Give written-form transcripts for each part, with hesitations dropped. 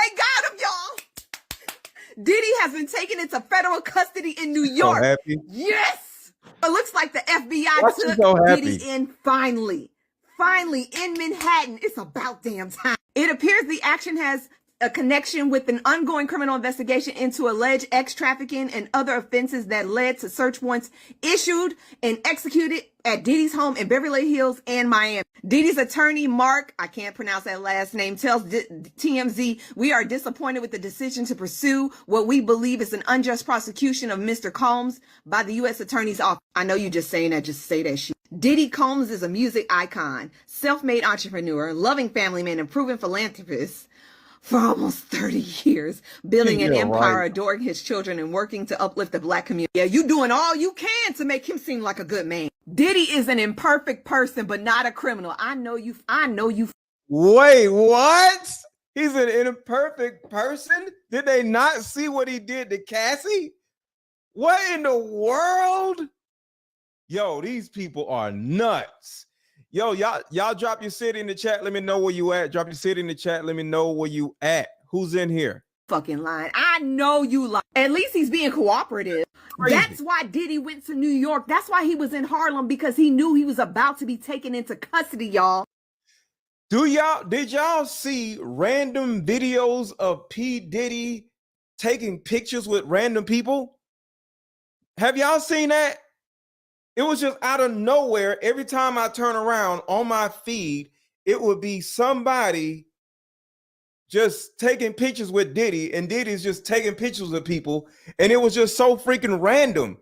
They got him, y'all. Diddy has been taken into federal custody in New York. So happy. Yes. It looks like the FBI Why she took so happy? Diddy in finally in Manhattan. It's about damn time. It appears the action has a connection with an ongoing criminal investigation into alleged trafficking and other offenses that led to search warrants issued and executed at Diddy's home in Beverly Hills and Miami. Diddy's attorney, Mark, I can't pronounce that last name, tells TMZ, "We are disappointed with the decision to pursue what we believe is an unjust prosecution of Mr. Combs by the U.S. Attorney's Office." I know you just saying that, just say that shit. Diddy Combs is a music icon, self-made entrepreneur, loving family man, and proven philanthropist for almost 30 years, building an empire, adoring his children, and working to uplift the black community. Yeah, you doing all you can to make him seem like a good man. Diddy is an imperfect person, but not a criminal. I know you. Wait, what? He's an imperfect person? Did they not see what he did to Cassie? What in the world? Yo, these people are nuts. Yo, y'all drop your city in the chat. Let me know where you at. Drop your city in the chat. Let me know where you at. Who's in here? Fucking lying. I know you lie. At least he's being cooperative. Crazy. That's why Diddy went to New York. That's why he was in Harlem, because he knew he was about to be taken into custody, y'all. Did y'all see random videos of P. Diddy taking pictures with random people? Have y'all seen that? It was just out of nowhere. Every time I turn around on my feed, it would be somebody just taking pictures with Diddy, and Diddy's just taking pictures of people, and it was just so freaking random.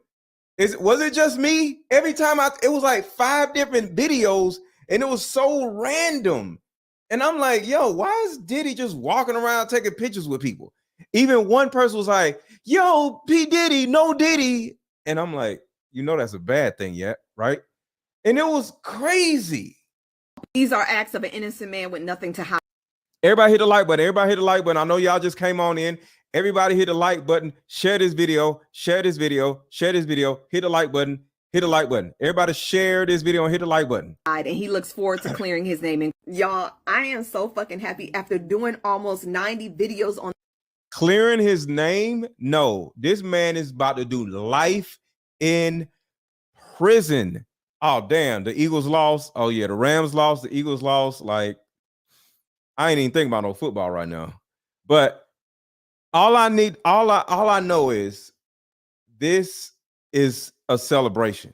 Was it just me? Every time it was like 5 different videos, and it was so random. And I'm like, yo, why is Diddy just walking around taking pictures with people? Even one person was like, yo, P. Diddy, no Diddy. And I'm like, you know that's a bad thing, yet, right? And it was crazy. These are acts of an innocent man with nothing to hide. Everybody hit the like button. Everybody hit the like button. I know y'all just came on in. Everybody hit the like button. Share this video. Share this video. Share this video. Hit the like button. Hit the like button. Everybody share this video and hit the like button. And he looks forward to clearing his name. And y'all, I am so fucking happy after doing almost 90 videos on clearing his name. No, this man is about to do life in prison. Oh, damn. The Eagles lost. Oh, yeah. The Rams lost. The Eagles lost. Like, I ain't even thinking about no football right now. But all I know is this is a celebration.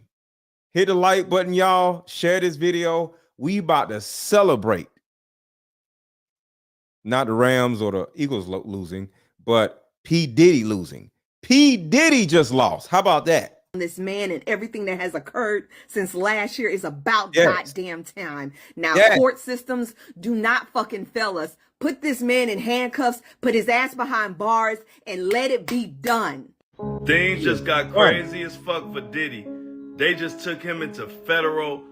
Hit the like button, y'all. Share this video. We about to celebrate. Not the Rams or the Eagles losing, but P. Diddy losing. P. Diddy just lost. How about that? This man, and everything that has occurred since last year is about goddamn time. Now, court systems do not fucking fail us. Put this man in handcuffs, put his ass behind bars, and let it be done. Things just got crazy as fuck for Diddy. They just took him into federal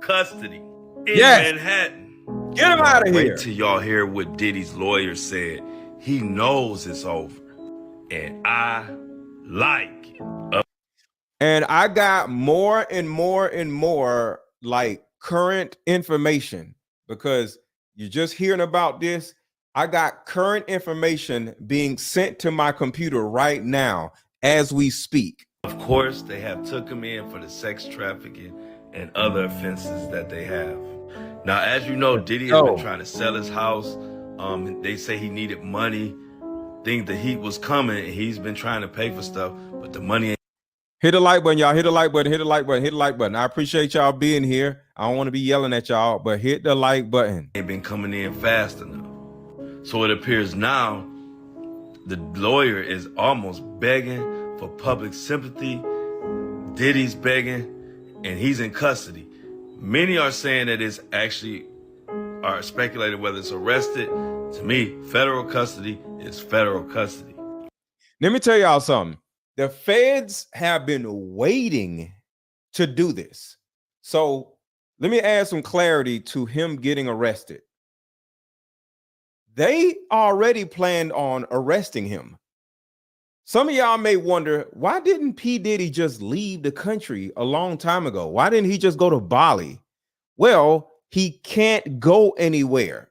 custody in Manhattan. Get him out of here. Wait till y'all hear what Diddy's lawyer said. He knows it's over. And I like it. And I got more and more and more like current information, because you're just hearing about this. I got current information being sent to my computer right now as we speak. Of course, they have took him in for the sex trafficking and other offenses that they have. Now, as you know, Diddy has been trying to sell his house. They say he needed money. Think the heat was coming, and he's been trying to pay for stuff, but the money ain't. Hit the like button, y'all. Hit the like button. Hit the like button. Hit the like button. I appreciate y'all being here. I don't want to be yelling at y'all, but hit the like button. Ain't been coming in fast enough. So it appears now the lawyer is almost begging for public sympathy. Diddy's begging, and he's in custody. Many are saying that it's actually are speculating whether it's arrested. To me, federal custody is federal custody. Let me tell y'all something. The feds have been waiting to do this. So let me add some clarity to him getting arrested. They already planned on arresting him. Some of y'all may wonder, why didn't P. Diddy just leave the country a long time ago? Why didn't he just go to Bali? Well, he can't go anywhere.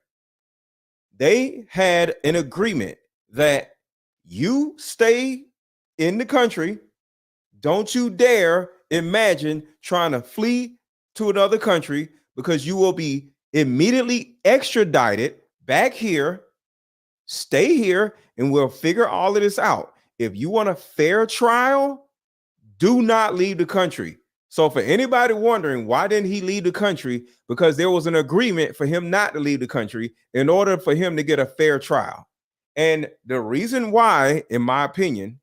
they had an agreement that you stay in the country. Don't you dare imagine trying to flee to another country, because you will be immediately extradited back here. Stay here and we'll figure all of this out. If you want a fair trial, do not leave the country. So for anybody wondering why didn't he leave the country, because there was an agreement for him not to leave the country in order for him to get a fair trial. And the reason why, in my opinion,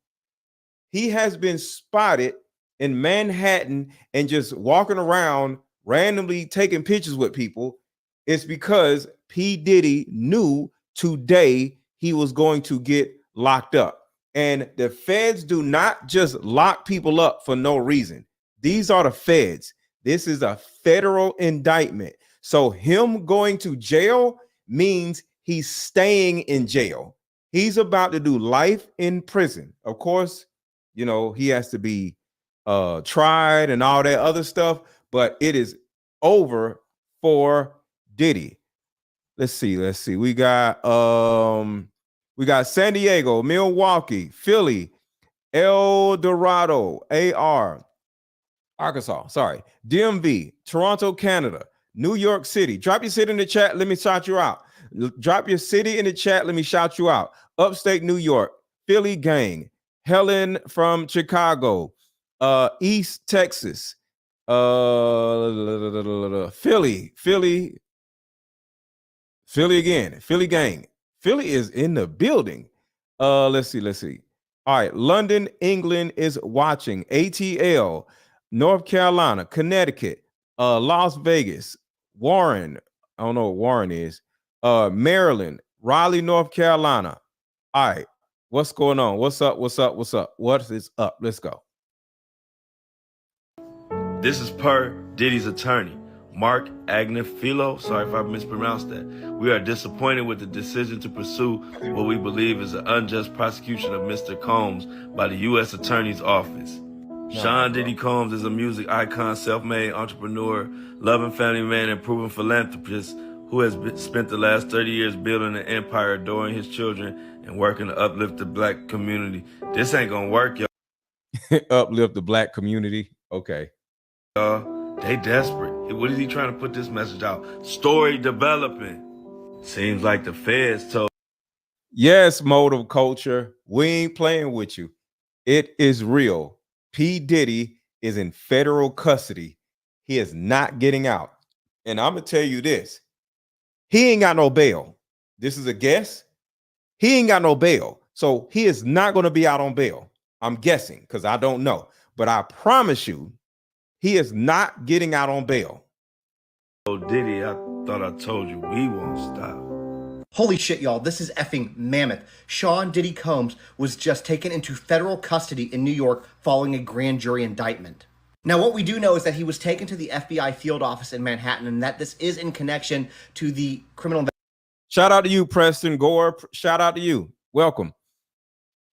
he has been spotted in Manhattan and just walking around randomly taking pictures with people is because P. Diddy knew today he was going to get locked up. And the feds do not just lock people up for no reason. These are the feds. This is a federal indictment. So him going to jail means he's staying in jail. He's about to do life in prison. Of course, you know, he has to be tried and all that other stuff, but it is over for Diddy. Let's see. We got San Diego, Milwaukee, Philly, El Dorado, Arkansas, DMV, Toronto, Canada, New York City. Drop your city in the chat. Let me shout you out. Drop your city in the chat. Let me shout you out. Upstate New York, Philly gang, Helen from Chicago, East Texas, Philly again, Philly gang. Philly is in the building. Let's see. All right, London, England is watching. ATL, North Carolina, Connecticut, Las Vegas, Warren. I don't know what Warren is. Maryland, Raleigh, North Carolina. All right, what's going on? What's up? What is up? Let's go. This is per Diddy's attorney, Mark Agnifilo. Sorry if I mispronounced that. We are disappointed with the decision to pursue what we believe is an unjust prosecution of Mr. Combs by the U.S. Attorney's Office. Sean Diddy Combs is a music icon, self-made entrepreneur, loving family man, and proven philanthropist who has spent the last 30 years building an empire, adoring his children, and working to uplift the black community. This ain't gonna work, y'all. Uplift the black community. Okay. They desperate. What is he trying to put this message out? Story developing. Seems like the feds told. Yes, motive culture. We ain't playing with you. It is real. P. Diddy is in federal custody. He is not getting out. And I'm going to tell you this. He ain't got no bail. This is a guess. He ain't got no bail. So he is not going to be out on bail. I'm guessing because I don't know. But I promise you, he is not getting out on bail. Oh, Diddy, I thought I told you we won't stop. Holy shit, y'all, this is effing mammoth. Sean Diddy Combs was just taken into federal custody in New York following a grand jury indictment. Now, what we do know is that he was taken to the FBI field office in Manhattan, and that this is in connection to the criminal. Shout out to you, Preston Gore. Shout out to you. Welcome.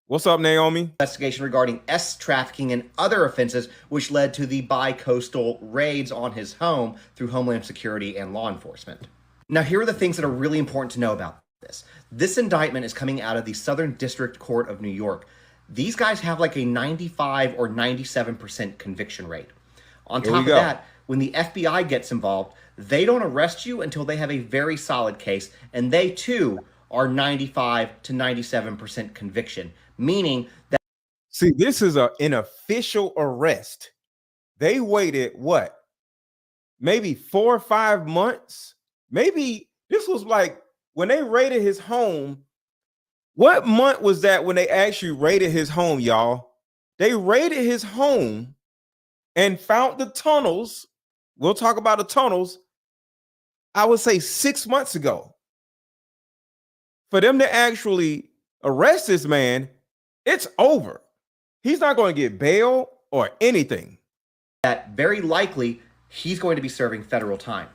What's up, Naomi? Investigation regarding trafficking and other offenses, which led to the bi-coastal raids on his home through Homeland Security and law enforcement. Now, here are the things that are really important to know about this. This indictment is coming out of the Southern District Court of New York. These guys have like a 95 or 97% conviction rate. On top of that, when the FBI gets involved, they don't arrest you until they have a very solid case, and they too are 95 to 97% conviction, meaning that. See, this is an official arrest. They waited what? Maybe 4 or 5 months? Maybe this was like when they raided his home. What month was that when they actually raided his home, y'all? They raided his home and found the tunnels. We'll talk about the tunnels. I would say 6 months ago. For them to actually arrest this man, it's over. He's not going to get bail or anything. That very likely he's going to be serving federal time.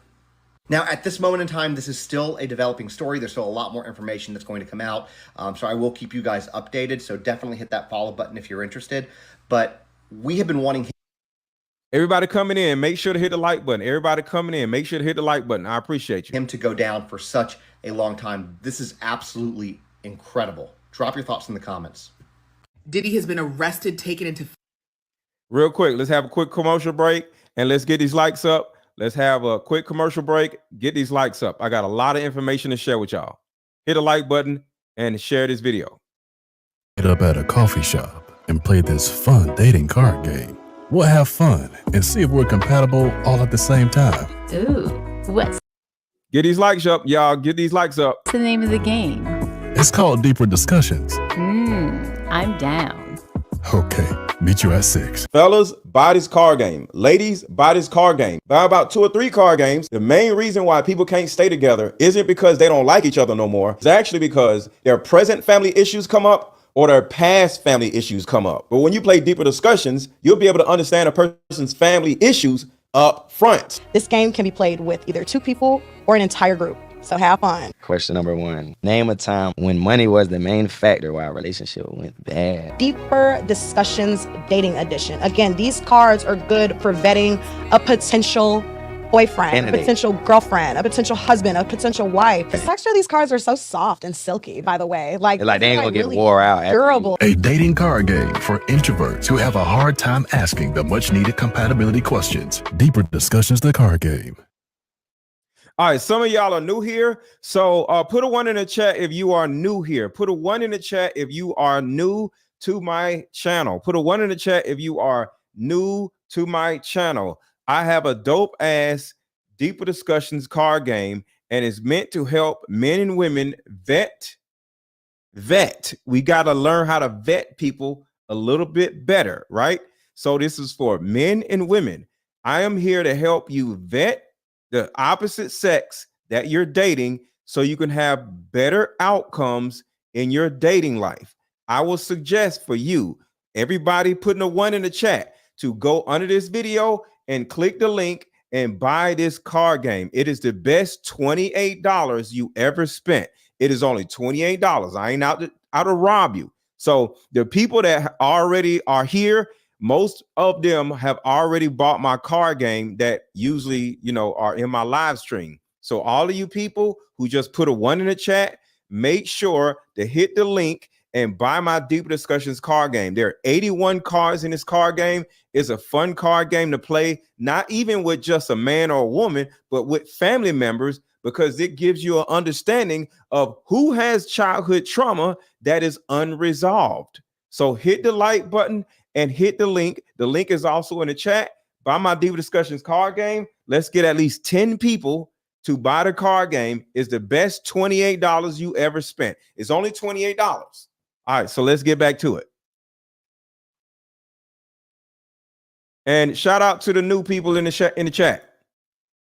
Now, at this moment in time, this is still a developing story. There's still a lot more information that's going to come out. So I will keep you guys updated. So definitely hit that follow button if you're interested. But we have been wanting Everybody coming in, make sure to hit the like button. Everybody coming in, make sure to hit the like button. I appreciate you. Him to go down for such a long time. This is absolutely incredible. Drop your thoughts in the comments. Diddy has been arrested, taken into... Real quick, let's have a quick commercial break and let's get these likes up. Let's have a quick commercial break. Get these likes up. I got a lot of information to share with y'all. Hit the like button and share this video. Get up at a coffee shop and play this fun dating card game. We'll have fun and see if we're compatible all at the same time. Ooh, what's Get these likes up, y'all. Get these likes up. the name of the game? It's called Deeper Discussions. I'm down. Okay, meet you at 6. Fellas, buy this card game. Ladies, buy this card game. Buy about 2 or 3 card games. The main reason why people can't stay together isn't because they don't like each other no more. It's actually because their present family issues come up or their past family issues come up. But when you play Deeper Discussions, you'll be able to understand a person's family issues up front. This game can be played with either 2 people or an entire group. So have fun. Question number 1. Name a time when money was the main factor why a relationship went bad. Deeper Discussions Dating Edition. Again, these cards are good for vetting a potential boyfriend, Candidate. a potential girlfriend, a potential husband, a potential wife. The texture of these cards are so soft and silky, by the way. Like They ain't gonna get really wore out. after you- durable. A dating card game for introverts who have a hard time asking the much needed compatibility questions. Deeper Discussions, the card game. All right, some of y'all are new here. So put a 1 in the chat if you are new here. Put a 1 in the chat if you are new to my channel. Put a 1 in the chat if you are new to my channel. I have a dope ass Deeper Discussions card game, and it's meant to help men and women vet. We got to learn how to vet people a little bit better, right? So this is for men and women. I am here to help you vet the opposite sex that you're dating so you can have better outcomes in your dating life. I will suggest for you, everybody putting a 1 in the chat, to go under this video and click the link and buy this card game. It is the best $28 you ever spent. It is only $28. I ain't out to rob you. So the people that already are here, most of them have already bought my card game that usually, are in my live stream. So all of you people who just put a 1 in the chat, make sure to hit the link and buy my Deeper Discussions card game. There are 81 cards in this card game. It's a fun card game to play, not even with just a man or a woman, but with family members, because it gives you an understanding of who has childhood trauma that is unresolved. So hit the like button and hit the link. The link is also in the chat. Buy my Deeper Discussions card game. Let's get at least 10 people to buy the card game. It's the best $28 you ever spent. It's only $28. All right, so let's get back to it. And shout out to the new people in the chat.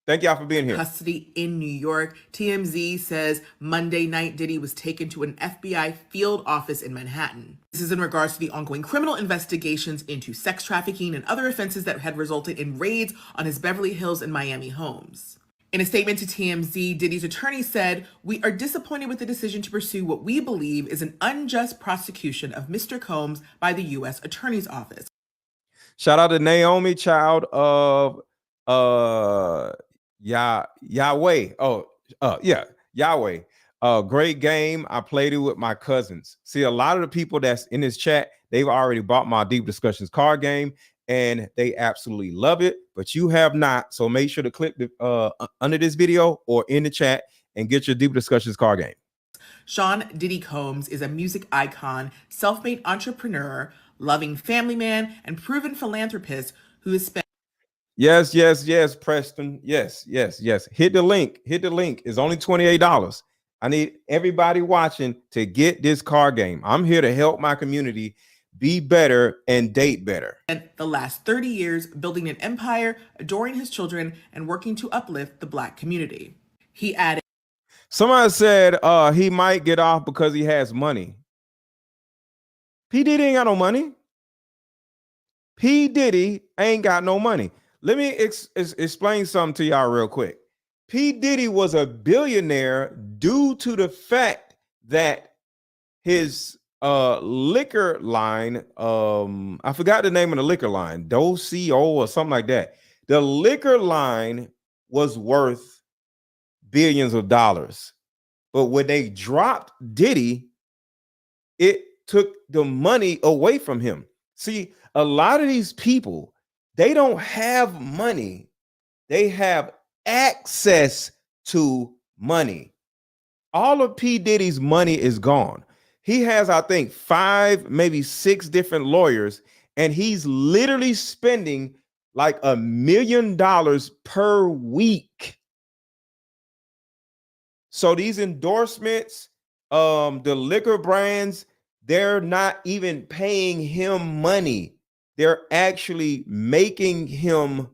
Thank y'all for being here. Custody in New York. TMZ says Monday night Diddy was taken to an FBI field office in Manhattan. This is in regards to the ongoing criminal investigations into sex trafficking and other offenses that had resulted in raids on his Beverly Hills and Miami homes. In a statement to TMZ, Diddy's attorney said, "We are disappointed with the decision to pursue what we believe is an unjust prosecution of Mr. Combs by the U.S. Attorney's Office." Shout out to Naomi, child of Yahweh. Yahweh. Great game. I played it with my cousins. See, a lot of the people that's in this chat, they've already bought my Deep Discussions card game and they absolutely love it, but you have not. So make sure to click the under this video or in the chat and get your Deep Discussions card game. Sean Diddy Combs is a music icon, self-made entrepreneur, loving family man, and proven philanthropist who has spent... Yes, Preston. Yes. Hit the link. It's only $28. I need everybody watching to get this card game. I'm here to help my community be better and date better. And the last 30 years building an empire, adoring his children, and working to uplift the Black community. He added, Somebody said he might get off because he has money. P. Diddy ain't got no money. P. Diddy ain't got no money. Let me explain something to y'all real quick. P. Diddy was a billionaire due to the fact that his liquor line. I forgot the name of the liquor line, Doco or something like that. The liquor line was worth billions of dollars, but when they dropped Diddy, it took the money away from him. See, a lot of these people, they don't have money, they have access to money. All of P. Diddy's money is gone. He has, I think, 5, maybe 6 different lawyers, and he's literally spending like $1 million per week. So these endorsements, the liquor brands, they're not even paying him money. They're actually making him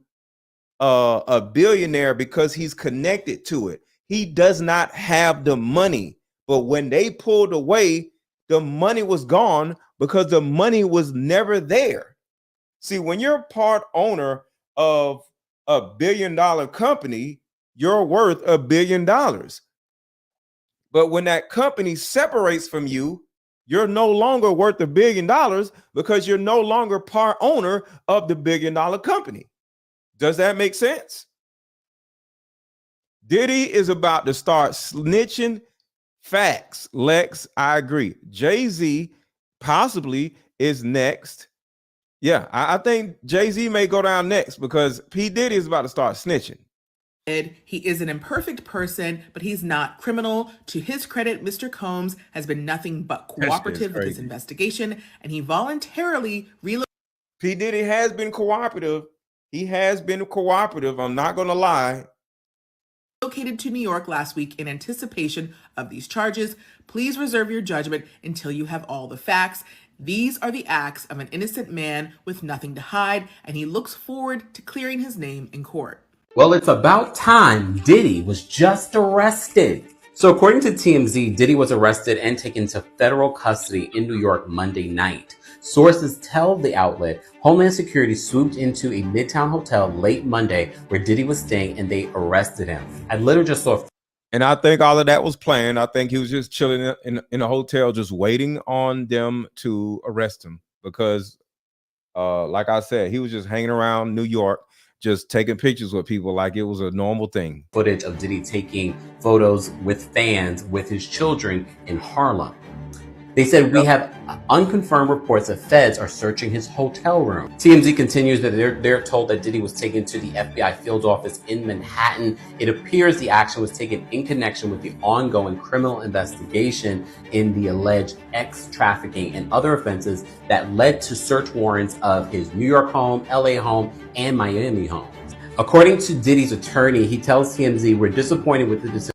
a billionaire because he's connected to it. He does not have the money, but when they pulled away, the money was gone because the money was never there. See, when you're part owner of a $1 billion company, you're worth $1 billion. But when that company separates from you, you're no longer worth $1 billion because you're no longer part owner of the $1 billion company. Does that make sense? Diddy is about to start snitching. Facts, Lex, I agree. Jay-Z possibly is next. Yeah, I think Jay-Z may go down next because P. Diddy is about to start snitching. He is an imperfect person, but he's not criminal. To his credit, Mr. Combs has been nothing but cooperative with his investigation, and he voluntarily relocated. P. Diddy has been cooperative. He has been cooperative. I'm not going to lie. Located to New York last week in anticipation of these charges. Please reserve your judgment until you have all the facts. These are the acts of an innocent man with nothing to hide, and he looks forward to clearing his name in court. Well, it's about time. Diddy was just arrested. So according to TMZ, Diddy was arrested and taken to federal custody in New York Monday night. Sources tell the outlet Homeland Security swooped into a Midtown hotel late Monday where Diddy was staying and they arrested him. I literally just saw. And I think all of that was planned. I think he was just chilling in a hotel, just waiting on them to arrest him because, like I said, he was just hanging around New York, just taking pictures with people like it was a normal thing. Footage of Diddy taking photos with fans with his children in Harlem. They said we have unconfirmed reports that feds are searching his hotel room. TMZ continues that they're told that Diddy was taken to the FBI field office in Manhattan. It appears the action was taken in connection with the ongoing criminal investigation in the alleged trafficking and other offenses that led to search warrants of his New York home, LA home, and Miami home. According to Diddy's attorney, he tells TMZ, "We're disappointed with the decision."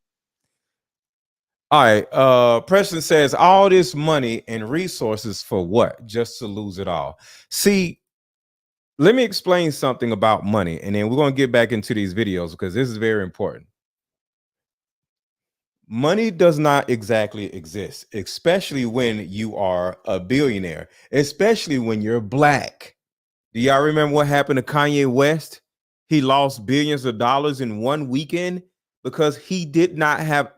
All right, Preston says all this money and resources for what? Just to lose it all. See, let me explain something about money, and then we're going to get back into these videos because this is very important. Money does not exactly exist, especially when you are a billionaire, especially when you're black. Do y'all remember what happened to Kanye West? He lost billions of dollars in one weekend because he did not have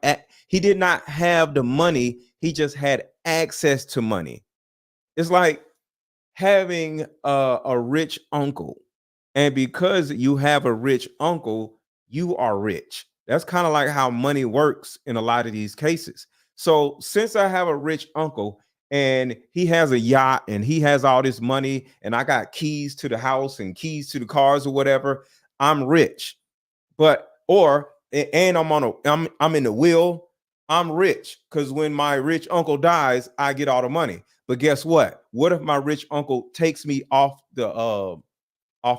the money. He just had access to money. It's like having a rich uncle. And because you have a rich uncle, you are rich. That's kind of like how money works in a lot of these cases. So since I have a rich uncle and he has a yacht and he has all this money and I got keys to the house and keys to the cars or whatever, I'm rich. And I'm in the will. I'm rich because when my rich uncle dies, I get all the money. But guess what? What if my rich uncle takes me off the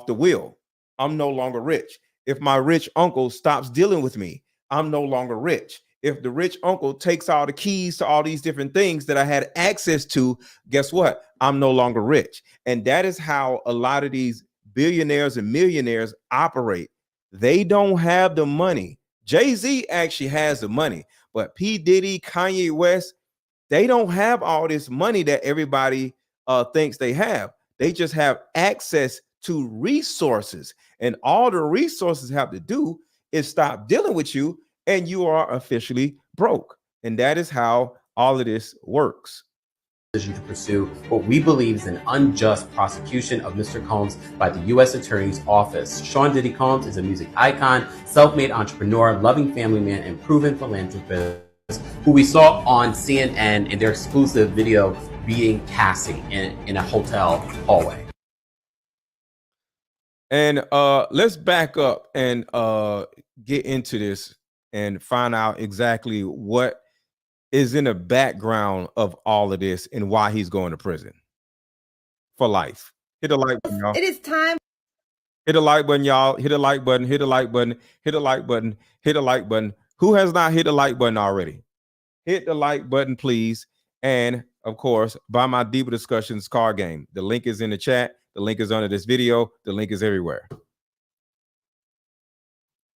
will? I'm no longer rich. If my rich uncle stops dealing with me, I'm no longer rich. If the rich uncle takes all the keys to all these different things that I had access to, guess what? I'm no longer rich. And that is how a lot of these billionaires and millionaires operate. They don't have the money. Jay-Z actually has the money, but P. Diddy, Kanye West, they don't have all this money that everybody thinks they have. They just have access to resources, and all the resources have to do is stop dealing with you and you are officially broke. And that is how all of this works. decision to pursue what we believe is an unjust prosecution of Mr. Combs by the U.S. Attorney's Office. Sean Diddy Combs is a music icon, self-made entrepreneur, loving family man, and proven philanthropist who we saw on CNN in their exclusive video beating Cassie in a hotel hallway. And let's back up and get into this and find out exactly what is in the background of all of this and why he's going to prison for life. Hit the like button, y'all. It is time. Hit the like button, y'all. Hit the like button. Hit the like button. Hit the like button. Hit the like button. Who has not hit the like button already? Hit the like button, please. And of course, buy my Deeper Discussions card game. The link is in the chat. The link is under this video. The link is everywhere.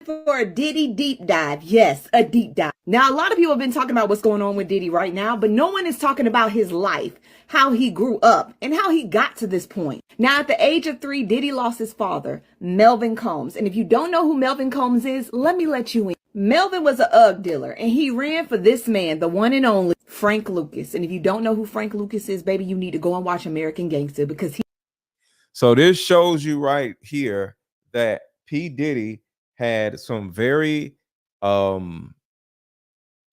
For a Diddy deep dive. Yes, a deep dive. Now, a lot of people have been talking about what's going on with Diddy right now, but no one is talking about his life, how he grew up, and how he got to this point. Now, at the age of 3, Diddy lost his father, Melvin Combs. And if you don't know who Melvin Combs is, let me let you in. Melvin was an UGG dealer, and he ran for this man, the one and only Frank Lucas. And if you don't know who Frank Lucas is, baby, you need to go and watch American Gangster, because he... So this shows you right here that P. Diddy had some very, I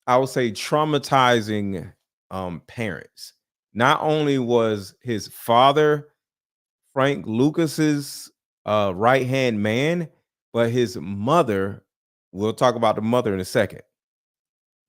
would say, traumatizing parents. Not only was his father Frank Lucas's right-hand man, but his mother, we'll talk about the mother in a second,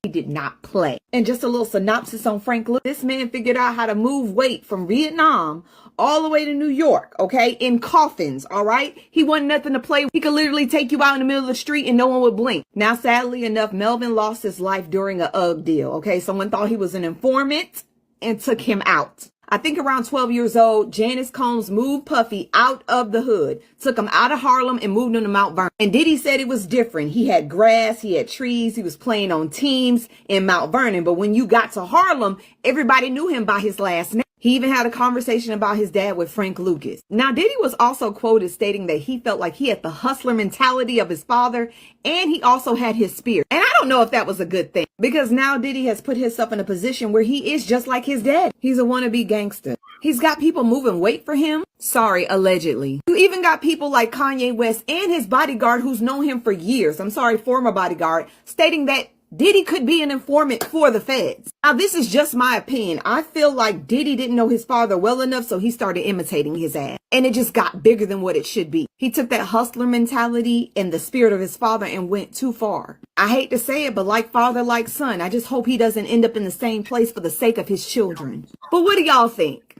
he did not play. And just a little synopsis on Frank Lucas. This man figured out how to move weight from Vietnam all the way to New York, okay, in coffins, all right? He wasn't nothing to play with. He could literally take you out in the middle of the street and no one would blink. Now, sadly enough, Melvin lost his life during a UGG deal, okay? Someone thought he was an informant and took him out. I think around 12 years old, Janice Combs moved Puffy out of the hood, took him out of Harlem and moved him to Mount Vernon. And Diddy said it was different. He had grass, he had trees, he was playing on teams in Mount Vernon. But when you got to Harlem, everybody knew him by his last name. He even had a conversation about his dad with Frank Lucas. Now, Diddy was also quoted stating that he felt like he had the hustler mentality of his father, and he also had his spirit. And I don't know if that was a good thing, because now Diddy has put himself in a position where he is just like his dad. He's a wannabe gangster. He's got people moving weight for him. Sorry, allegedly. You even got people like Kanye West and his bodyguard who's known him for years. I'm sorry, former bodyguard, stating that Diddy could be an informant for the feds. Now, this is just my opinion. I feel like Diddy didn't know his father well enough, so he started imitating his ass. And it just got bigger than what it should be. He took that hustler mentality and the spirit of his father and went too far. I hate to say it, but like father, like son, I just hope he doesn't end up in the same place for the sake of his children. But what do y'all think?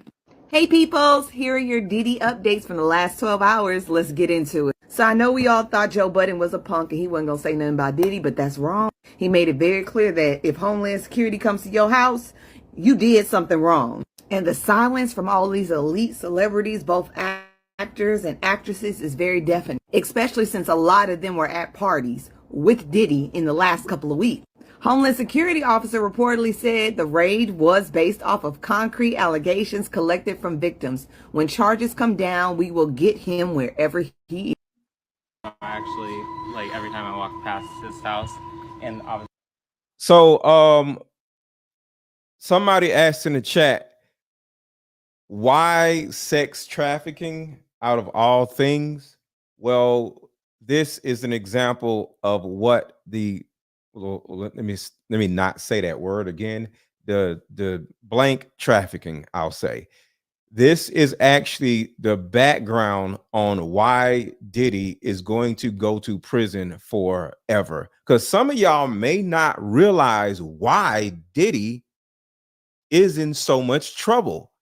Hey peoples, here are your Diddy updates from the last 12 hours. Let's get into it. So I know we all thought Joe Budden was a punk and he wasn't going to say nothing about Diddy, but that's wrong. He made it very clear that if Homeland Security comes to your house, you did something wrong. And the silence from all these elite celebrities, both actors and actresses, is very deafening, especially since a lot of them were at parties with Diddy in the last couple of weeks. Homeland Security officer reportedly said the raid was based off of concrete allegations collected from victims. When charges come down, we will get him wherever he is. Actually, like every time I walk past his house, and obviously. So, somebody asked in the chat, why sex trafficking out of all things? Well, this is an example of what the, well, let me not say that word again. The blank trafficking, I'll say. This is actually the background on why Diddy is going to go to prison forever. Because some of y'all may not realize why Diddy is in so much trouble.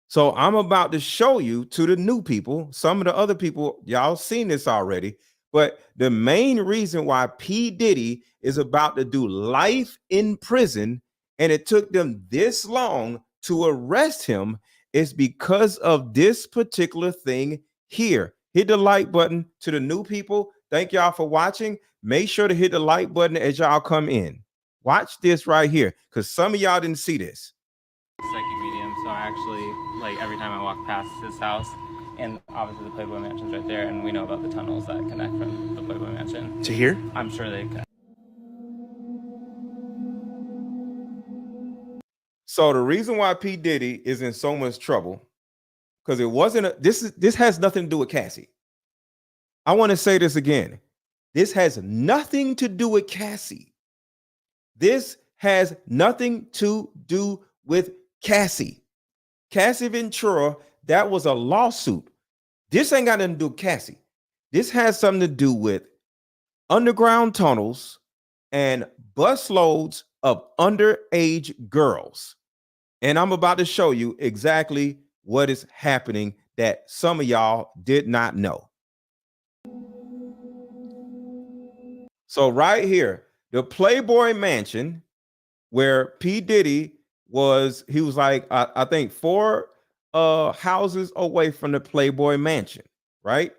So I'm about to show you to the new people. Some of the other people, y'all seen this already. But the main reason why P. Diddy is about to do life in prison, and it took them this long to arrest him, is because of this particular thing here. Hit the like button to the new people. Thank y'all for watching. Make sure to hit the like button as y'all come in. Watch this right here, because some of y'all didn't see this. Psychic medium, so I actually, like every time I walk past his house, and obviously the Playboy Mansion's right there, and we know about the tunnels that connect from the Playboy Mansion to here. I'm sure they connect. So the reason why P. Diddy is in so much trouble, because it wasn't this has nothing to do with Cassie. I want to say this again. This has nothing to do with Cassie. This has nothing to do with Cassie. Cassie Ventura, that was a lawsuit. This ain't got nothing to do with Cassie. This has something to do with underground tunnels and busloads of underage girls. And I'm about to show you exactly what is happening that some of y'all did not know. So right here, the Playboy Mansion, where P. Diddy was, he was like, I think 4 houses away from the Playboy Mansion, right?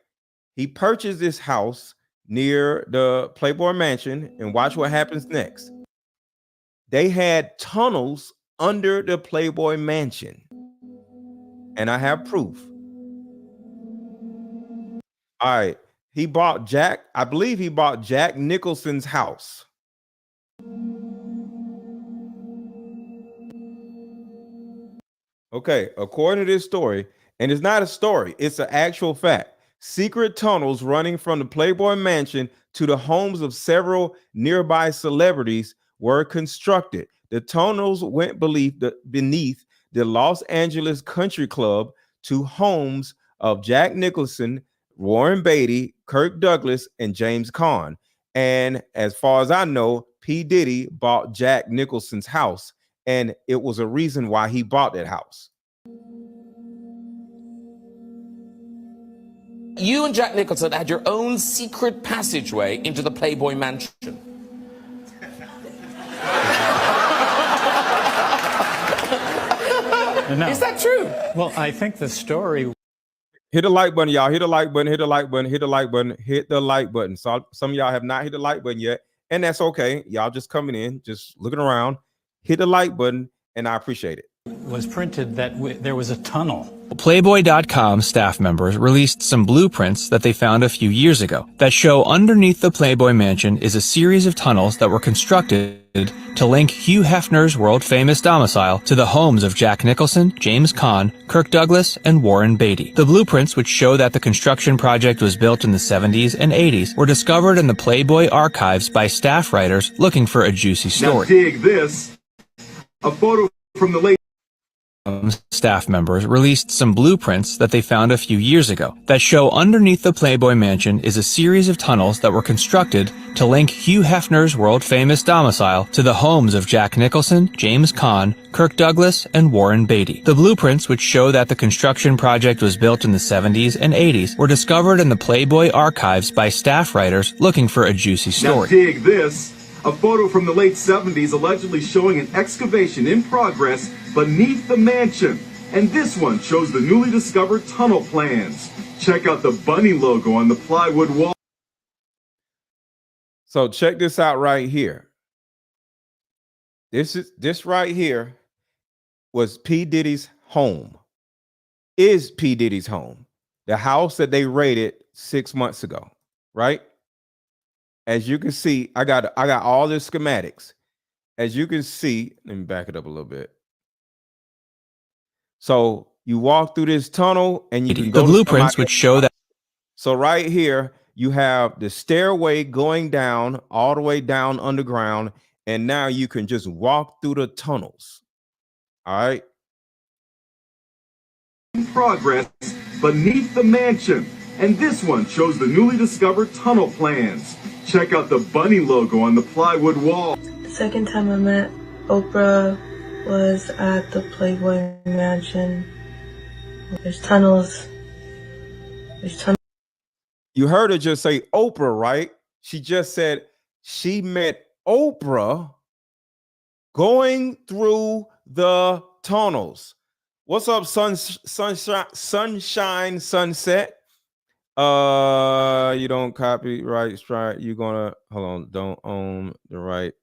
He purchased this house near the Playboy Mansion, and watch what happens next. They had tunnels under the Playboy Mansion, and I have proof. All right, he bought Jack, I believe he bought Jack Nicholson's house. Okay, according to this story, and it's not a story, it's an actual fact. Secret tunnels running from the Playboy Mansion to the homes of several nearby celebrities were constructed. The tunnels went beneath the Los Angeles Country Club to homes of Jack Nicholson, Warren Beatty, Kirk Douglas, and James Caan. And as far as I know, P. Diddy bought Jack Nicholson's house, and it was a reason why he bought that house. You and Jack Nicholson had your own secret passageway into the Playboy Mansion. No. Is that true? Well, I think the story. Hit the like button, y'all. Hit the like button. Hit the like button. Hit the like button. Hit the like button. So some of y'all have not hit the like button yet, and that's okay. Y'all just coming in, just looking around. Hit the like button, and I appreciate it. Was printed that there was a tunnel. Playboy.com staff members released some blueprints that they found a few years ago that show underneath the Playboy Mansion is a series of tunnels that were constructed to link Hugh Hefner's world-famous domicile to the homes of Jack Nicholson, James Caan, Kirk Douglas, and Warren Beatty. The blueprints, which show that the construction project was built in the 70s and 80s, were discovered in the Playboy archives by staff writers looking for a juicy story. Now dig this, a photo from the late Staff members released some blueprints that they found a few years ago that show underneath the Playboy Mansion is a series of tunnels that were constructed to link Hugh Hefner's world-famous domicile to the homes of Jack Nicholson, James Caan, Kirk Douglas, and Warren Beatty. The blueprints, which show that the construction project was built in the 70s and 80s, were discovered in the Playboy archives by staff writers looking for a juicy story. Now dig this, a photo from the late 70s allegedly showing an excavation in progress beneath the mansion. And this one shows the newly discovered tunnel plans. Check out the bunny logo on the plywood wall. So check this out right here. This right here was P. Diddy's home. Is P. Diddy's home. The house that they raided 6 months ago, right? As you can see, I got all the schematics. As you can see, let me back it up a little bit. So you walk through this tunnel and you can go. The blueprints which show that. So right here, you have the stairway going down all the way down underground. And now you can just walk through the tunnels. All right. In progress beneath the mansion. And this one shows the newly discovered tunnel plans. Check out the bunny logo on the plywood wall. The second time I met Oprah was at the Playboy Mansion. There's tunnels. You heard her just say Oprah, right? She just said she met Oprah going through the tunnels. What's up, sunshine, sunset? You don't copyright strike. You're gonna hold on. Don't own the right.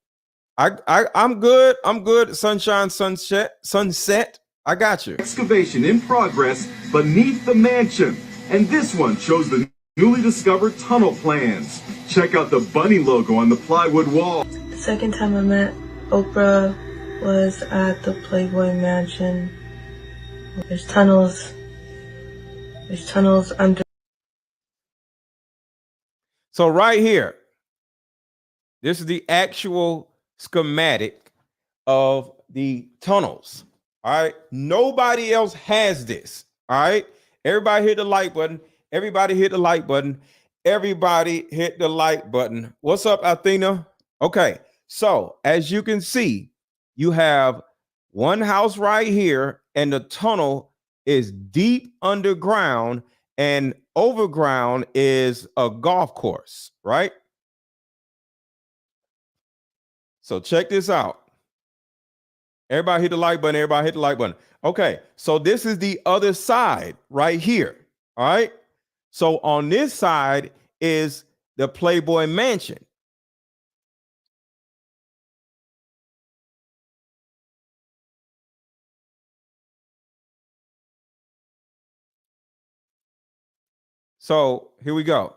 I'm good. I'm good. Sunshine, sunset. I got you. Excavation in progress beneath the mansion. And this one shows the newly discovered tunnel plans. Check out the bunny logo on the plywood wall. The second time I met Oprah was at the Playboy Mansion. There's tunnels under. So right here, this is the actual schematic of the tunnels. All right. Nobody else has this. All right. Everybody hit the like button. Everybody hit the like button. Everybody hit the like button. What's up, Athena? Okay. So as you can see, you have one house right here, and the tunnel is deep underground, and overground is a golf course, right? So check this out. Everybody hit the like button. Everybody hit the like button. Okay, so this is the other side right here. All right. So on this side is the Playboy Mansion. So here we go.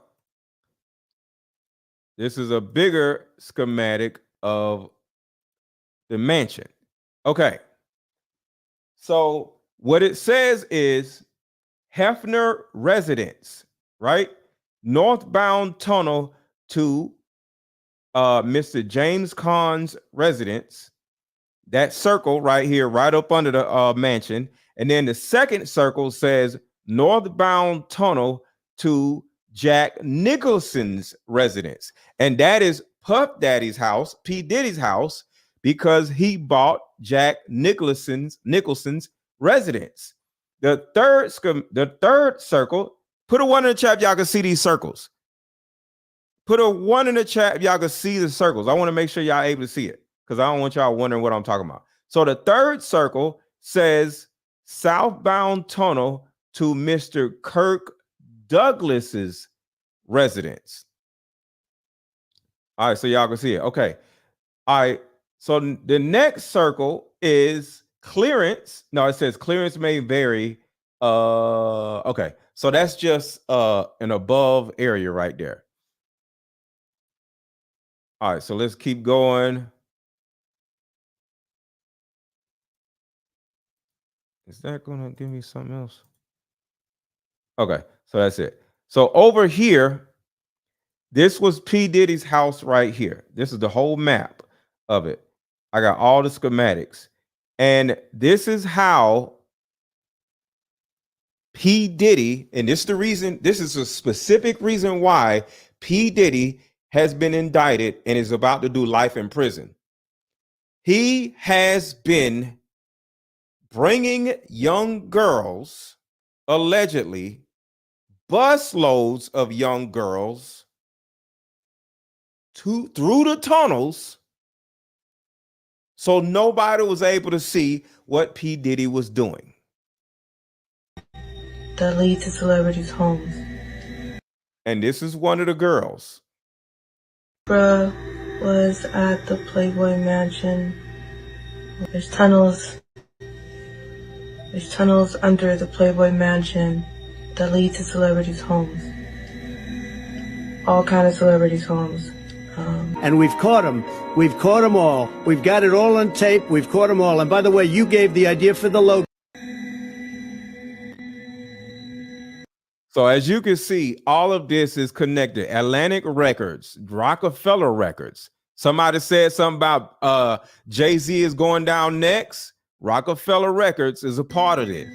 This is a bigger schematic of the mansion. Okay. So what it says is Hefner Residence, right? Northbound tunnel to Mr. James Caan's residence. That circle right here, right up under the mansion. And then the second circle says northbound tunnel to Jack Nicholson's residence. And that is Puff Daddy's house, P. Diddy's house, because he bought Jack Nicholson's residence. The third circle, put a one in the chat if y'all can see these circles. Put a one in the chat if y'all can see the circles. I want to make sure y'all able to see it, because I don't want y'all wondering what I'm talking about. So the third circle says southbound tunnel to Mr. Kirk Douglas's residence. All right, so y'all can see it. Okay. All right. So the next circle is clearance. No, it says clearance may vary. Okay. So that's just an above area right there. All right, so let's keep going. Is that gonna give me something else? Okay, so that's it. So over here, this was P. Diddy's house right here. This is the whole map of it. I got all the schematics. And this is how P. Diddy, and this is the reason, this is a specific reason why P. Diddy has been indicted and is about to do life in prison. He has been bringing young girls, allegedly, busloads of young girls through the tunnels, so nobody was able to see what P. Diddy was doing. That lead to celebrities' homes. And this is one of the girls. Bruh was at the Playboy Mansion. There's tunnels under the Playboy Mansion that lead to celebrities' homes. All kind of celebrities' homes. And we've caught them. We've caught them all. We've got it all on tape. We've caught them all. And by the way, you gave the idea for the logo. So as you can see, all of this is connected. Atlantic Records, Rockefeller Records. Somebody said something about Jay-Z is going down next. Rockefeller Records is a part of this.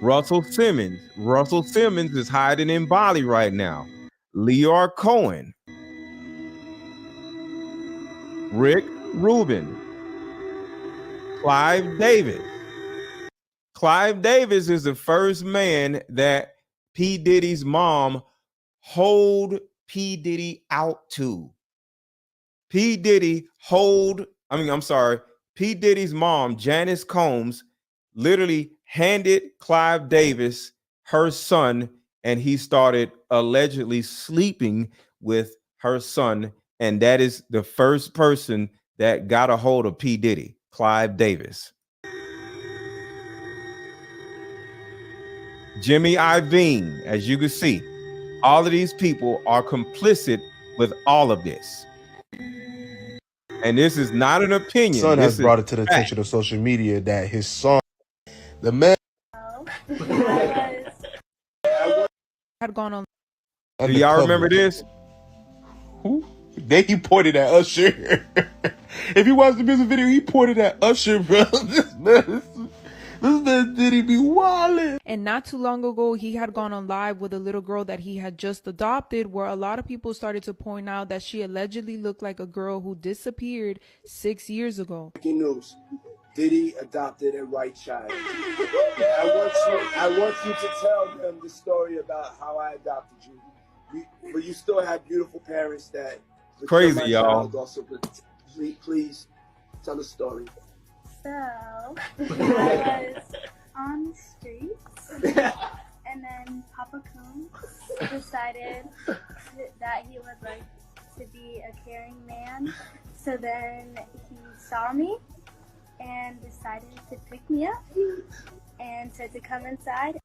Russell Simmons is hiding in Bali right now. Leor Cohen. Rick Rubin. Clive Davis. Clive Davis is the first man that P. Diddy's mom hold P. Diddy out to. P. Diddy's mom, Janice Combs, literally handed Clive Davis her son, and he started allegedly sleeping with her son. And that is the first person that got a hold of P. Diddy, Clive Davis. Jimmy Iovine, as you can see, all of these people are complicit with all of this. And this is not an opinion. Son This has brought is it to the fact. attention of social media that his son, the man, had gone on. Do y'all remember this? Who? Then he pointed at Usher. If you watch the music video, he pointed at Usher, bro. This man Diddy be wildin'. And not too long ago, he had gone on live with a little girl that he had just adopted, where a lot of people started to point out that she allegedly looked like a girl who disappeared 6 years ago. Breaking news. Diddy adopted a white child. I want you to tell them the story about how I adopted you. But you still have beautiful parents that... Crazy, y'all. Also, please tell the story. So, I was on the streets, and then Papa Combs decided that he would like to be a caring man. So then he saw me and decided to pick me up and said to come inside.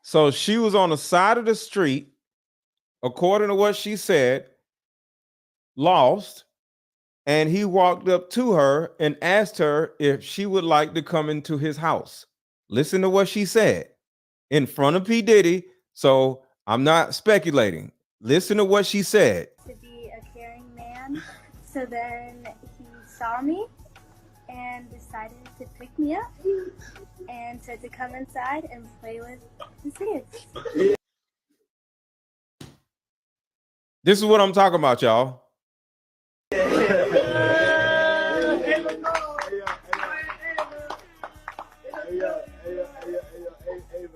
So she was on the side of the street, according to what she said, lost, and he walked up to her and asked her if she would like to come into his house. Listen to what she said in front of P. Diddy. So I'm not speculating. Listen to what she said. To be a caring man. So then he saw me and decided to pick me up and said to come inside and play with his kids. This is what I'm talking about, y'all.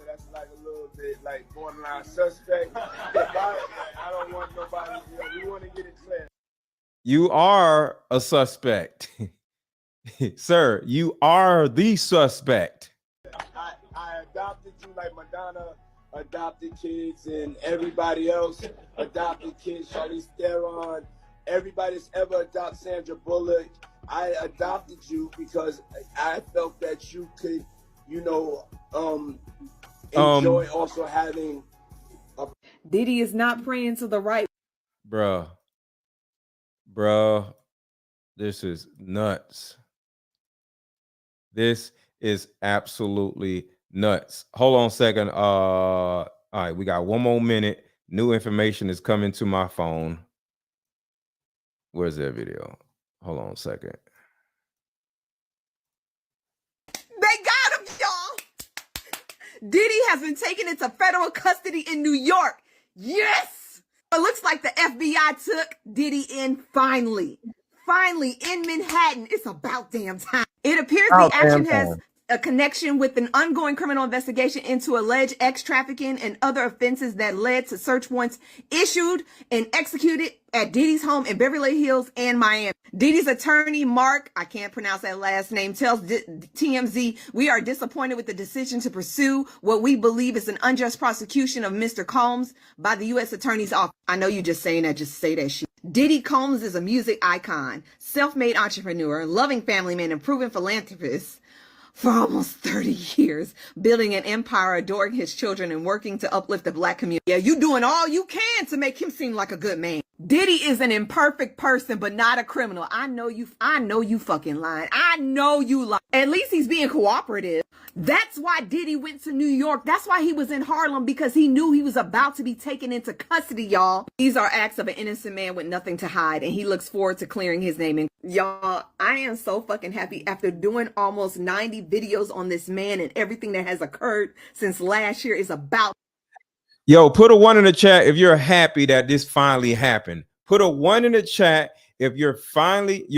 That's like a little bit like borderline suspect. I don't want nobody. We want to get it clear. You are a suspect. Sir, you are the suspect. I adopted you like Madonna adopted kids and everybody else adopted kids. Charlize Theron, everybody that's ever adopted Sandra Bullock. I adopted you because I felt that you could, enjoy also having a... Diddy is not praying to the right. Bruh, this is nuts. This is absolutely nuts. Hold on a second. All right, we got one more minute. New information is coming to my phone. Where's that video? Hold on a second. They got him, y'all. Diddy has been taken into federal custody in New York. Yes. It looks like the FBI took Diddy in finally. Finally in Manhattan. It's about damn time. It appears the action has a connection with an ongoing criminal investigation into alleged trafficking and other offenses that led to search warrants issued and executed at Diddy's home in Beverly Hills and Miami. Diddy's attorney, Mark, I can't pronounce that last name, tells TMZ, "We are disappointed with the decision to pursue what we believe is an unjust prosecution of Mr. Combs by the U.S. Attorney's Office." I know you just saying that, just say that shit. Diddy Combs is a music icon, self-made entrepreneur, loving family man, and proven philanthropist. For almost 30 years, building an empire, adoring his children, and working to uplift the Black community. Yeah, you doing all you can to make him seem like a good man. Diddy is an imperfect person, but not a criminal. I know you fucking lying. I know you lying. At least he's being cooperative. That's why Diddy went to New York. That's why he was in Harlem, because he knew he was about to be taken into custody, y'all. These are acts of an innocent man with nothing to hide, and he looks forward to clearing his name. And y'all, I am so fucking happy after doing almost 90 videos on this man and everything that has occurred since last year is about. Yo, put a 1 in the chat if you're happy that this finally happened. Put a 1 in the chat if you're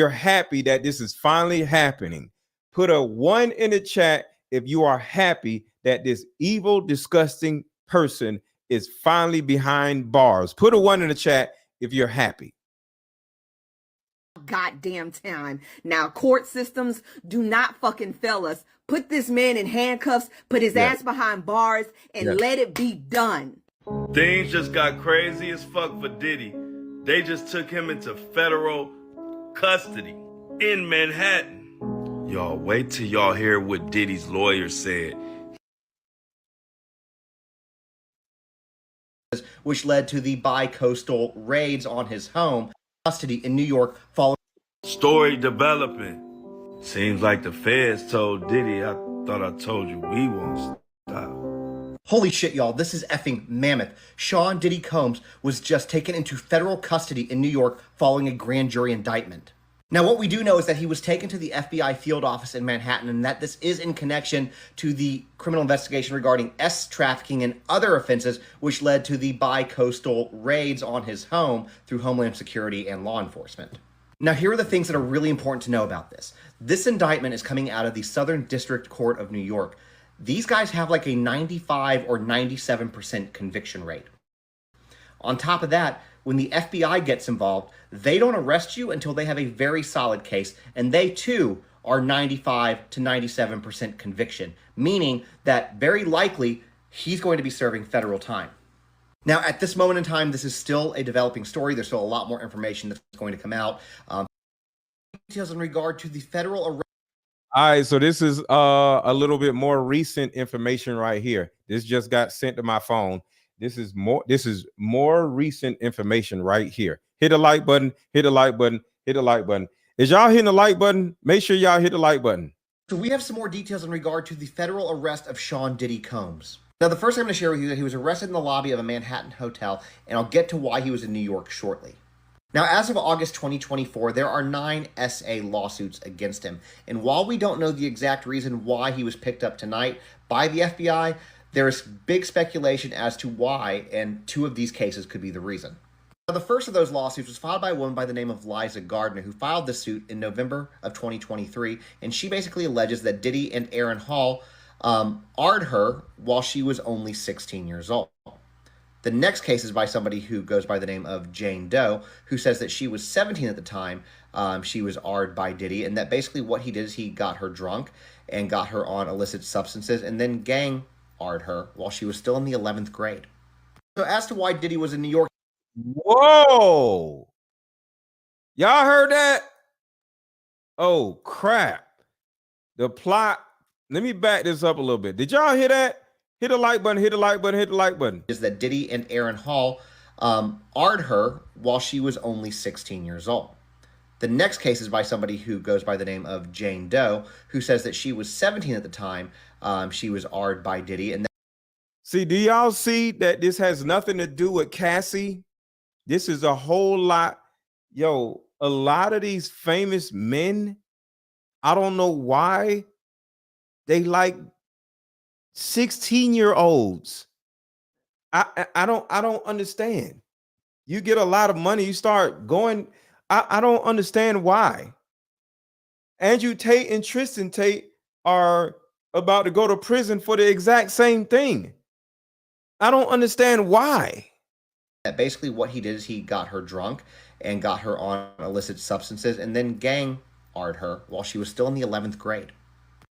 happy that this is finally happening. Put a 1 in the chat if you are happy that this evil, disgusting person is finally behind bars. Put a 1 in the chat if you're happy. Goddamn time. Now, court systems do not fucking fail us. Put this man in handcuffs, put his ass behind bars, and let it be done. Things just got crazy as fuck for Diddy. They just took him into federal custody in Manhattan. Y'all, wait till y'all hear what Diddy's lawyer said. Which led to the bi-coastal raids on his home, custody in New York following Story developing. Seems like the feds told Diddy, I thought I told you we won't stop. Holy shit, y'all, this is effing mammoth. Sean Diddy Combs was just taken into federal custody in New York following a grand jury indictment. Now, what we do know is that he was taken to the FBI field office in Manhattan, and that this is in connection to the criminal investigation regarding trafficking and other offenses, which led to the bi-coastal raids on his home through Homeland Security and law enforcement. Now, here are the things that are really important to know about this. This indictment is coming out of the Southern District Court of New York. These guys have like a 95 or 97% conviction rate. On top of that, when the FBI gets involved, they don't arrest you until they have a very solid case, and they too are 95 to 97% conviction, meaning that very likely he's going to be serving federal time. Now, at this moment in time, this is still a developing story. There's still a lot more information that's going to come out. Details in regard to the federal arrest. All right, so this is a little bit more recent information right here. This just got sent to my phone. This is more recent information right here. Hit the like button, hit the like button, hit the like button. Is y'all hitting the like button? Make sure y'all hit the like button. So we have some more details in regard to the federal arrest of Sean Diddy Combs. Now, the first thing I'm going to share with you is that he was arrested in the lobby of a Manhattan hotel, and I'll get to why he was in New York shortly. Now, as of August 2024, there are 9 SA lawsuits against him. And while we don't know the exact reason why he was picked up tonight by the FBI, there is big speculation as to why, and 2 of these cases could be the reason. Now, the first of those lawsuits was filed by a woman by the name of Liza Gardner, who filed the suit in November of 2023, and she basically alleges that Diddy and Aaron Hall AR'd her while she was only 16 years old. The next case is by somebody who goes by the name of Jane Doe, who says that she was 17 at the time she was AR'd by Diddy, and that basically what he did is he got her drunk and got her on illicit substances and then gang AR'd her while she was still in the 11th grade. So as to why Diddy was in New York. Whoa! Y'all heard that? Oh, crap. The plot. Let me back this up a little bit. Did y'all hear that? Hit the like button, hit the like button, hit the like button. Is that Diddy and Aaron Hall AR'd her while she was only 16 years old. The next case is by somebody who goes by the name of Jane Doe, who says that she was 17 at the time she was AR'd by Diddy. And see, do y'all see that this has nothing to do with Cassie? This is a whole lot. Yo, a lot of these famous men, I don't know why they like 16-year-olds. I don't understand. You get a lot of money, you start going. I don't understand why. Andrew Tate and Tristan Tate are about to go to prison for the exact same thing. I don't understand why. Basically what he did is he got her drunk and got her on illicit substances and then gang AR'd her while she was still in the 11th grade.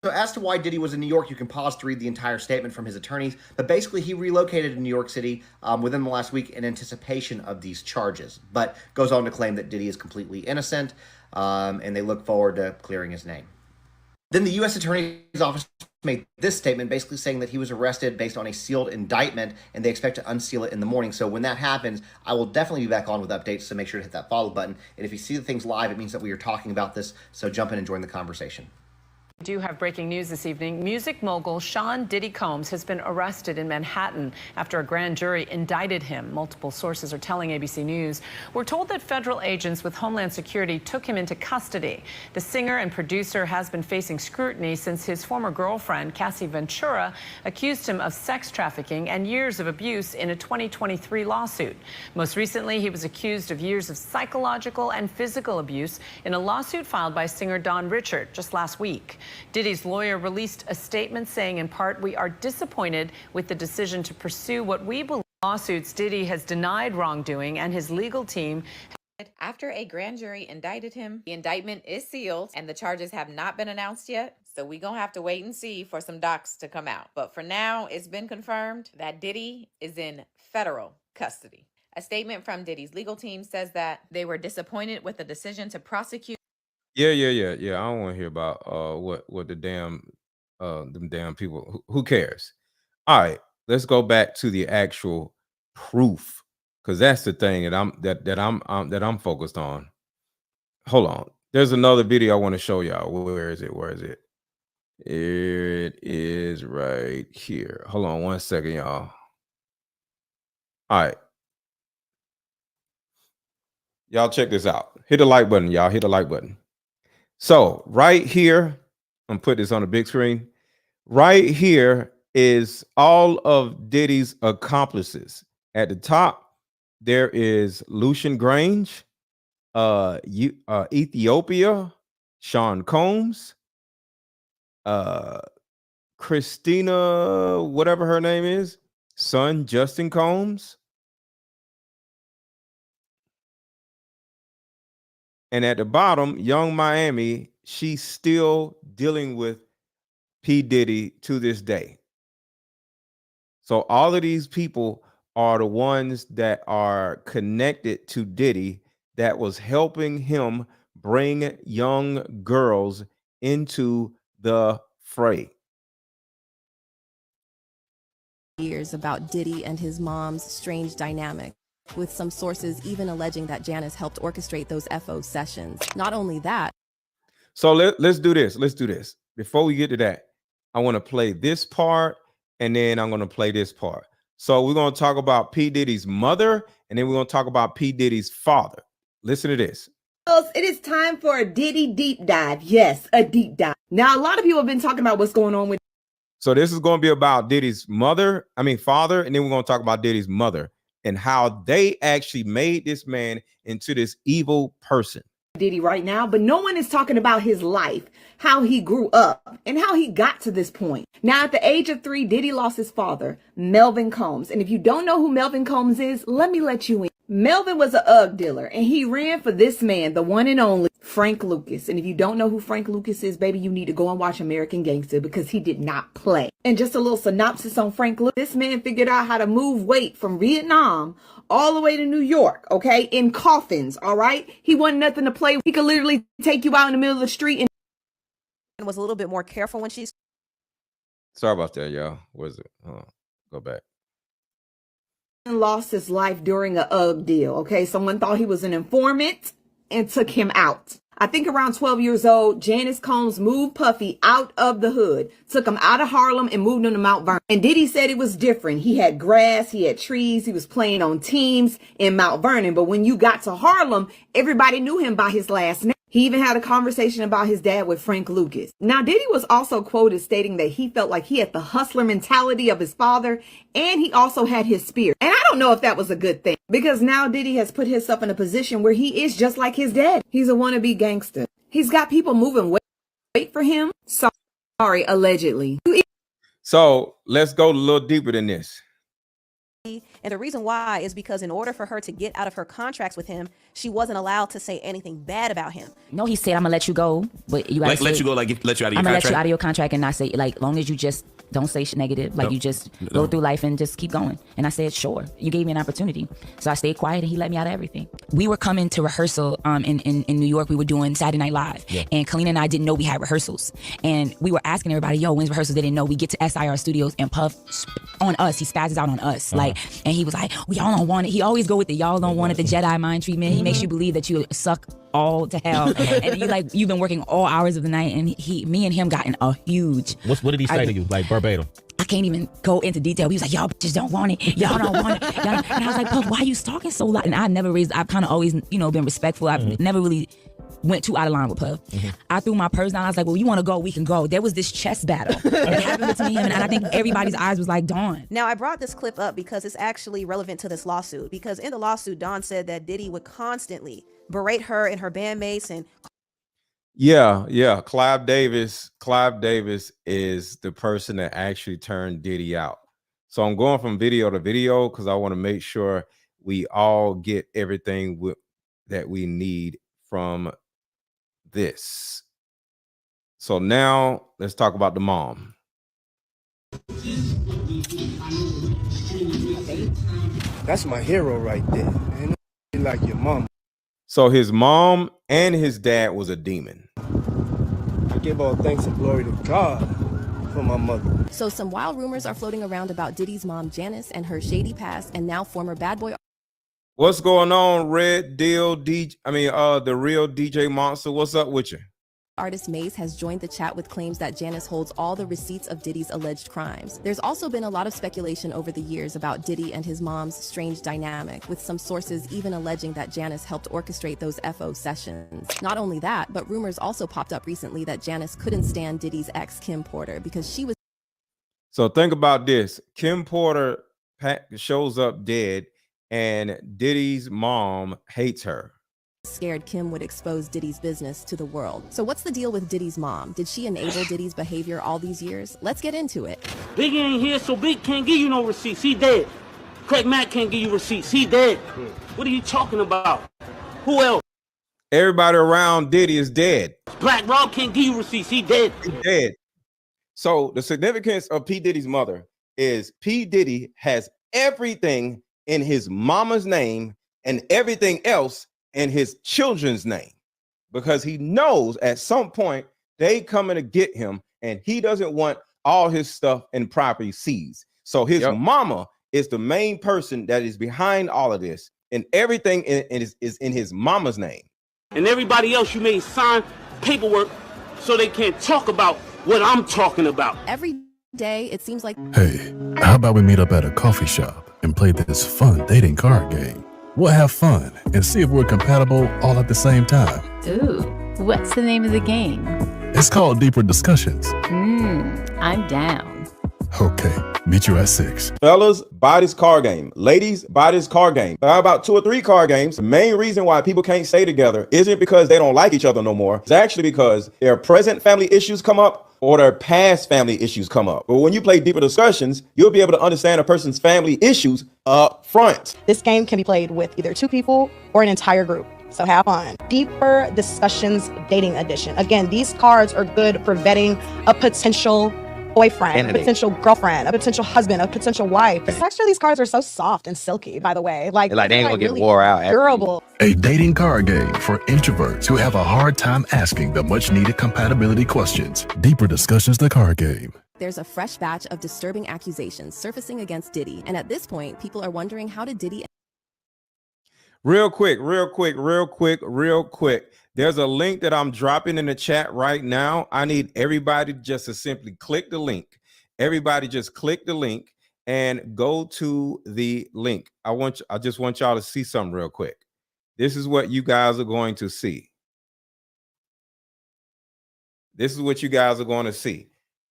So as to why Diddy was in New York, you can pause to read the entire statement from his attorneys, but basically he relocated to New York City within the last week in anticipation of these charges, but goes on to claim that Diddy is completely innocent, and they look forward to clearing his name. Then the U.S. Attorney's Office made this statement basically saying that he was arrested based on a sealed indictment, and they expect to unseal it in the morning. So when that happens, I will definitely be back on with updates, so make sure to hit that follow button. And if you see the things live, it means that we are talking about this, so jump in and join the conversation. We do have breaking news this evening. Music mogul Sean Diddy Combs has been arrested in Manhattan after a grand jury indicted him. Multiple sources are telling ABC News. We're told that federal agents with Homeland Security took him into custody. The singer and producer has been facing scrutiny since his former girlfriend, Cassie Ventura, accused him of sex trafficking and years of abuse in a 2023 lawsuit. Most recently, he was accused of years of psychological and physical abuse in a lawsuit filed by singer Don Richard just last week. Diddy's lawyer released a statement saying, in part, "We are disappointed with the decision to pursue what we believe lawsuits." Diddy has denied wrongdoing, and his legal team. After a grand jury indicted him, the indictment is sealed and the charges have not been announced yet. So we're going to have to wait and see for some docs to come out. But for now, it's been confirmed that Diddy is in federal custody. A statement from Diddy's legal team says that they were disappointed with the decision to prosecute. Yeah. I don't want to hear about what the damn them damn people. Who cares? All right, let's go back to the actual proof, because that's the thing that I'm focused on. Hold on. There's another video I want to show y'all. Where is it? Where is it? It is right here. Hold on 1 second, y'all. All right. Y'all check this out. Hit the like button, y'all. Hit the like button. So right here, I'm put this on the big screen. Right here is all of Diddy's accomplices. At the top, there is Lucian Grange, Ethiopia, Sean Combs, Christina, whatever her name is, son Justin Combs. And at the bottom, Young Miami, she's still dealing with P. Diddy to this day. So all of these people are the ones that are connected to Diddy that was helping him bring young girls into the fray. Years about Diddy and his mom's strange dynamic, with some sources even alleging that Janice helped orchestrate those FO sessions. Not only that. So let's do this. Let's do this. Before we get to that, I want to play this part, and then I'm going to play this part. So we're going to talk about P. Diddy's mother, and then we're going to talk about P. Diddy's father. Listen to this. It is time for a Diddy deep dive. Yes, a deep dive. Now, a lot of people have been talking about what's going on with. So this is going to be about Diddy's father, and then we're going to talk about Diddy's mother and how they actually made this man into this evil person. Diddy right now, but no one is talking about his life, how he grew up, and how he got to this point. Now, at the age of 3, Diddy lost his father, Melvin Combs. And if you don't know who Melvin Combs is, let me let you in. Melvin was a UGG dealer, and he ran for this man, the one and only Frank Lucas. And if you don't know who Frank Lucas is, baby, you need to go and watch American Gangster, because he did not play. And just a little synopsis on Frank Lucas. This man figured out how to move weight from Vietnam all the way to New York, okay, in coffins, all right? He wasn't nothing to play with. He could literally take you out in the middle of the street and Was a little bit more careful when she's. Sorry about that, y'all. Where's it? Go back. Lost his life during a UGG deal, okay? Someone thought he was an informant and took him out. I think around 12 years old, Janice Combs moved Puffy out of the hood, took him out of Harlem and moved him to Mount Vernon. And Diddy said it was different. He had grass, he had trees, he was playing on teams in Mount Vernon. But when you got to Harlem, everybody knew him by his last name. He even had a conversation about his dad with Frank Lucas. Now, Diddy was also quoted stating that he felt like he had the hustler mentality of his father, and he also had his spirit. And I don't know if that was a good thing, because now Diddy has put himself in a position where he is just like his dad. He's a wannabe gangster. He's got people moving weight for him. Sorry, allegedly. So let's go a little deeper than this. And the reason why is because in order for her to get out of her contracts with him, she wasn't allowed to say anything bad about him. No, he said, I'm gonna let you go, but you gotta let you go, like let you out of your contract. I'm gonna let you out of your contract and not say, like, long as you just don't say shit negative, like you just go through life and just keep going. And I said, sure, you gave me an opportunity. So I stayed quiet and he let me out of everything. We were coming to rehearsal in New York. We were doing Saturday Night Live. Yeah. And Kalina and I didn't know we had rehearsals. And we were asking everybody, yo, when's rehearsals? They didn't know. We get to SIR Studios and Puff on us. He spazzes out on us. Like, and he was like, we all don't want it. He always go with the y'all don't want it, the Jedi mind treatment. He makes you believe that you suck all to hell. And you've been working all hours of the night, and me and him got in a huge. What did he say to you, like verbatim? I can't even go into detail. He was like, y'all bitches don't want it. Y'all don't want it. And I was like, Puff, why are you talking so loud? And I've kind of always, been respectful. I've never really went too out of line with Puff. I threw my purse down. I was like, well, you want to go? We can go. There was this chess battle that happened between him, and I think everybody's eyes was like, Dawn. Now, I brought this clip up because it's actually relevant to this lawsuit. Because in the lawsuit, Dawn said that Diddy would constantly berate her and her bandmates and Yeah. Clive Davis is the person that actually turned Diddy out. So I'm going from video to video because I want to make sure we all get everything that we need from this. So now let's talk about the mom. That's my hero right there, man. Like your mom. So his mom and his dad was a demon. I give all thanks and glory to God for my mother. So some wild rumors are floating around about Diddy's mom, Janice, and her shady past, and now former bad boy. What's going on, Red Deal DJ? The real DJ Monster. What's up with you? Artist Mace has joined the chat with claims that Janice holds all the receipts of Diddy's alleged crimes. There's also been a lot of speculation over the years about Diddy and his mom's strange dynamic, with some sources even alleging that Janice helped orchestrate those FO sessions. Not only that, but rumors also popped up recently that Janice couldn't stand Diddy's ex, Kim Porter, because she was... So think about this. Kim Porter shows up dead, and Diddy's mom hates her. Scared Kim would expose Diddy's business to the world. So what's the deal with Diddy's mom? Did she enable Diddy's behavior all these years? Let's get into it. Biggie ain't here, so Big can't give you no receipts. He dead. Craig Mack can't give you receipts. He dead. What are you talking about? Who else? Everybody around Diddy is dead. Black Rob can't give you receipts. He dead. He's dead. So the significance of P. Diddy's mother is P. Diddy has everything in his mama's name and everything else in his children's name, because he knows at some point they coming to get him, and he doesn't want all his stuff and property seized. So his mama is the main person that is behind all of this, and everything is in his mama's name. And everybody else, you made sign paperwork so they can't talk about what I'm talking about. Every day, it seems like... Hey, how about we meet up at a coffee shop and play this fun dating card game? We'll have fun and see if we're compatible all at the same time. Ooh, what's the name of the game? It's called Deeper Discussions. I'm down. Okay, meet you at 6. Fellas, buy this card game. Ladies, buy this card game. Buy about 2 or 3 card games. The main reason why people can't stay together isn't because they don't like each other no more. It's actually because their present family issues come up or their past family issues come up. But when you play Deeper Discussions, you'll be able to understand a person's family issues up front. This game can be played with either 2 people or an entire group. So have fun. Deeper Discussions Dating Edition. Again, these cards are good for vetting a potential boyfriend, a potential girlfriend, a potential husband, a potential wife. The texture of these cards are so soft and silky, by the way. Like they ain't gonna get really wore out. Durable. A dating card game for introverts who have a hard time asking the much needed compatibility questions. Deeper Discussions, the card game. There's a fresh batch of disturbing accusations surfacing against Diddy. And at this point, people are wondering, how did Diddy... Real quick. There's a link that I'm dropping in the chat right now. I need everybody just to simply click the link. Everybody just click the link and go to the link. I just want y'all to see something real quick. This is what you guys are going to see.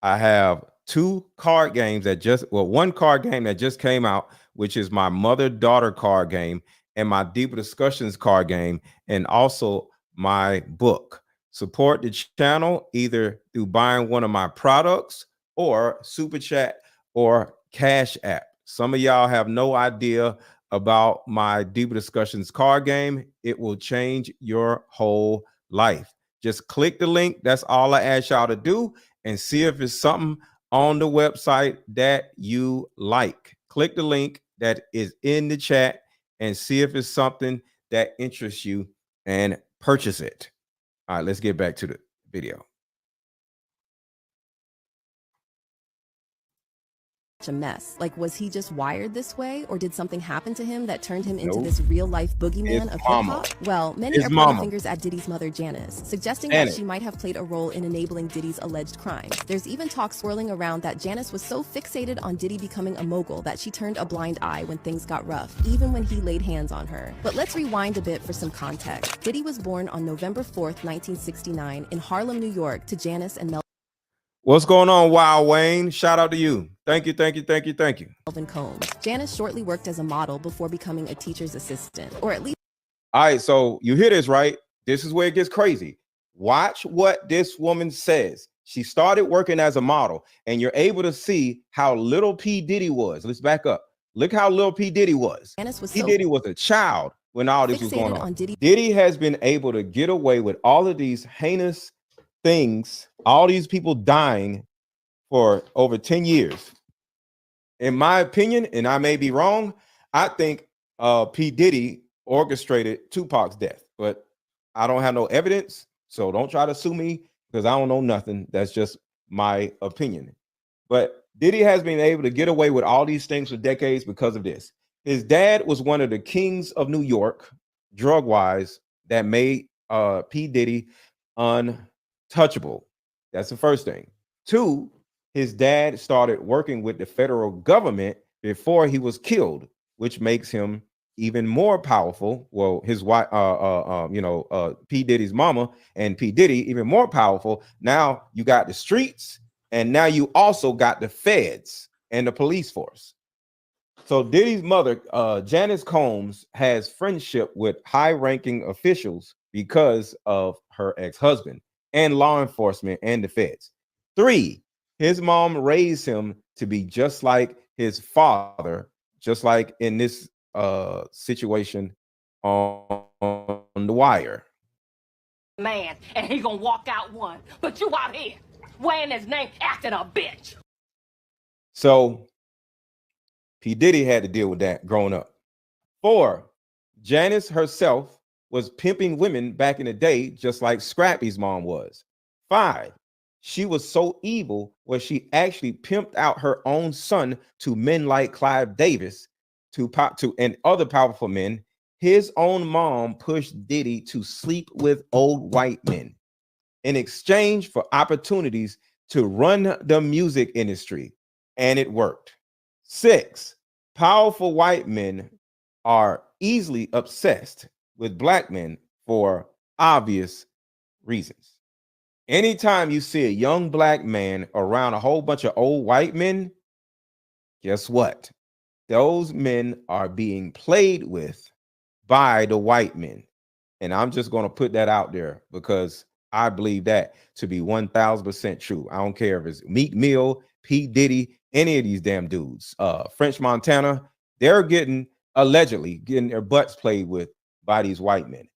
I have 2 card games one card game that just came out, which is my mother-daughter card game, and my Deeper Discussions card game, and also my book. Support the channel either through buying one of my products or Super Chat or Cash App. Some of y'all have no idea about my Deeper Discussions card game. It will change your whole life. Just click the link. That's all I ask y'all to do, and see if it's something on the website that you like. Click the link that is in the chat and see if it's something that interests you and purchase it. All right, let's get back to the video. a mess. Like, was he just wired this way, or did something happen to him that turned him into this real-life boogeyman of hip-hop? Well, many are pointing fingers at Diddy's mother, Janice, suggesting that she might have played a role in enabling Diddy's alleged crimes. There's even talk swirling around that Janice was so fixated on Diddy becoming a mogul that she turned a blind eye when things got rough, even when he laid hands on her. But let's rewind a bit for some context. Diddy was born on November 4th, 1969 in Harlem, New York, to Janice and What's going on, Wild Wayne? Shout out to you. Thank you. Melvin Combs. Janice shortly worked as a model before becoming a teacher's assistant, or at least. All right, so you hear this, right? This is where it gets crazy. Watch what this woman says. She started working as a model, and you're able to see how little P. Diddy was. Let's back up. Look how little P. Diddy was. P. Diddy was a child when all this was going on. Diddy has been able to get away with all of these heinous things, all these people dying for over 10 years. In my opinion, and I may be wrong, I think P. Diddy orchestrated Tupac's death, but I don't have no evidence, so don't try to sue me because I don't know nothing. That's just my opinion. But Diddy has been able to get away with all these things for decades because of this. His dad was one of the kings of New York, drug-wise, that made P. Diddy untouchable. That's the first thing. Two, his dad started working with the federal government before he was killed, which makes him even more powerful. Well, his wife, P. Diddy's mama and P. Diddy, even more powerful. Now you got the streets, and now you also got the feds and the police force. So Diddy's mother, Janice Combs, has friendship with high-ranking officials because of her ex-husband and law enforcement and the feds. Three, his mom raised him to be just like his father, just like in this situation on The Wire. Man, and he gonna walk out one, but you out here wearing his name, acting a bitch. So P. Diddy had to deal with that growing up. 4, Janice herself was pimping women back in the day, just like Scrappy's mom was. 5, she was so evil where she actually pimped out her own son to men like Clive Davis, and other powerful men. His own mom pushed Diddy to sleep with old white men in exchange for opportunities to run the music industry, and it worked. 6, powerful white men are easily obsessed with black men for obvious reasons. Anytime you see a young black man around a whole bunch of old white men, guess what? Those men are being played with by the white men. And I'm just going to put that out there because I believe that to be 1000% true. I don't care if it's Meek Mill, P. Diddy, any of these damn dudes. French Montana, they're allegedly getting their butts played with by these white men.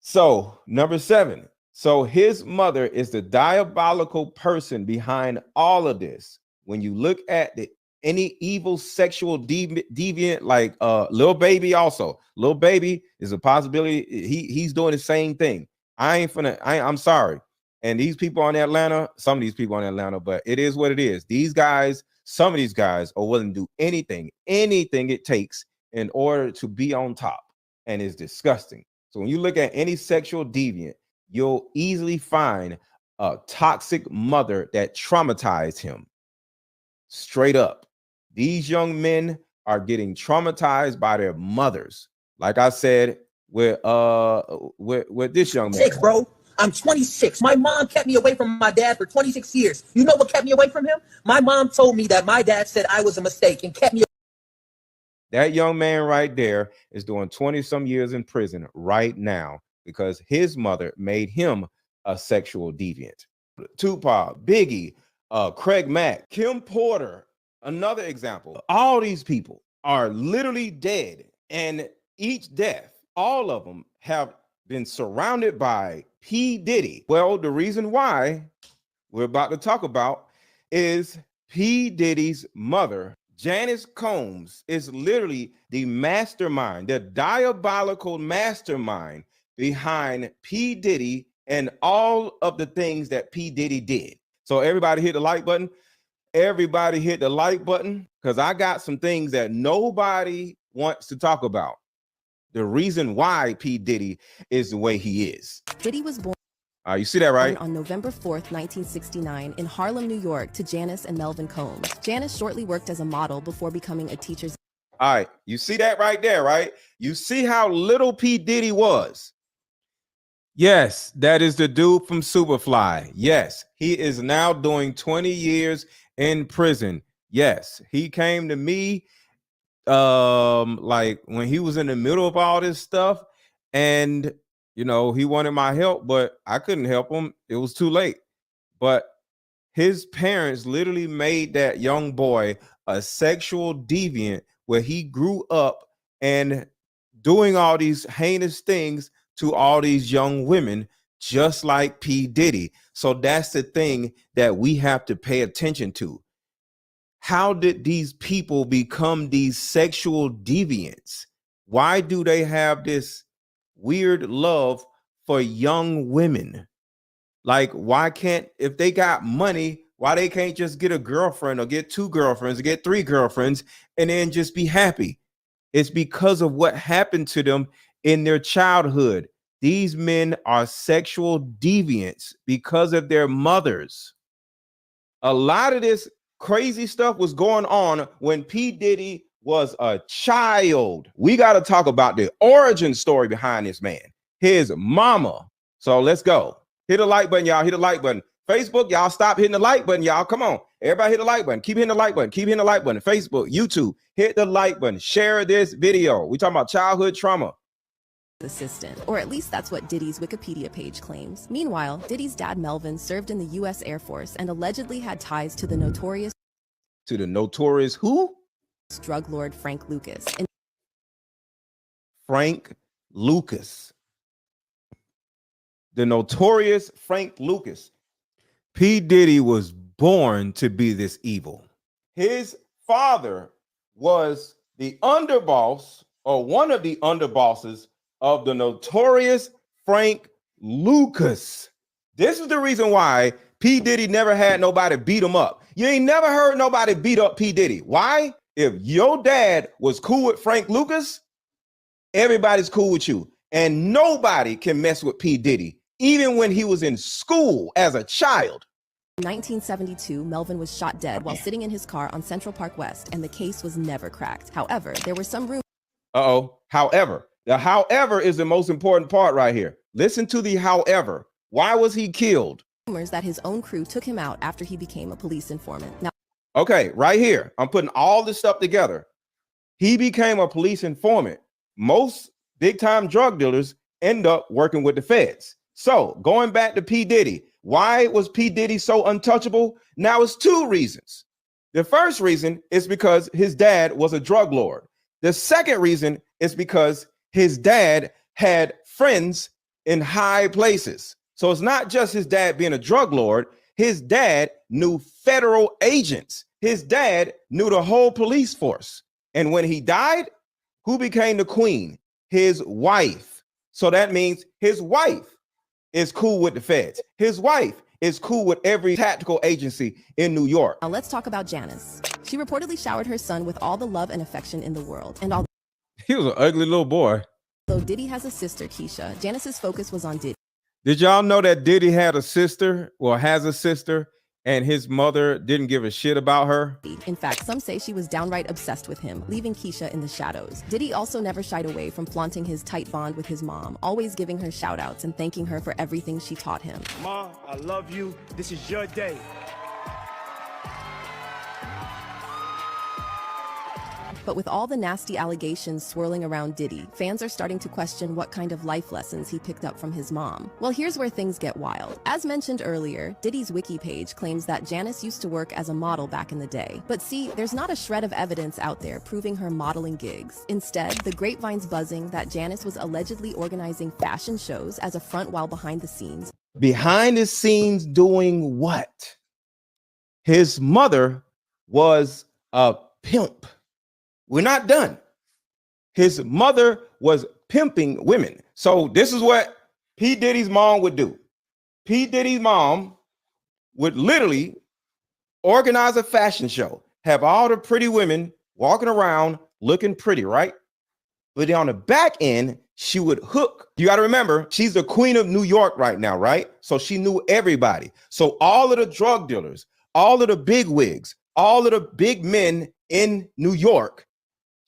So, number 7. So his mother is the diabolical person behind all of this. When you look at any evil sexual deviant like Lil Baby, also Lil Baby is a possibility. He's doing the same thing. I'm sorry. And these people in Atlanta, some of these people in Atlanta, but it is what it is. These guys, some of these guys are willing to do anything it takes in order to be on top, and it's disgusting. So when you look at any sexual deviant, you'll easily find a toxic mother that traumatized him. Straight up. These young men are getting traumatized by their mothers. Like I said, with this young man. Bro, I'm 26. My mom kept me away from my dad for 26 years. You know what kept me away from him? My mom told me that my dad said I was a mistake and kept me. That young man right there is doing 20-some years in prison right now because his mother made him a sexual deviant. Tupac, Biggie, Craig Mack, Kim Porter, another example. All these people are literally dead, and each death, all of them have been surrounded by P. Diddy. Well, the reason why we're about to talk about is P. Diddy's mother, Janice Combs, is literally the mastermind, the diabolical mastermind behind P. Diddy and all of the things that P. Diddy did. So everybody hit the like button. Everybody hit the like button because I got some things that nobody wants to talk about. The reason why P. Diddy is the way he is. Diddy was born. You see that, right? On November 4th, 1969, in Harlem, New York, to Janice and Melvin Combs. Janice shortly worked as a model before becoming a teacher's. All right, you see that right there, right? You see how little P. Diddy was. Yes, that is the dude from Superfly. Yes, he is now doing 20 years in prison. Yes, he came to me like when he was in the middle of all this stuff, and he wanted my help, but I couldn't help him. It was too late. But his parents literally made that young boy a sexual deviant where he grew up and doing all these heinous things to all these young women, just like P. Diddy. So that's the thing that we have to pay attention to. How did these people become these sexual deviants? Why do they have this weird love for young women? Like, why can't, if they got money, why they can't just get a girlfriend or get 2 girlfriends or get 3 girlfriends and then just be happy? It's because of what happened to them in their childhood. These men are sexual deviants because of their mothers. A lot of this crazy stuff was going on when P. Diddy was a child. We got to talk about the origin story behind this man, his mama. So let's go. Hit the like button, y'all. Hit the like button. Facebook, y'all stop hitting the like button, y'all. Come on. Everybody hit the like button. Keep hitting the like button. Keep hitting the like button. Facebook, YouTube, hit the like button. Share this video. We talking about childhood trauma. Assistant, or at least that's what Diddy's Wikipedia page claims. Meanwhile, Diddy's dad Melvin served in the U.S. Air Force and allegedly had ties to the notorious who? Drug lord Frank Lucas. Frank Lucas. The notorious Frank Lucas. P. Diddy was born to be this evil. His father was the underboss, or one of the underbosses, of the notorious Frank Lucas. This is the reason why P. Diddy never had nobody beat him up. You ain't never heard nobody beat up P. Diddy. Why? If your dad was cool with Frank Lucas, everybody's cool with you. And nobody can mess with P. Diddy, even when he was in school as a child. In 1972, Melvin was shot dead while sitting in his car on Central Park West, and the case was never cracked. However, there were some rumors. However. The however is the most important part right here. Listen to the however. Why was he killed? Rumors that his own crew took him out after he became a police informant. Now, okay, right here, I'm putting all this stuff together. He became a police informant. Most big-time drug dealers end up working with the feds. So going back to P. Diddy, why was P. Diddy so untouchable? Now it's two reasons. The first reason is because his dad was a drug lord. The second reason is because his dad had friends in high places. So it's not just his dad being a drug lord. His dad knew federal agents. His dad knew the whole police force. And when he died, who became the queen? His wife. So that means his wife is cool with the feds. His wife is cool with every tactical agency in New York. Now let's talk about Janice. She reportedly showered her son with all the love and affection in the world. And although he was an ugly little boy. Though Diddy has a sister, Keisha, Janice's focus was on Diddy. Did y'all know that Diddy had a sister, or has a sister, and his mother didn't give a shit about her? In fact, some say she was downright obsessed with him, leaving Keisha in the shadows. Diddy also never shied away from flaunting his tight bond with his mom, always giving her shout outs and thanking her for everything she taught him. Ma, I love you. This is your day. But with all the nasty allegations swirling around Diddy, fans are starting to question what kind of life lessons he picked up from his mom. Well, here's where things get wild. As mentioned earlier, Diddy's wiki page claims that Janice used to work as a model back in the day. But see, there's not a shred of evidence out there proving her modeling gigs. Instead, the grapevine's buzzing that Janice was allegedly organizing fashion shows as a front while behind the scenes. Behind the scenes doing what? His mother was a pimp. We're not done. His mother was pimping women. So this is what P. Diddy's mom would do. P. Diddy's mom would literally organize a fashion show, have all the pretty women walking around looking pretty, right? But on the back end, she would hook. You got to remember, she's the queen of New York right now, right? So she knew everybody. So all of the drug dealers, all of the big wigs, all of the big men in New York,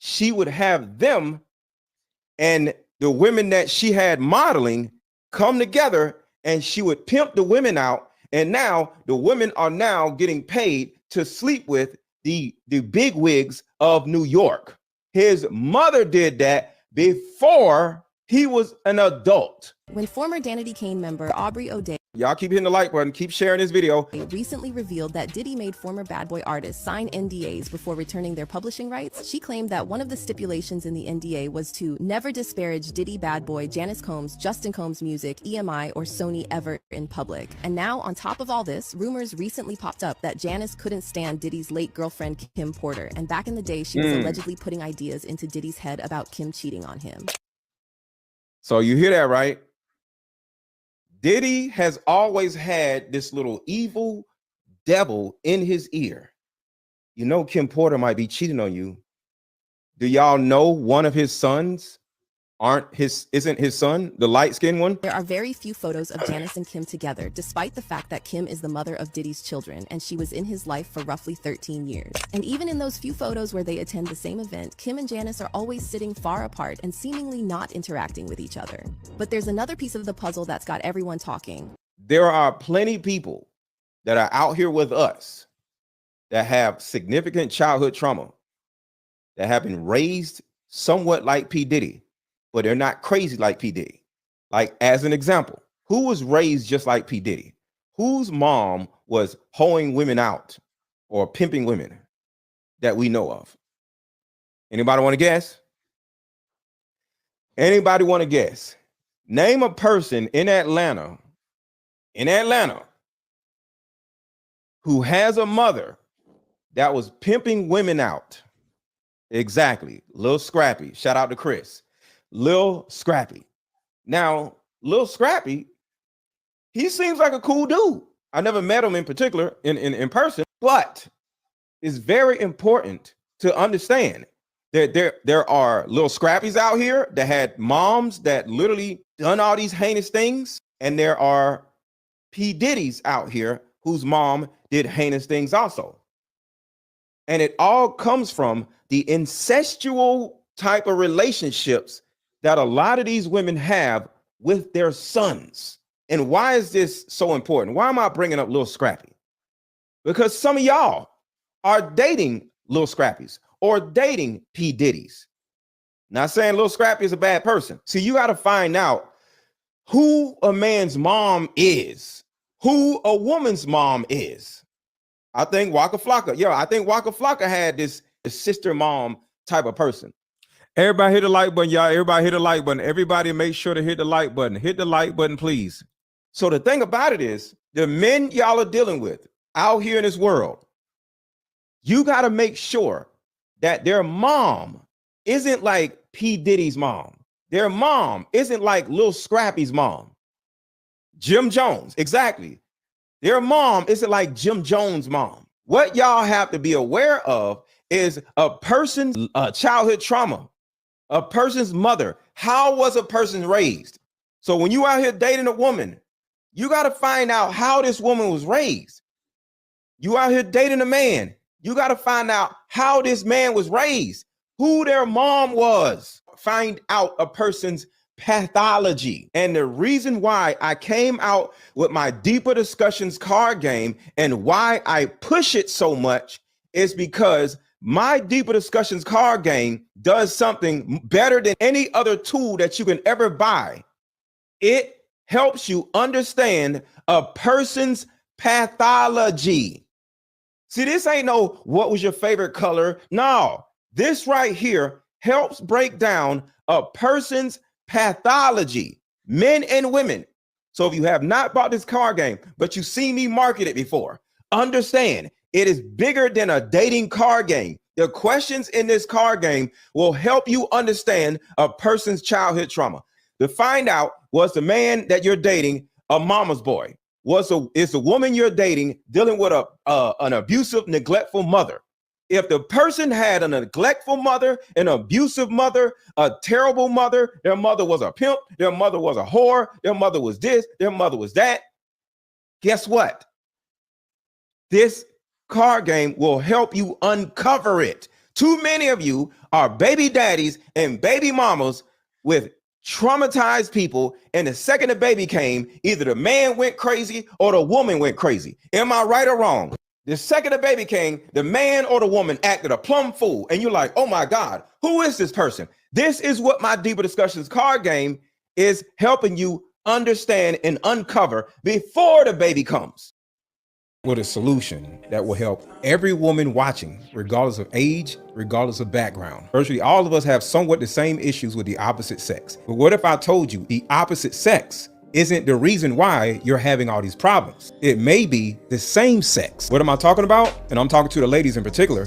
she would have them and the women that she had modeling come together, and she would pimp the women out. And now the women are now getting paid to sleep with the big wigs of New York. His mother did that before he was an adult. When former Danity Kane member Aubrey O'Day Y'all keep hitting the like button, keep sharing this video. Recently revealed that Diddy made former Bad Boy artists sign NDAs before returning their publishing rights. She claimed that one of the stipulations in the NDA was to never disparage Diddy, Bad Boy, Janice Combs, Justin Combs Music, EMI, or Sony ever in public. And now, on top of all this, rumors recently popped up that Janice couldn't stand Diddy's late girlfriend Kim Porter, and back in the day, she was allegedly putting ideas into Diddy's head about Kim cheating on him. So you hear that, right? Diddy has always had this little evil devil in his ear. You know, Kim Porter might be cheating on you. Do y'all know one of his sons isn't his son, the light-skinned one? There are very few photos of Janice and Kim together, despite the fact that Kim is the mother of Diddy's children, and she was in his life for roughly 13 years. And even in those few photos where they attend the same event, Kim and Janice are always sitting far apart and seemingly not interacting with each other. But there's another piece of the puzzle that's got everyone talking. There are plenty of people that are out here with us that have significant childhood trauma, that have been raised somewhat like P. Diddy, but they're not crazy like P. Diddy. Like, as an example, who was raised just like P. Diddy? Whose mom was hoeing women out or pimping women that we know of? Anybody want to guess? Anybody want to guess? Name a person in Atlanta, who has a mother that was pimping women out. Exactly. Lil Scrappy. Shout out to Chris. Lil Scrappy. Now, Lil Scrappy, he seems like a cool dude. I never met him in particular in person, but it's very important to understand that there are Lil Scrappies out here that had moms that literally done all these heinous things, and there are P. Diddy's out here whose mom did heinous things also. And it all comes from the incestual type of relationships that a lot of these women have with their sons. And why is this so important? Why am I bringing up Lil Scrappy? Because some of y'all are dating Lil Scrappies or dating P. Diddy's. Not saying Lil Scrappy is a bad person. See, you got to find out who a man's mom is, who a woman's mom is. I think Waka Flocka. I think Waka Flocka had this sister mom type of person. Everybody hit the like button, y'all. Everybody hit the like button. Everybody make sure to hit the like button. Hit the like button, please. So the thing about it is, the men y'all are dealing with out here in this world, you got to make sure that their mom isn't like P. Diddy's mom. Their mom isn't like Lil Scrappy's mom. Jim Jones, exactly. Their mom isn't like Jim Jones' mom. What y'all have to be aware of is a person's childhood trauma, a person's mother. How was a person raised? So when you out here dating a woman, you got to find out how this woman was raised. You out here dating a man, you got to find out how this man was raised, who their mom was. Find out a person's pathology. And the reason why I came out with my Deeper Discussions card game and why I push it so much is because my Deeper Discussions card game does something better than any other tool that you can ever buy. It helps you understand a person's pathology. See, this ain't no what was your favorite color. No, this right here helps break down a person's pathology, men and women. So if you have not bought this card game, but you've seen me market it before, understand it is bigger than a dating card game. The questions in this card game will help you understand a person's childhood trauma. To find out, was the man that you're dating a mama's boy? Is the woman you're dating dealing with an abusive, neglectful mother? If the person had a neglectful mother, an abusive mother, a terrible mother, their mother was a pimp, their mother was a whore, their mother was this, their mother was that, guess what? This card game will help you uncover it. Too many of you are baby daddies and baby mamas with traumatized people, and the second the baby came, either the man went crazy or the woman went crazy. Am I right or wrong? The second the baby came, the man or the woman acted a plumb fool, and you're like, oh my God, who is this person? This is what my Deeper Discussions card game is helping you understand and uncover before the baby comes. With a solution that will help every woman watching, regardless of age, regardless of background. Virtually all of us have somewhat the same issues with the opposite sex. But what if I told you the opposite sex isn't the reason why you're having all these problems? It may be the same sex. What am I talking about? And I'm talking to the ladies in particular,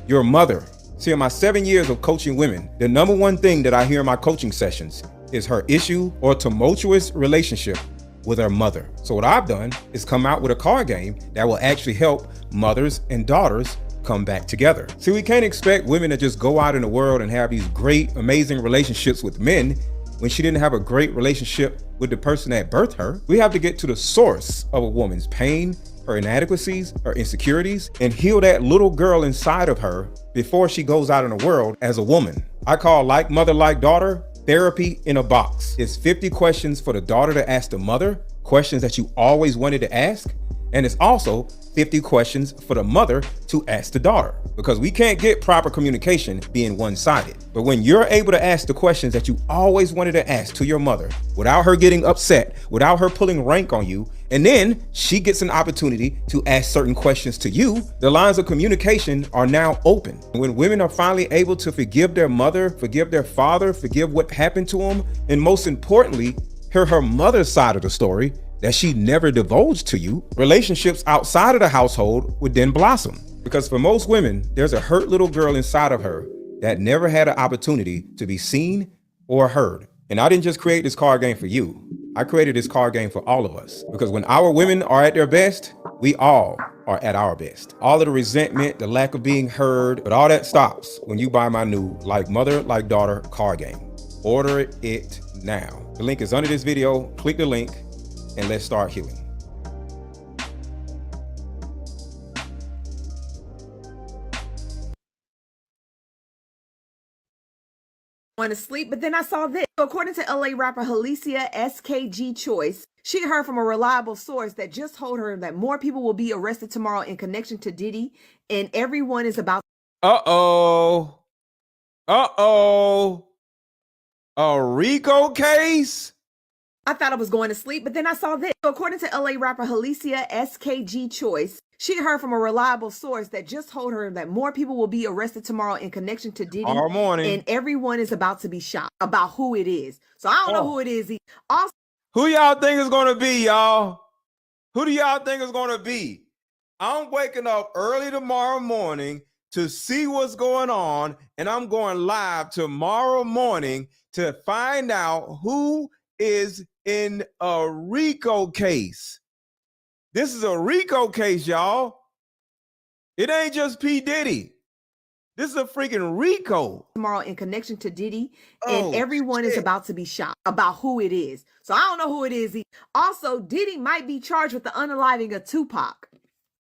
your mother. See, in my 7 years of coaching women, the number one thing that I hear in my coaching sessions is her issue or tumultuous relationship with her mother. So what I've done is come out with a card game that will actually help mothers and daughters come back together. See, we can't expect women to just go out in the world and have these great, amazing relationships with men when she didn't have a great relationship with the person that birthed her. We have to get to the source of a woman's pain, her inadequacies, her insecurities, and heal that little girl inside of her before she goes out in the world as a woman. I call Like Mother, Like Daughter therapy in a box. It's 50 questions for the daughter to ask the mother, questions that you always wanted to ask. And it's also 50 questions for the mother to ask the daughter, because we can't get proper communication being one-sided. But when you're able to ask the questions that you always wanted to ask to your mother without her getting upset, without her pulling rank on you, and then she gets an opportunity to ask certain questions to you, the lines of communication are now open. When women are finally able to forgive their mother, forgive their father, forgive what happened to them, and most importantly, hear her mother's side of the story that she never divulged to you, relationships outside of the household would then blossom. Because for most women, there's a hurt little girl inside of her that never had an opportunity to be seen or heard. And I didn't just create this card game for you. I created this card game for all of us. Because when our women are at their best, we all are at our best. All of the resentment, the lack of being heard, but all that stops when you buy my new Like Mother, Like Daughter card game. Order it now. The link is under this video. Click the link and let's start healing. Want to sleep, but then I saw this. According to LA rapper Alicia SKG Choice, she heard from a reliable source that just told her that more people will be arrested tomorrow in connection to Diddy, and everyone is about Uh-oh. A RICO case? I thought I was going to sleep, but then I saw this. According to LA rapper Alicia SKG Choice, she heard from a reliable source that just told her that more people will be arrested tomorrow in connection to Diddy. Tomorrow morning. And everyone is about to be shot about who it is. So I don't know who it is. Also, who y'all think is going to be, y'all? Who do y'all think is going to be? I'm waking up early tomorrow morning to see what's going on, and I'm going live tomorrow morning to find out who is in a RICO case. This is a RICO case, y'all. It ain't just P. Diddy. This is a freaking RICO. Tomorrow in connection to Diddy, and everyone is about to be shot about who it is. So I don't know who it is. Also, Diddy might be charged with the unaliving of Tupac.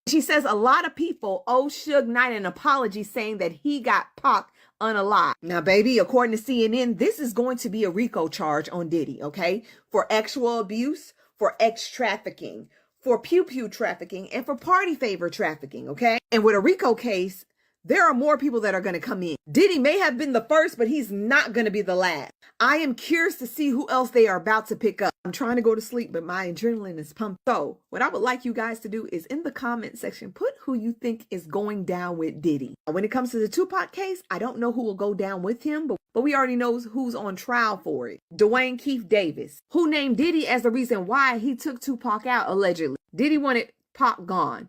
She says a lot of people owe Suge Knight an apology saying that he got Pac unalive. Now, baby, according to CNN, this is going to be a RICO charge on Diddy, okay? For actual abuse, for trafficking, for pew-pew trafficking, and for party favor trafficking, okay? And with a RICO case, there are more people that are going to come in. Diddy may have been the first, but he's not going to be the last. I am curious to see who else they are about to pick up. I'm trying to go to sleep, but my adrenaline is pumped. So what I would like you guys to do is in the comment section, put who you think is going down with Diddy. When it comes to the Tupac case, I don't know who will go down with him, but we already know who's on trial for it. Dwayne Keith Davis, who named Diddy as the reason why he took Tupac out, allegedly. Diddy wanted Pac gone.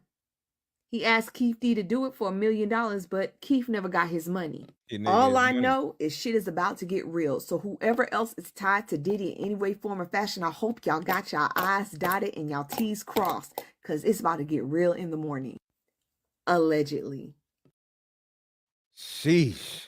He asked Keith D to do it for $1 million, but Keith never got his money. All I know is shit is about to get real. So whoever else is tied to Diddy in any way, form, or fashion, I hope y'all got y'all I's dotted and y'all T's crossed, because it's about to get real in the morning. Allegedly. Sheesh.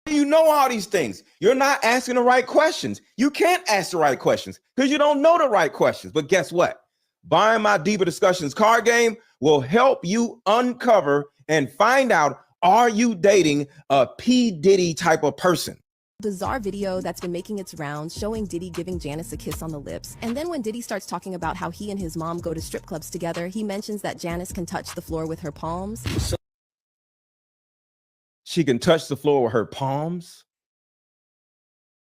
You know all these things. You're not asking the right questions. You can't ask the right questions because you don't know the right questions. But guess what? Buying my Deeper Discussions card game will help you uncover and find out, are you dating a P. Diddy type of person? Bizarre video that's been making its rounds showing Diddy giving Janice a kiss on the lips. And then when Diddy starts talking about how he and his mom go to strip clubs together, he mentions that Janice can touch the floor with her palms. She can touch the floor with her palms?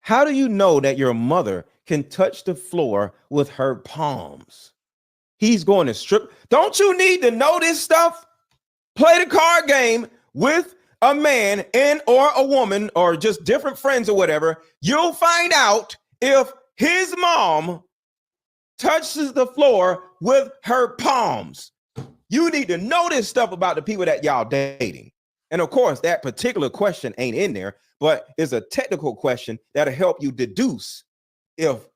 How do you know that your mother can touch the floor with her palms? He's going to strip. Don't you need to know this stuff? Play the card game with a man and or a woman or just different friends or whatever. You'll find out if his mom touches the floor with her palms. You need to know this stuff about the people that y'all dating. And of course, that particular question ain't in there, but it's a technical question that'll help you deduce if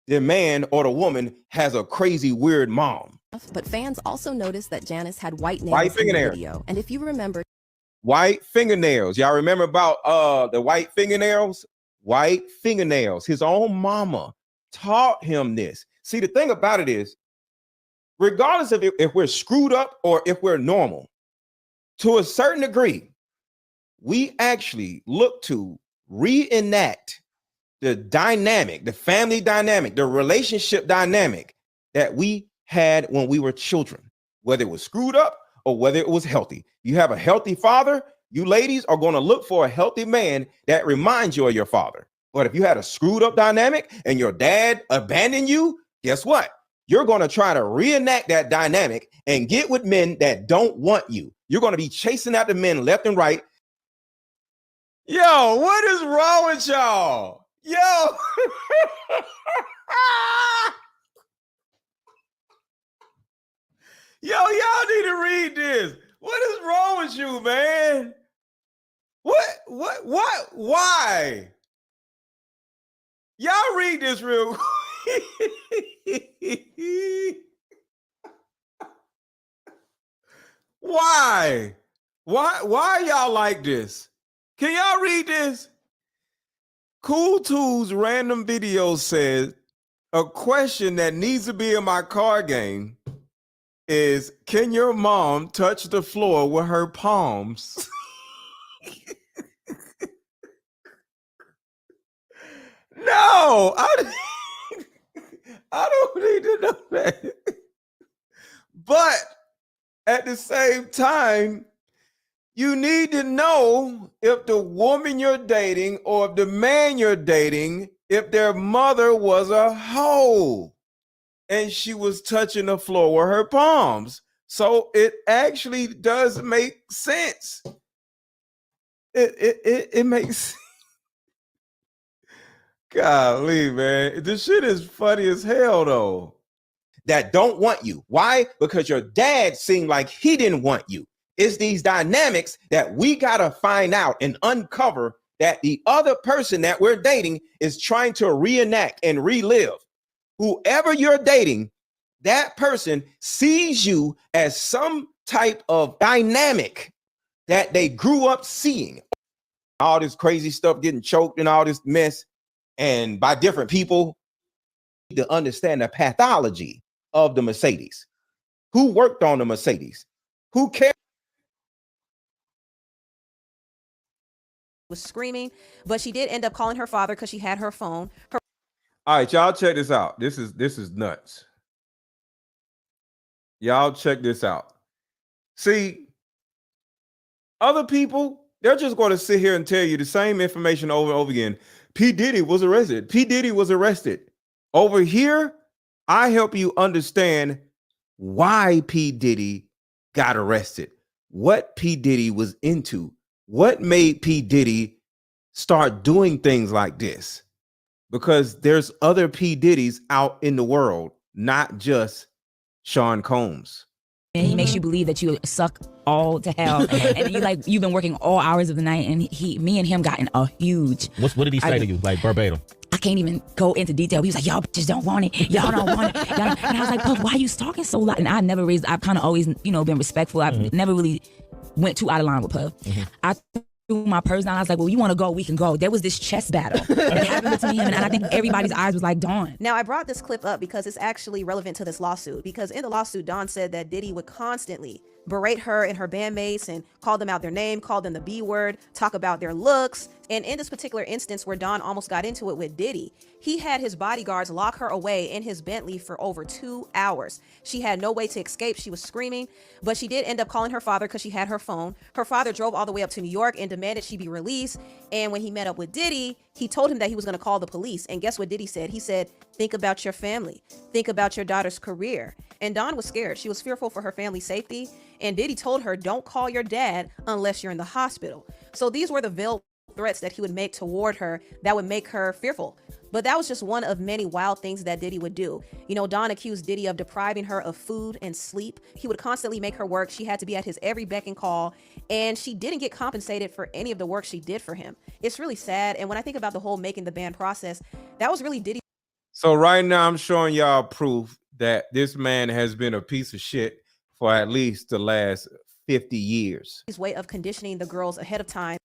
the man or the woman has a crazy, weird mom. But fans also noticed that Janice had white nails in the video. And if you remember, white fingernails. Y'all remember about the white fingernails? White fingernails. His own mama taught him this. See, the thing about it is, regardless of if we're screwed up or if we're normal, to a certain degree, we actually look to reenact the dynamic, the family dynamic, the relationship dynamic that we had when we were children, whether it was screwed up or whether it was healthy. You have a healthy father, you ladies are going to look for a healthy man that reminds you of your father. But if you had a screwed up dynamic and your dad abandoned you, guess what? You're going to try to reenact that dynamic and get with men that don't want you. You're going to be chasing after men left and right. Yo, what is wrong with y'all? Yo. Yo, y'all need to read this. What is wrong with you, man? What, why? Y'all read this real quick. Why y'all like this? Can y'all read this? Cool Tools random video says a question that needs to be in my card game is, can your mom touch the floor with her palms? No, I don't need to know that. But at the same time, you need to know if the woman you're dating or if the man you're dating, if their mother was a hoe and she was touching the floor with her palms. So it actually does make sense. It makes sense. Golly, man. This shit is funny as hell, though. That don't want you. Why? Because your dad seemed like he didn't want you. It's these dynamics that we got to find out and uncover that the other person that we're dating is trying to reenact and relive. Whoever you're dating, that person sees you as some type of dynamic that they grew up seeing. All this crazy stuff getting choked and all this mess, and by different people, to understand the pathology of the Mercedes. Who worked on the Mercedes? Who cares? Was screaming, but she did end up calling her father because she had her phone. All right, y'all check this out. This is nuts. Y'all check this out. See, other people, they're just going to sit here and tell you the same information over and over again. P. Diddy was arrested. P. Diddy was arrested. Over here, I help you understand why P. Diddy got arrested, what P. Diddy was into, what made P. Diddy start doing things like this. Because there's other P. Diddy's out in the world, not just Sean Combs. And he makes you believe that you suck all to hell, and you've been working all hours of the night, and me and him got in a huge. What did he say to you, like verbatim? I can't even go into detail. He was like, y'all bitches don't want it. Y'all don't want it. And I was like, Puff, why are you talking so loud? And I've kind of always, been respectful. I've never really went too out of line with Puff. I threw my purse down. I was like, well, you want to go? We can go. There was this chess battle that happened between him, and I think everybody's eyes was like, Dawn. Now, I brought this clip up because it's actually relevant to this lawsuit. Because in the lawsuit, Dawn said that Diddy would constantly berate her and her bandmates and call them out their name, call them the B word, talk about their looks. And in this particular instance where Dawn almost got into it with Diddy, he had his bodyguards lock her away in his Bentley for over 2 hours. She had no way to escape. She was screaming, but she did end up calling her father because she had her phone. Her father drove all the way up to New York and demanded she be released. And when he met up with Diddy, he told him that he was going to call the police. And guess what Diddy said? He said, think about your family. Think about your daughter's career. And Dawn was scared. She was fearful for her family's safety. And Diddy told her, don't call your dad unless you're in the hospital. So these were the veiled threats that he would make toward her that would make her fearful. But that was just one of many wild things that Diddy would do. Dawn accused Diddy of depriving her of food and sleep. He would constantly make her work. She had to be at his every beck and call, and she didn't get compensated for any of the work she did for him. It's really sad. And when I think about the whole making the band process, that was really Diddy. So right now I'm showing y'all proof that this man has been a piece of shit for at least the last 50 years. His way of conditioning the girls ahead of time.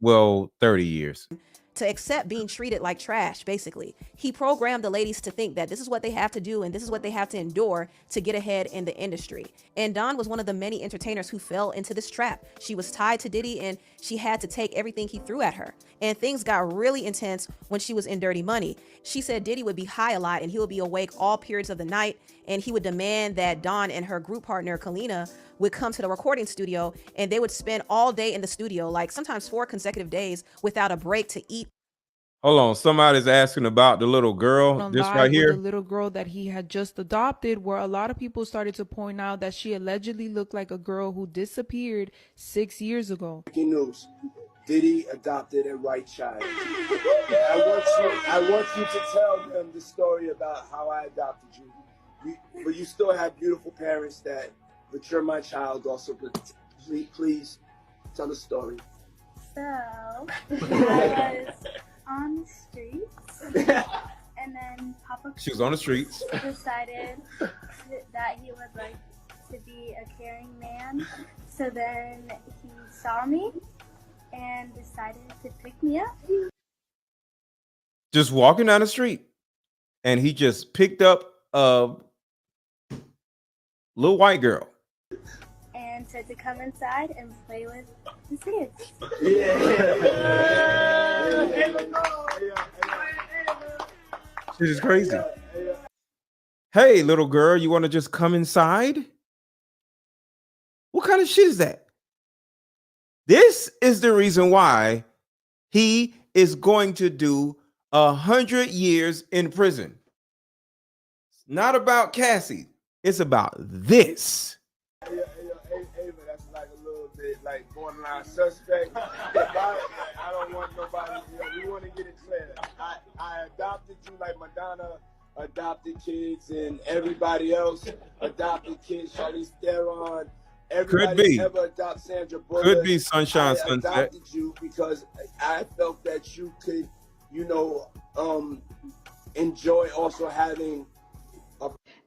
Well, 30 years. To accept being treated like trash, basically. He programmed the ladies to think that this is what they have to do and this is what they have to endure to get ahead in the industry. And Dawn was one of the many entertainers who fell into this trap. She was tied to Diddy and she had to take everything he threw at her. And things got really intense when she was in Dirty Money. She said Diddy would be high a lot and he would be awake all periods of the night, and he would demand that Dawn and her group partner, Kalina, would come to the recording studio, and they would spend all day in the studio, like sometimes 4 consecutive days without a break to eat. Hold on, somebody's asking about the little girl. This right here. The little girl that he had just adopted, where a lot of people started to point out that she allegedly looked like a girl who disappeared 6 years ago. Breaking news. Diddy adopted a white child. I want you to tell them the story about how I adopted you. But you still have beautiful parents but you're my child also. But please tell the story. So, I was on the streets, and then Papa She was on the streets. decided that he would like to be a caring man. So then he saw me and decided to pick me up. Just walking down the street, and he just picked up a little white girl. And said to come inside and play with his kids. This is crazy. Hey, little girl, you want to just come inside? What kind of shit is that? This is the reason why he is going to do 100 years in prison. It's not about Cassie. It's about this. That's like a little bit like borderline suspect. I don't want nobody. We want to get it clear. I adopted you like Madonna adopted kids and everybody else adopted kids. Charlize Theron. Could be. Ever adopt Sandra Bullock. Could be Sunshine I Sunset. adopted you because I felt that you could, enjoy also having.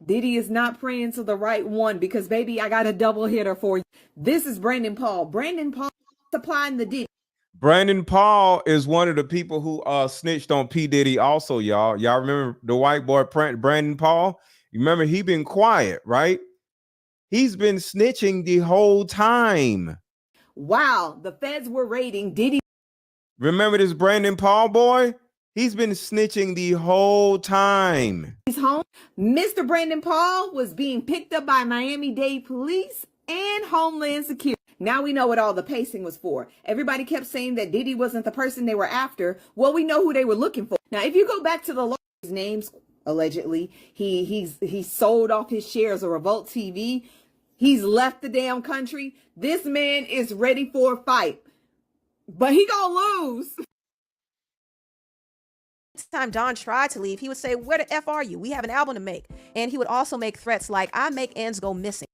Diddy is not praying to the right one because, baby, I got a double hitter for you. This is Brandon Paul. Brandon Paul supplying the Diddy. Brandon Paul is one of the people who snitched on P. Diddy also, y'all. Y'all remember the white boy Brandon Paul? You remember he been quiet, right? He's been snitching the whole time. Wow, the feds were raiding Diddy. Remember this Brandon Paul boy? He's been snitching the whole time. He's home. Mr. Brandon Paul was being picked up by Miami-Dade police and Homeland Security. Now we know what all the pacing was for. Everybody kept saying that Diddy wasn't the person they were after. Well, we know who they were looking for. Now, if you go back to the lawyer's names, allegedly, he sold off his shares of Revolt TV. He's left the damn country. This man is ready for a fight, but he gonna lose. Time Don tried to leave, he would say, "Where the F are you? We have an album to make." And he would also make threats like, "I make ends go missing."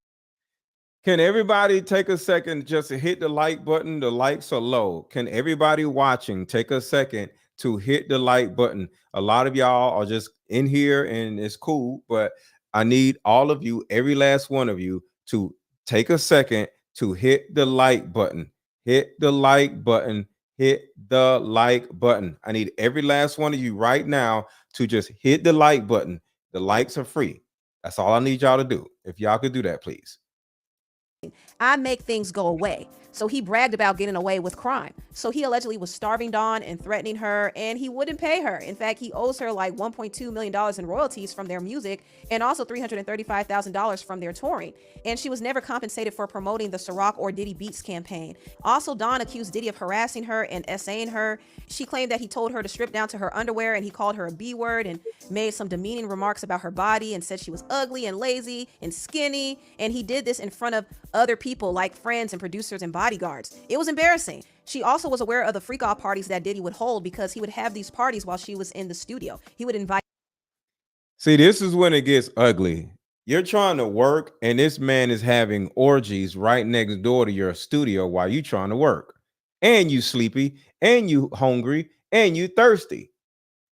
Can everybody take a second just to hit the like button? The likes are low. Can everybody watching take a second to hit the like button? A lot of y'all are just in here and it's cool, but I need all of you, every last one of you, to take a second to hit the like button. Hit the like button. Hit the like button. I need every last one of you right now to just hit the like button. The likes are free. That's all I need y'all to do. If y'all could do that, please. I make things go away. So he bragged about getting away with crime. So he allegedly was starving Dawn and threatening her, and he wouldn't pay her. In fact, he owes her like $1.2 million in royalties from their music and also $335,000 from their touring. And she was never compensated for promoting the Ciroc or Diddy Beats campaign. Also, Dawn accused Diddy of harassing her and essaying her. She claimed that he told her to strip down to her underwear, and he called her a B word and made some demeaning remarks about her body and said she was ugly and lazy and skinny. And he did this in front of other people like friends and producers and bodyguards. It was embarrassing. She also was aware of the freak off parties that Diddy would hold because he would have these parties while she was in the studio. He would invite. See, this is when it gets ugly. You're trying to work and this man is having orgies right next door to your studio while you trying to work. And you sleepy and you hungry and you thirsty.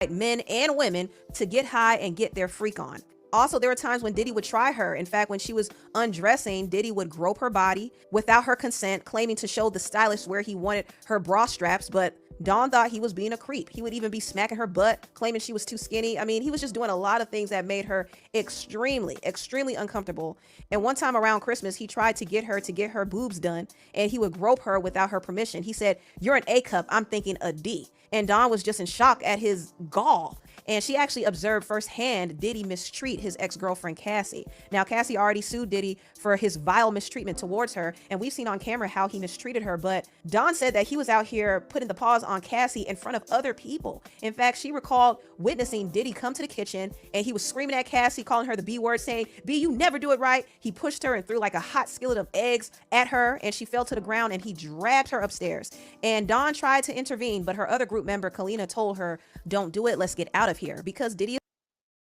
Men and women to get high and get their freak on. Also, there were times when Diddy would try her. In fact, when she was undressing, Diddy would grope her body without her consent, claiming to show the stylist where he wanted her bra straps, but Dawn thought he was being a creep. He would even be smacking her butt, claiming she was too skinny. I mean, he was just doing a lot of things that made her extremely, extremely uncomfortable. And one time around Christmas, he tried to get her boobs done, and he would grope her without her permission. He said, "You're an A cup, I'm thinking a D." And Dawn was just in shock at his gall. And she actually observed firsthand Diddy mistreat his ex-girlfriend Cassie. Now, Cassie already sued Diddy for his vile mistreatment towards her, and we've seen on camera how he mistreated her, but Dawn said that he was out here putting the paws on Cassie in front of other people. In fact, she recalled witnessing Diddy come to the kitchen, and he was screaming at Cassie, calling her the B word, saying, "B, you never do it right." He pushed her and threw like a hot skillet of eggs at her, and she fell to the ground, and he dragged her upstairs. And Dawn tried to intervene, but her other group member, Kalina, told her, "Don't do it, let's get out of here," because Diddy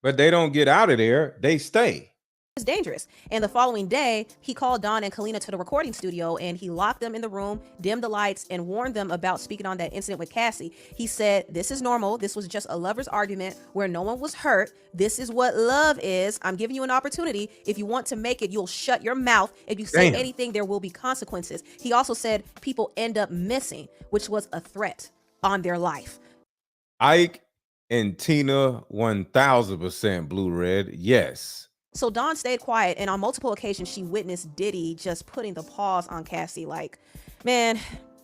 But they don't get out of there. They stay. is dangerous. And the following day, he called Dawn and Kalina to the recording studio, and he locked them in the room, dimmed the lights, and warned them about speaking on that incident with Cassie. He said, "This is normal. This was just a lover's argument where no one was hurt. This is what love is. I'm giving you an opportunity. If you want to make it, you'll shut your mouth. If you say anything, there will be consequences." He also said people end up missing, which was a threat on their life. Ike and Tina 1000% blue red. Yes. So Dawn stayed quiet, and on multiple occasions she witnessed Diddy just putting the paws on Cassie. Like, man,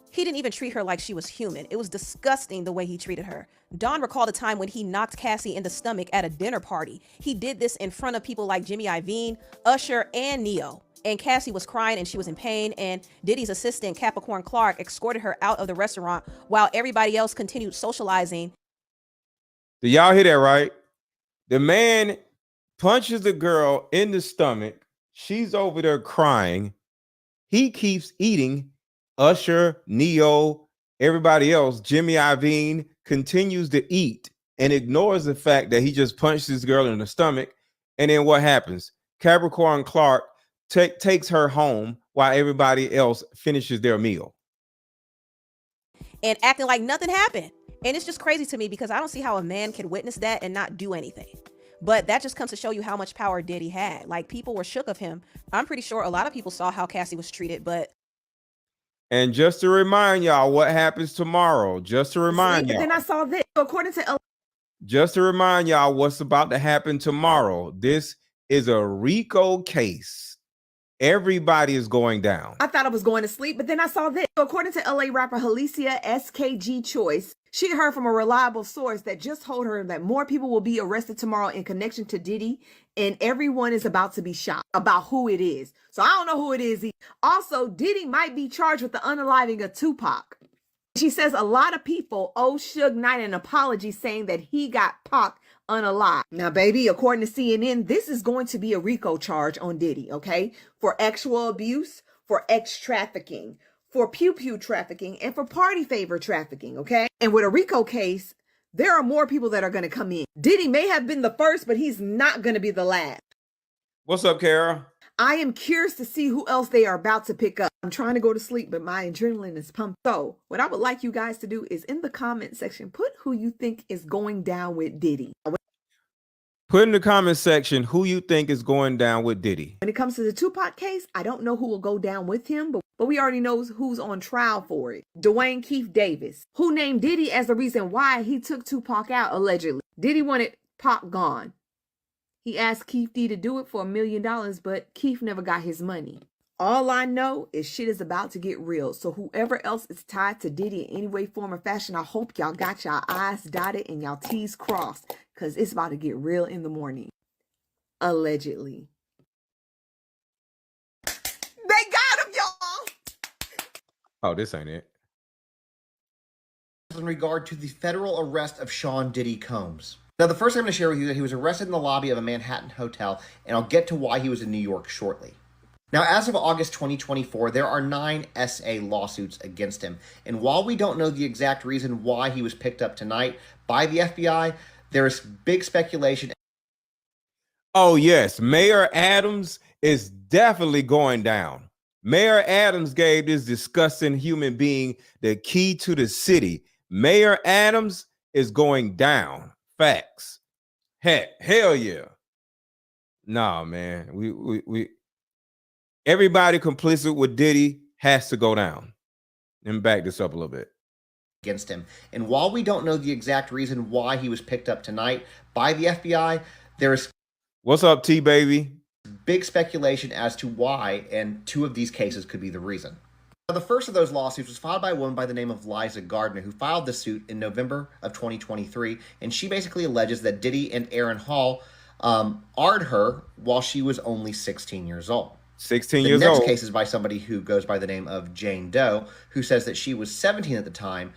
he didn't even treat her like she was human. It was disgusting the way he treated her. Dawn recalled a time when he knocked Cassie in the stomach at a dinner party. He did this in front of people like Jimmy Iovine, Usher, and Neo. And Cassie was crying and she was in pain, and Diddy's assistant, Capricorn Clark, escorted her out of the restaurant while everybody else continued socializing. Did y'all hear that right? The man punches the girl in the stomach. She's over there crying. He keeps eating. Usher, Neo, everybody else, Jimmy Iovine, continues to eat and ignores the fact that he just punched this girl in the stomach. And then what happens? Capricorn Clark takes her home while everybody else finishes their meal. And acting like nothing happened. And it's just crazy to me because I don't see how a man can witness that and not do anything. But that just comes to show you how much power Diddy had. Like, people were shook of him. I'm pretty sure a lot of people saw how Cassie was treated, but. And just to remind y'all what happens tomorrow, just to remind y'all. Then I saw this. According to just to remind y'all what's about to happen tomorrow. This is a RICO case. Everybody is going down. I thought I was going to sleep, but then I saw this. According to LA rapper Alicia SKG Choice, she heard from a reliable source that just told her that more people will be arrested tomorrow in connection to Diddy, and everyone is about to be shocked about who it is. So I don't know who it is. Also, Diddy might be charged with the unaliving of Tupac. She says a lot of people owe Suge Knight an apology, saying that he got Pac unalive. Now, baby, according to CNN, this is going to be a RICO charge on Diddy, okay? For actual abuse, for ex-trafficking, for pew-pew trafficking, and for party favor trafficking, okay? And with a RICO case, there are more people that are going to come in. Diddy may have been the first, but he's not going to be the last. What's up, Kara? I am curious to see who else they are about to pick up. I'm trying to go to sleep, but my adrenaline is pumped. So what I would like you guys to do is in the comment section, put who you think is going down with Diddy. Put in the comment section who you think is going down with Diddy. When it comes to the Tupac case, I don't know who will go down with him, but we already know who's on trial for it. Dwayne Keith Davis, who named Diddy as the reason why he took Tupac out, allegedly. Diddy wanted Pac gone. He asked Keith D to do it for $1 million, but Keith never got his money. All I know is shit is about to get real. So whoever else is tied to Diddy in any way, form, or fashion, I hope y'all got y'all I's dotted and y'all T's crossed, because it's about to get real in the morning. Allegedly. They got him, y'all! Oh, this ain't it. In regard to the federal arrest of Sean Diddy Combs. Now, the first thing I'm going to share with you is that he was arrested in the lobby of a Manhattan hotel, and I'll get to why he was in New York shortly. Now, as of August 2024, there are 9 SA lawsuits against him. And while we don't know the exact reason why he was picked up tonight by the FBI, there is big speculation. Oh, yes. Mayor Adams is definitely going down. Mayor Adams gave this disgusting human being the key to the city. Mayor Adams is going down. Facts. Hell yeah. Nah, man. We everybody complicit with Diddy has to go down. Let me back this up a little bit. Against him. And while we don't know the exact reason why he was picked up tonight by the FBI, there is what's up, T baby? Big speculation as to why, and 2 of these cases could be the reason. Now, the first of those lawsuits was filed by a woman by the name of Liza Gardner, who filed the suit in November of 2023, and she basically alleges that Diddy and Aaron Hall AR'd her while she was only 16 years old. 16 years old. The next case is by somebody who goes by the name of Jane Doe, who says that she was 17 at the time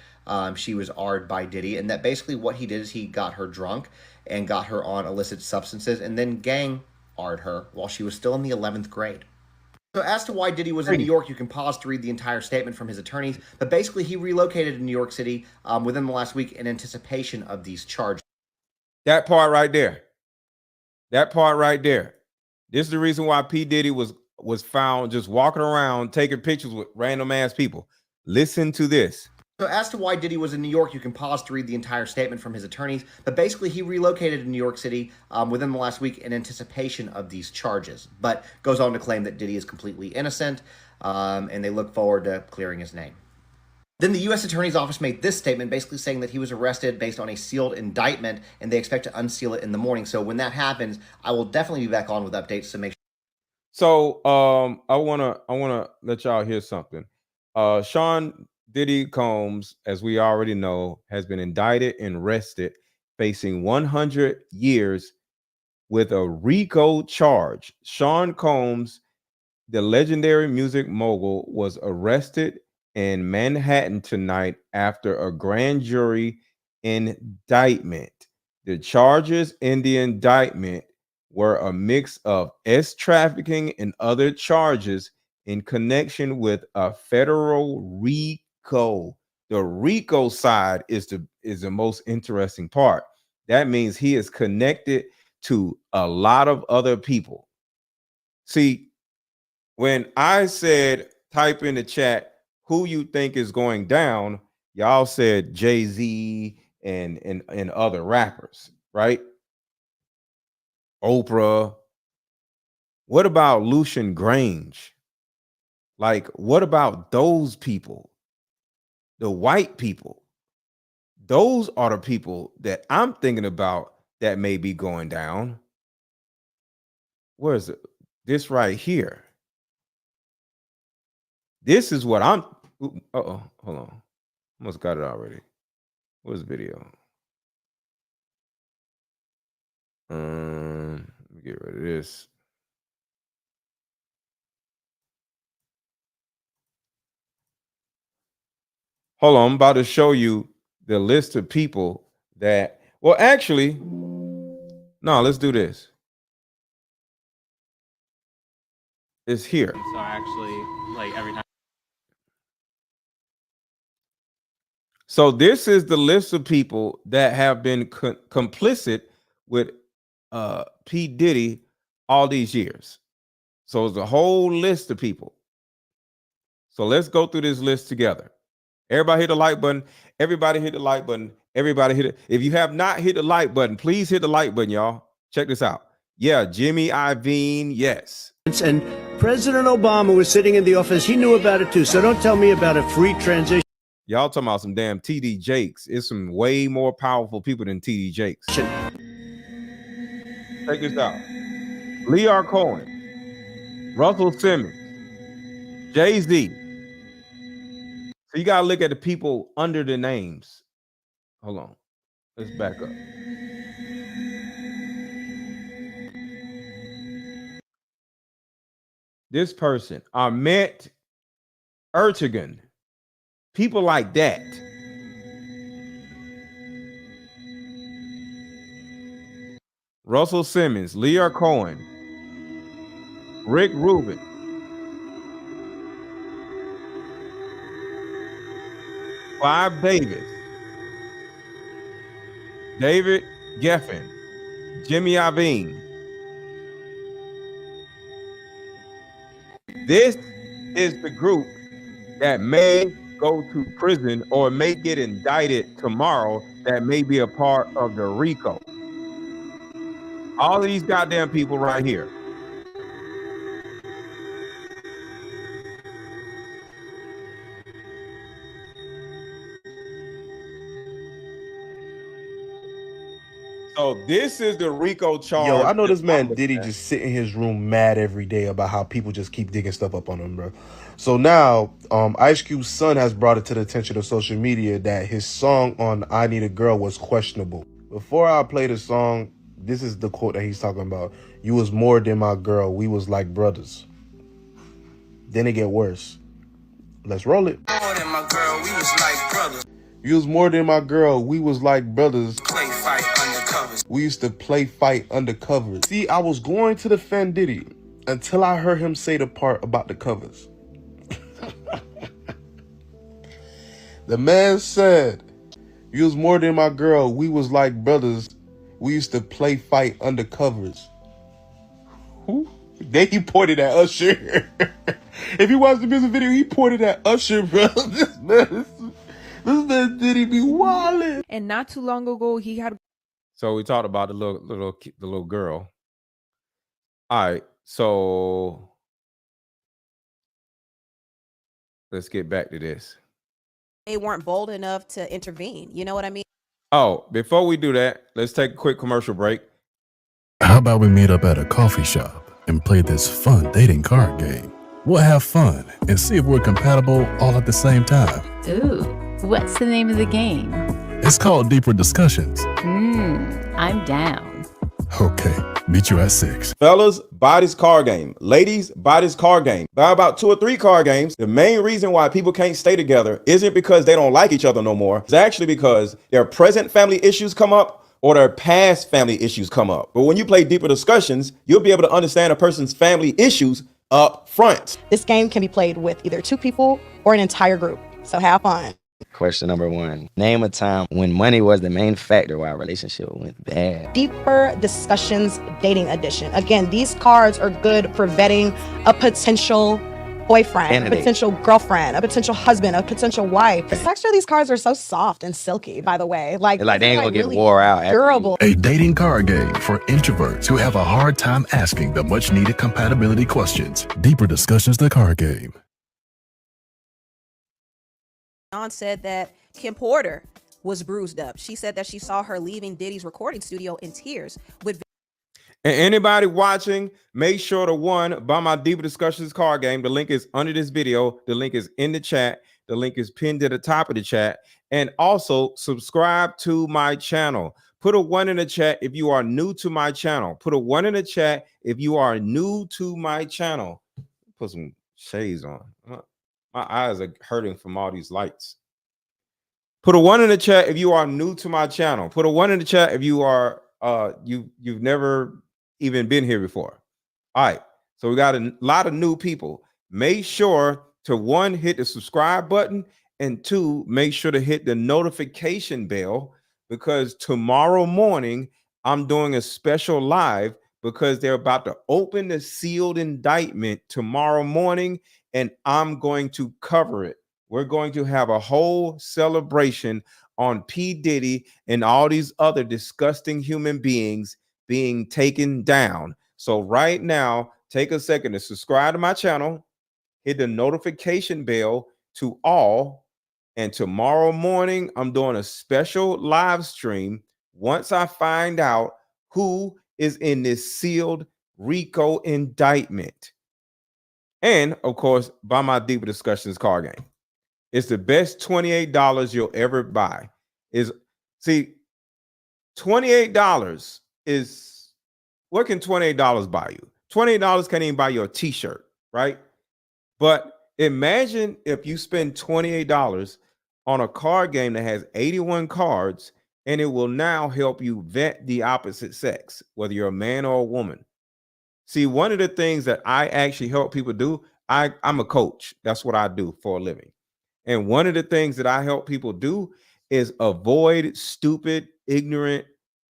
she was AR'd by Diddy, and that basically what he did is he got her drunk and got her on illicit substances and then gang AR'd her while she was still in the 11th grade. So as to why Diddy was in New York, you can pause to read the entire statement from his attorneys, but basically he relocated to New York City within the last week in anticipation of these charges. That part right there. That part right there. This is the reason why P. Diddy was found just walking around taking pictures with random ass people. Listen to this. So as to why Diddy was in New York, you can pause to read the entire statement from his attorneys, but basically he relocated to New York City within the last week in anticipation of these charges, but goes on to claim that Diddy is completely innocent, and they look forward to clearing his name. Then the U.S. Attorney's Office made this statement basically saying that he was arrested based on a sealed indictment, and they expect to unseal it in the morning. So when that happens, I will definitely be back on with updates to make sure. So I wanna let y'all hear something. Sean Diddy Combs, as we already know, has been indicted and arrested, facing 100 years with a RICO charge. Sean Combs, the legendary music mogul, was arrested in Manhattan tonight after a grand jury indictment. The charges in the indictment were a mix of trafficking and other charges in connection with a federal RICO. The RICO side is the most interesting part. That means he is connected to a lot of other people. See, when I said type in the chat who you think is going down, y'all said Jay-Z and other rappers, right? Oprah. What about Lucian Grange? Like, what about those people? The white people. Those are the people that I'm thinking about that may be going down. Where is it? This right here. This is what I'm. Uh-oh, hold on. Almost got it already. Where's the video? Let me get rid of this. Hold on, I'm about to show you the list of people that, well, actually, no, let's do this. It's here. So actually, like every time. So this is the list of people that have been complicit with P. Diddy all these years. So it's a whole list of people. So let's go through this list together. Everybody hit the like button. Everybody hit the like button. Everybody hit it. If you have not hit the like button, please hit the like button, y'all. Check this out. Yeah, Jimmy Iovine, yes. And President Obama was sitting in the office. He knew about it too. So don't tell me about a free transition. Y'all talking about some damn TD Jakes. It's some way more powerful people than TD Jakes. Check this out. Lee R. Cohen, Russell Simmons, Jay-Z. So you gotta look at the people under the names. Hold on. Let's back up. This person, Ahmet Ertegun. People like that. Russell Simmons, Lee R. Cohen, Rick Rubin, Clive Davis, David Geffen, Jimmy Iovine. This is the group that may go to prison or may get indicted tomorrow that may be a part of the RICO. All of these goddamn people right here. So this is the RICO charge. Yo, I know this man Diddy just sit in his room mad every day about how people just keep digging stuff up on him, bro. So now, Ice Cube's son has brought it to the attention of social media that his song on I Need a Girl was questionable. Before I play the song, this is the quote that he's talking about. You was more than my girl. We was like brothers. Then it get worse. Let's roll it. More than my girl, we was like brothers. You was more than my girl. We was like brothers. Play fight undercovers. We used to play fight undercover. See, I was going to defend Diddy until I heard him say the part about the covers. The man said, you was more than my girl. We was like brothers. We used to play fight undercovers. Who? Then he pointed at Usher. If you watch the music video, he pointed at Usher, bro. This man Diddy be wildin'. And not too long ago, he had. So we talked about the little girl. All right, so let's get back to this. They weren't bold enough to intervene. You know what I mean? Oh, before we do that, let's take a quick commercial break. How about we meet up at a coffee shop and play this fun dating card game? We'll have fun and see if we're compatible all at the same time. Ooh, what's the name of the game? It's called Deeper Discussions. I'm down. Okay, meet you at 6. Fellas, buy this card game. Ladies, buy this card game. Buy about 2 or 3 card games. The main reason why people can't stay together isn't because they don't like each other no more. It's actually because their present family issues come up or their past family issues come up. But when you play Deeper Discussions, you'll be able to understand a person's family issues up front. This game can be played with either 2 people or an entire group. So have fun. Question number 1. Name a time when money was the main factor why a relationship went bad. Deeper Discussions Dating Edition. Again, these cards are good for vetting a potential boyfriend, a potential girlfriend, a potential husband, a potential wife. The texture of these cards are so soft and silky, by the way. Like they ain't gonna get really wore out. Durable. A dating card game for introverts who have a hard time asking the much needed compatibility questions. Deeper Discussions, the card game. Dawn said that Kim Porter was bruised up. She said that she saw her leaving Diddy's recording studio in tears with. And anybody watching, make sure to buy my Deeper Discussions card game. The link is under this video. The link is in the chat. The link is pinned at the top of the chat. And also subscribe to my channel. Put a 1 in the chat if you are new to my channel. Put a 1 in the chat if you are new to my channel. Put some shades on. My eyes are hurting from all these lights. Put a 1 in the chat if you are new to my channel. Put a 1 in the chat if you are you've never even been here before. All right, so we got a lot of new people. Make sure to 1, hit the subscribe button, and 2, make sure to hit the notification bell, because tomorrow morning I'm doing a special live because they're about to open the sealed indictment tomorrow morning, and I'm going to cover it. We're going to have a whole celebration on P. Diddy and all these other disgusting human beings being taken down. So right now, take a second to subscribe to my channel, hit the notification bell to all, and tomorrow morning, I'm doing a special live stream once I find out who is in this sealed RICO indictment. And of course, buy my Deeper Discussions card game. It's the best $28 you'll ever buy. See, $28 is, what can $28 buy you? $28 can't even buy you a t-shirt, right? But imagine if you spend $28 on a card game that has 81 cards, and it will now help you vet the opposite sex, whether you're a man or a woman. See, one of the things that I actually help people do, I'm a coach. That's what I do for a living. And one of the things that I help people do is avoid stupid, ignorant,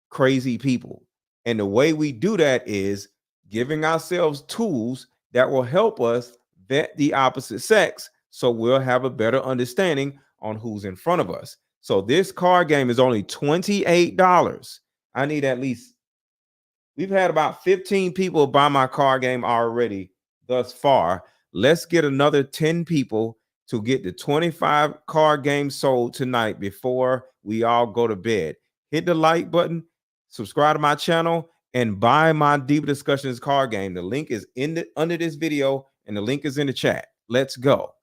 crazy people. And the way we do that is giving ourselves tools that will help us vet the opposite sex, so we'll have a better understanding on who's in front of us. So this card game is only $28. I need at least We've had about 15 people buy my card game already thus far. Let's get another 10 people to get the 25 card games sold tonight before we all go to bed. Hit the like button, subscribe to my channel, and buy my Deep Discussions card game. The link is under this video, and the link is in the chat. Let's go.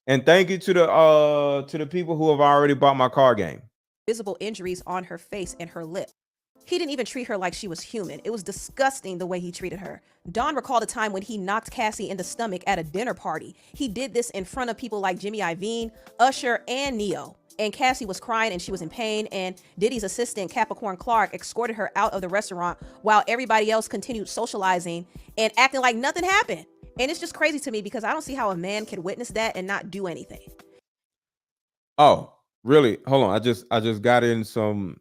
And thank you to the people who have already bought my card game. Visible injuries on her face and her lip. He didn't even treat her like she was human. It was disgusting the way he treated her. Don recalled a time when he knocked Cassie in the stomach at a dinner party. He did this in front of people like Jimmy Iovine, Usher, and Neo. And Cassie was crying and she was in pain, and Diddy's assistant, Capricorn Clark, escorted her out of the restaurant while everybody else continued socializing and acting like nothing happened. And it's just crazy to me because I don't see how a man can witness that and not do anything. Oh, really? Hold on. I just got in some.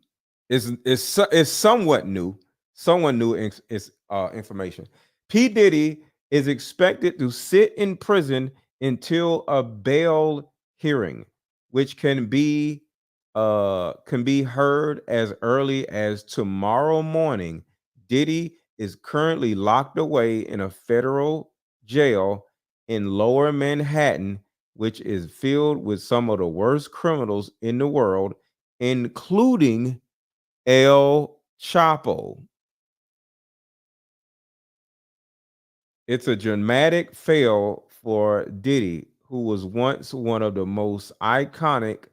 It's somewhat new. Somewhat new information. P. Diddy is expected to sit in prison until a bail hearing, which can be heard as early as tomorrow morning. Diddy is currently locked away in a federal jail in Lower Manhattan, which is filled with some of the worst criminals in the world, including El Chapo. It's a dramatic fail for Diddy, who was once one of the most iconic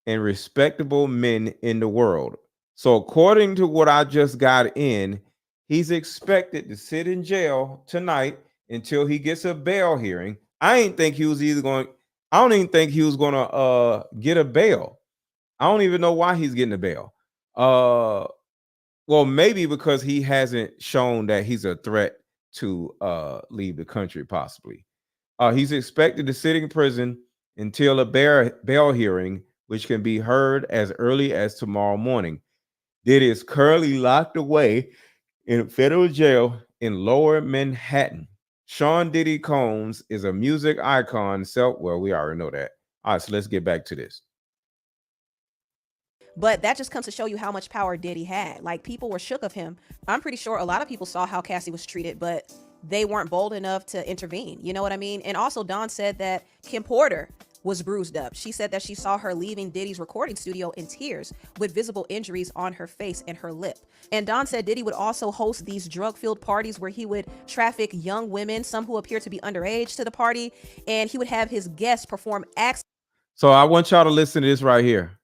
and respectable men in the world. So according to what I just got in, he's expected to sit in jail tonight until he gets a bail hearing. I don't even think he was going to get a bail. I don't even know why he's getting a bail. Well, maybe because he hasn't shown that he's a threat to leave the country, possibly. He's expected to sit in prison until a bail hearing, which can be heard as early as tomorrow morning. Diddy is currently locked away in federal jail in Lower Manhattan. Sean Diddy Combs is a music icon. Well, we already know that. All right, so let's get back to this. But that just comes to show you how much power Diddy had. Like, people were shook of him. I'm pretty sure a lot of people saw how Cassie was treated, but they weren't bold enough to intervene. You know what I mean? And also, Dawn said that Kim Porter was bruised up. She said that she saw her leaving Diddy's recording studio in tears with visible injuries on her face and her lip. And Dawn said Diddy would also host these drug-filled parties where he would traffic young women, some who appear to be underage, to the party, and he would have his guests perform acts. So I want y'all to listen to this right here.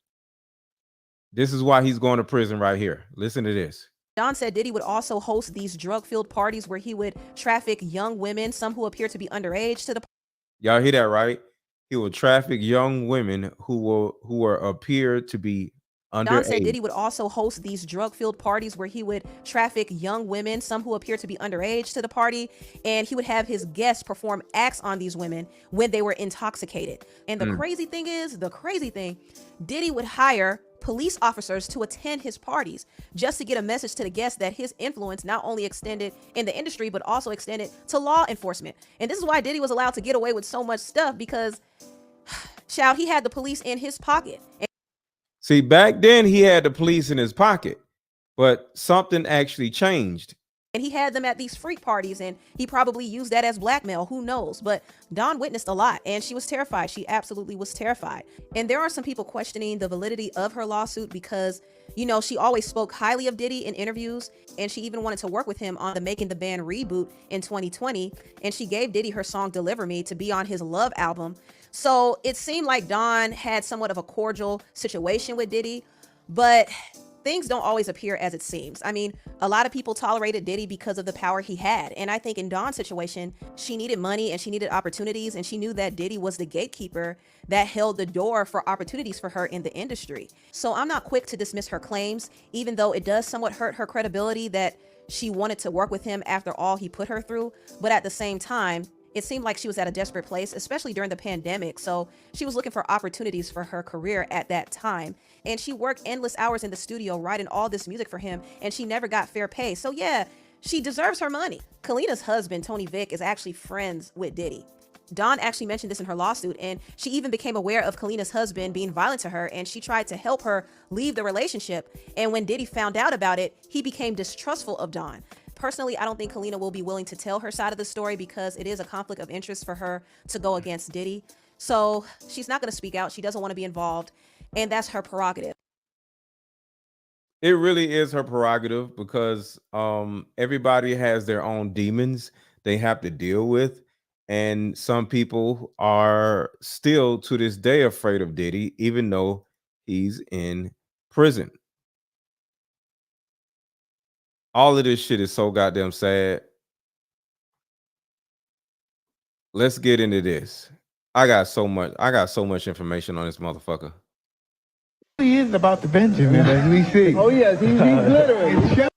This is why he's going to prison right here. Listen to this. Dawn said Diddy would also host these drug-filled parties where he would traffic young women, some who appear to be underage, to the. Y'all hear that, right? He will traffic young women who appear to be underage. Dawn said Diddy would also host these drug-filled parties where he would traffic young women, some who appear to be underage, to the party, and he would have his guests perform acts on these women when they were intoxicated. And the crazy thing, Diddy would hire police officers to attend his parties just to get a message to the guests that his influence not only extended in the industry, but also extended to law enforcement. And this is why Diddy was allowed to get away with so much stuff, because child, he had the police in his pocket. See, back then he had the police in his pocket, but something actually changed. And he had them at these freak parties, and he probably used that as blackmail. Who knows? But Dawn witnessed a lot, and she was terrified. She absolutely was terrified. And there are some people questioning the validity of her lawsuit because, you know, she always spoke highly of Diddy in interviews, and she even wanted to work with him on the Making the Band reboot in 2020. And she gave Diddy her song Deliver Me to be on his Love album. So it seemed like Dawn had somewhat of a cordial situation with Diddy, but things don't always appear as it seems. I mean, a lot of people tolerated Diddy because of the power he had. And I think in Dawn's situation, she needed money and she needed opportunities. And she knew that Diddy was the gatekeeper that held the door for opportunities for her in the industry. So I'm not quick to dismiss her claims, even though it does somewhat hurt her credibility that she wanted to work with him after all he put her through. But at the same time, it seemed like she was at a desperate place, especially during the pandemic. So she was looking for opportunities for her career at that time. And she worked endless hours in the studio writing all this music for him, and she never got fair pay. So yeah, she deserves her money. Kalina's husband, Tony Vick, is actually friends with Diddy. Dawn actually mentioned this in her lawsuit, and she even became aware of Kalina's husband being violent to her, and she tried to help her leave the relationship. And when Diddy found out about it, he became distrustful of Dawn. Personally, I don't think Kalina will be willing to tell her side of the story because it is a conflict of interest for her to go against Diddy. So she's not going to speak out. She doesn't want to be involved, and that's her prerogative. It really is her prerogative because everybody has their own demons they have to deal with. And some people are still to this day afraid of Diddy, even though he's in prison. All of this shit is so goddamn sad. Let's get into this. I got so much information on this motherfucker. He is about the Benjamin, as we see. Oh yes, he's glittering.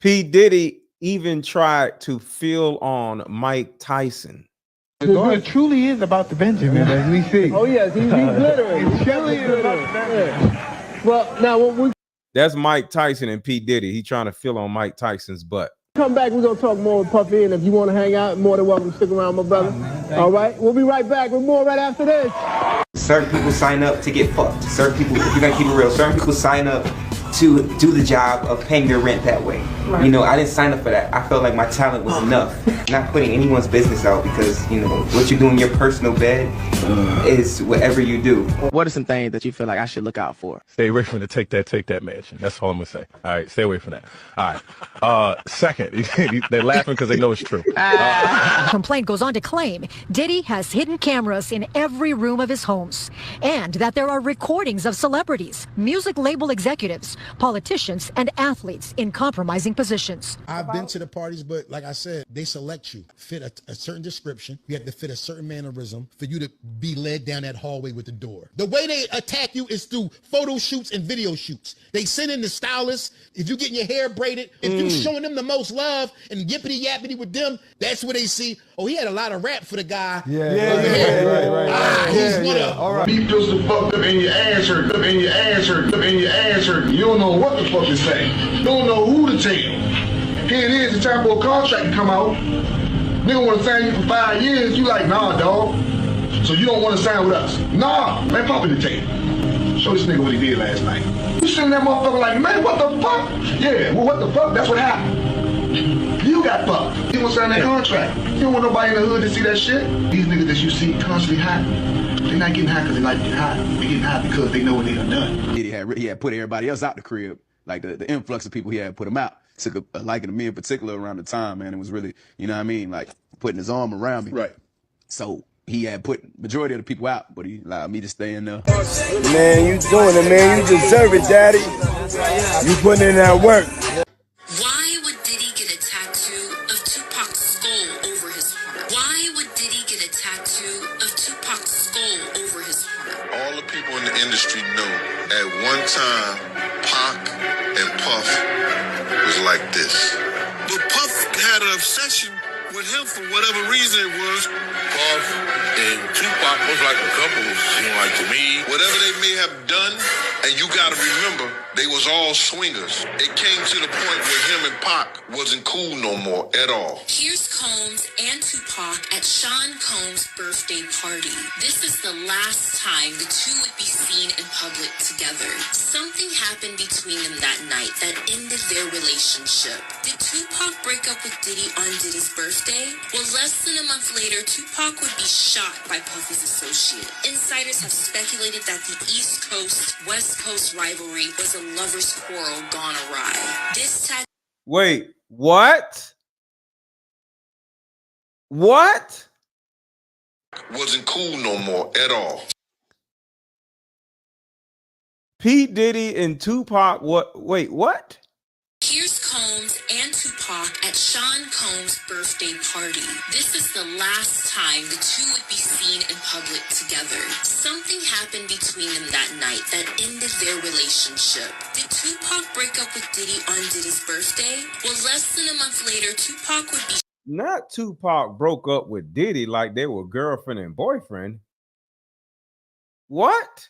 P. Diddy even tried to feel on Mike Tyson. It truly is about the Benjamin, as we see. Oh yes, he's glittering. It truly is about the Benjamin. Well, now when we That's Mike Tyson and P. Diddy. He trying to feel on Mike Tyson's butt. come back, we're gonna talk more with Puffy, and if you want to hang out, more than welcome to stick around, my brother. All right, we'll be right back with more right after this. Certain people sign up to get fucked. Certain people, if you're gonna keep it real, certain people sign up to do the job of paying their rent that way. Right. You know, I didn't sign up for that. I felt like my talent was enough. Not putting anyone's business out because, you know, what you do in your personal bed is whatever you do. What are some things that you feel like I should look out for? Stay away from the take that mansion. That's all I'm gonna say. All right, stay away from that. All right. Second, they're laughing because they know it's true. Complaint goes on to claim Diddy has hidden cameras in every room of his homes and that there are recordings of celebrities, music label executives, politicians, and athletes in compromising positions. I've been to the parties, but like I said, they select you. Fit a certain description. You have to fit a certain mannerism for you to be led down that hallway with the door. The way they attack you is through photo shoots and video shoots. They send in the stylists. If you're getting your hair braided, if you're showing them the most love and yippity yappity with them, that's where they see, oh, he had a lot of rap for the guy. Right. He's one of all right. You pistol fucked up and your ass hurt, You don't know what the fuck to say. You don't know who to tell. Here it is, it's time for a contract to come out. Nigga want to sign you for 5 years. You like, nah, dog. So you don't want to sign with us? Nah, man, pop in the tape. Show this nigga what he did last night. You sitting that motherfucker like, man, what the fuck? Yeah, well, what the fuck? That's what happened. You got fucked. You want to sign that contract. You don't want nobody in the hood to see that shit. These niggas that you see constantly hot, they're not getting hot because they like to get hot. They're getting hot because they know what they done done. He had put everybody else out the crib. Like the influx of people he had put him out. Took a liking to me in particular around the time, man. It was really, you know what I mean, like putting his arm around me. Right. So he had put majority of the people out, but he allowed me to stay in there. Man, you doing it, man. You deserve it, daddy. You putting in that work. Why would Diddy get a tattoo of Tupac's skull over his heart? Why would Diddy get a tattoo of Tupac's skull over his heart? All the people in the industry knew at one time Pac and Puff was like this. But Puff had an obsession with him for whatever reason it was. Puff and Tupac was like a couple, seemed like to me. Whatever they may have done, and you gotta remember, they was all swingers. It came to the point where him and Pac wasn't cool no more at all. Here's Combs and Tupac at Sean Combs' birthday party. This is the last time the two would be seen in public together. Something happened between them that night that ended their relationship. Did Tupac break up with Diddy on Diddy's birthday? Well, less than a month later, Tupac would be shot by Puffy's associate. Insiders have speculated that the East Coast-West Coast rivalry was a lover's quarrel gone awry. This Wait, what? What? Wasn't cool no more at all. P. Diddy and Tupac, what? Wait, what? Here's Combs and Tupac at Sean Combs' birthday party. This is the last time the two would be seen in public together. Something happened between them that night that ended their relationship. Did Tupac break up with Diddy on Diddy's birthday? Well, less than a month later, Tupac would be... Not Tupac broke up with Diddy like they were girlfriend and boyfriend. What?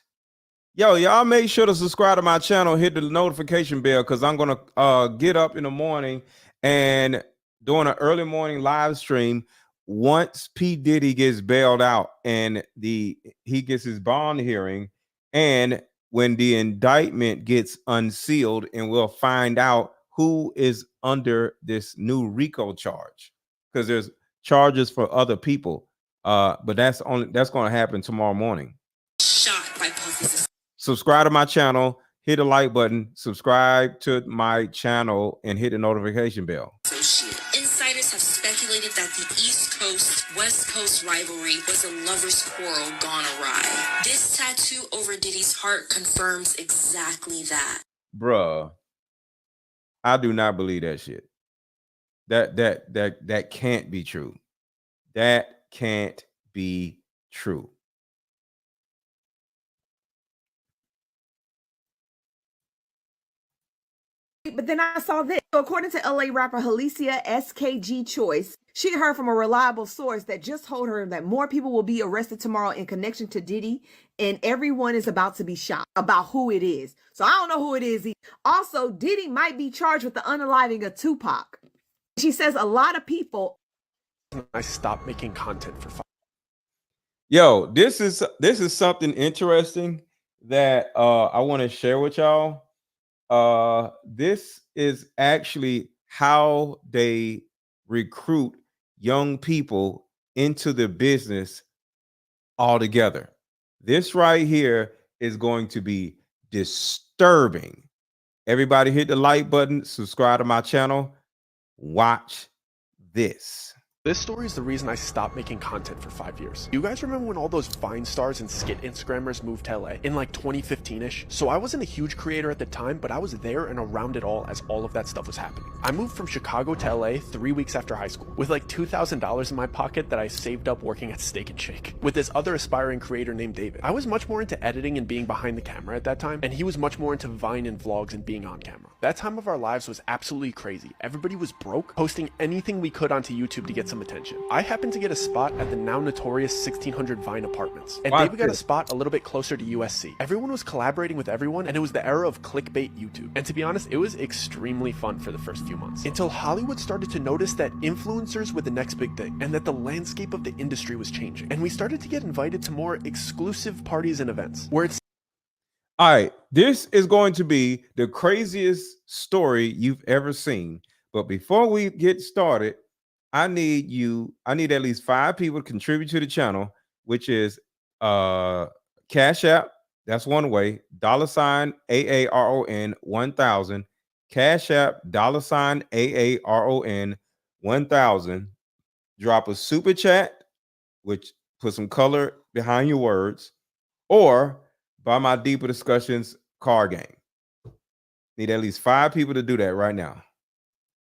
Yo, y'all make sure to subscribe to my channel, hit the notification bell, because I'm going to get up in the morning and doing an early morning live stream once P. Diddy gets bailed out and he gets his bond hearing, and when the indictment gets unsealed, and we'll find out who is under this new RICO charge, because there's charges for other people. But that's going to happen tomorrow morning. Shot by Puffy's Subscribe to my channel, hit the like button, subscribe to my channel, and hit the notification bell. associate. Insiders have speculated that the East Coast, West Coast rivalry was a lover's quarrel gone awry. This tattoo over Diddy's heart confirms exactly that. Bruh, I do not believe that shit. That can't be true. That can't be true. But then I saw this. So according to LA rapper Alicia SKG Choice, she heard from a reliable source that just told her that more people will be arrested tomorrow in connection to Diddy, and everyone is about to be shocked about who it is. So I don't know who it is. Also, Diddy might be charged with the unaliving of Tupac. She says a lot of people. I stopped making content for 5. Yo, this is something interesting that I want to share with y'all. This is actually how they recruit young people into the business altogether. This right here is going to be disturbing. Everybody hit the like button, subscribe to my channel, watch this. This story is the reason I stopped making content for 5 years. You guys remember when all those Vine stars and skit Instagrammers moved to LA in like 2015-ish? So I wasn't a huge creator at the time, but I was there and around it all as all of that stuff was happening. I moved from Chicago to LA 3 weeks after high school with like $2,000 in my pocket that I saved up working at Steak and Shake with this other aspiring creator named David. I was much more into editing and being behind the camera at that time, and he was much more into Vine and vlogs and being on camera. That time of our lives was absolutely crazy. Everybody was broke, posting anything we could onto YouTube to get some attention. I happened to get a spot at the now notorious 1600 Vine Apartments, and David got a spot a little bit closer to USC. Everyone was collaborating with everyone, and it was the era of clickbait YouTube. And to be honest, it was extremely fun for the first few months, until Hollywood started to notice that influencers were the next big thing, and that the landscape of the industry was changing. And we started to get invited to more exclusive parties and events, where it's all right, this is going to be the craziest story you've ever seen. But before we get started, I need at least 5 people to contribute to the channel, which is Cash App. That's one way. $AARON 1000. Cash App $AARON 1000. Drop a super chat, which put some color behind your words, or buy my Deeper Discussions card game. Need at least 5 people to do that right now.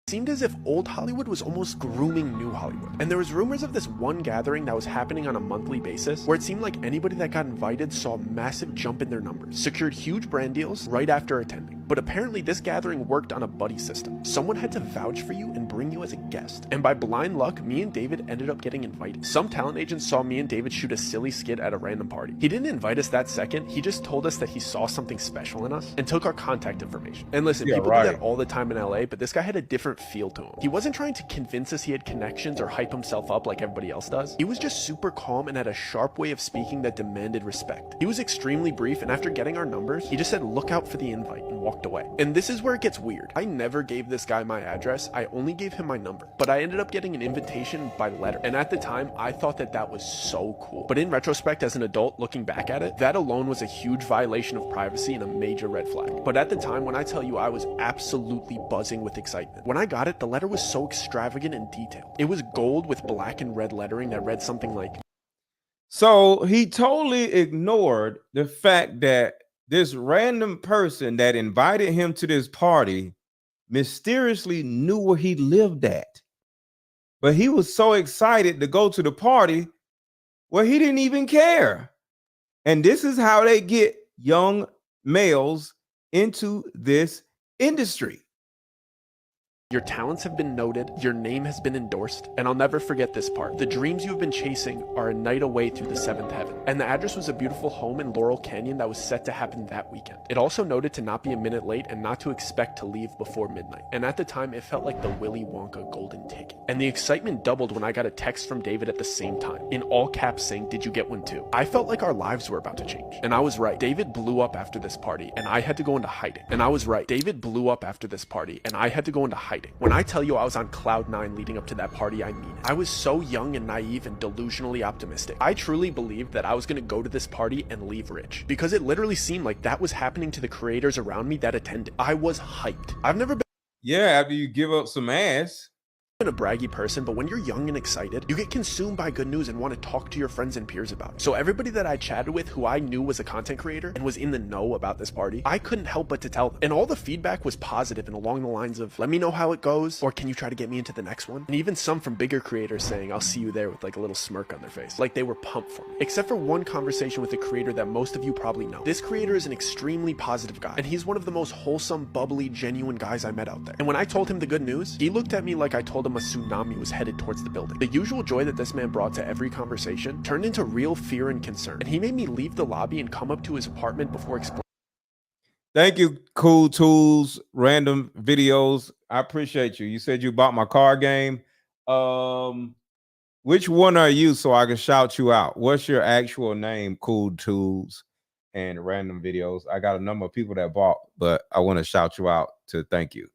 seemed as if old Hollywood was almost grooming new Hollywood. And there was rumors of this one gathering that was happening on a monthly basis, where it seemed like anybody that got invited saw a massive jump in their numbers, secured huge brand deals right after attending. But apparently this gathering worked on a buddy system. Someone had to vouch for you and bring you as a guest. And by blind luck, me and David ended up getting invited. Some talent agents saw me and David shoot a silly skit at a random party. He didn't invite us that second, he just told us that he saw something special in us and took our contact information. And listen, people do that all the time in LA, but this guy had a different feel to him. He wasn't trying to convince us he had connections or hype himself up like everybody else does. He was just super calm and had a sharp way of speaking that demanded respect. He was extremely brief, and after getting our numbers, he just said, "Look out for the invite," and walked away. And this is where it gets weird. I never gave this guy my address, I only gave him my number. But I ended up getting an invitation by letter. And at the time, I thought that that was so cool. But in retrospect, as an adult looking back at it, that alone was a huge violation of privacy and a major red flag. But at the time, when I tell you I was absolutely buzzing with excitement. When I got it, the letter was so extravagant and detailed. It was gold with black and red lettering that read something like... So he totally ignored the fact that this random person that invited him to this party mysteriously knew where he lived at. But he was so excited to go to the party where he didn't even care. And this is how they get young males into this industry. Your talents have been noted, your name has been endorsed, and I'll never forget this part. The dreams you have been chasing are a night away through the seventh heaven. And the address was a beautiful home in Laurel Canyon that was set to happen that weekend. It also noted to not be a minute late and not to expect to leave before midnight. And at the time, it felt like the Willy Wonka golden ticket. And the excitement doubled when I got a text from David at the same time, in all caps saying, "Did you get one too?" I felt like our lives were about to change. And I was right. David blew up after this party, and I had to go into hiding. And I was right. David blew up after this party, and I had to go into hiding. When I tell you I was on cloud 9 leading up to that party, I mean it. I was so young and naive and delusionally optimistic. I truly believed that I was going to go to this party and leave rich, because it literally seemed like that was happening to the creators around me that attended. I was hyped. I've never been after you give up some ass. a braggy person, but when you're young and excited, you get consumed by good news and want to talk to your friends and peers about it. So everybody that I chatted with who I knew was a content creator and was in the know about this party, I couldn't help but to tell them. And all the feedback was positive and along the lines of, "Let me know how it goes," or "Can you try to get me into the next one?" And even some from bigger creators saying, "I'll see you there," with like a little smirk on their face, like they were pumped for me. Except for one conversation with a creator that most of you probably know. This creator is an extremely positive guy, and he's one of the most wholesome, bubbly, genuine guys I met out there. And when I told him the good news, he looked at me like I told him a tsunami was headed towards the building. The usual joy that this man brought to every conversation turned into real fear and concern, and he made me leave the lobby and come up to his apartment before explaining. Thank you, Cool Tools, Random Videos. I appreciate you. You said you bought my card game. Which one are you, so I can shout you out? What's your actual name, Cool Tools and Random Videos? I got a number of people that bought, but I want to shout you out to thank you.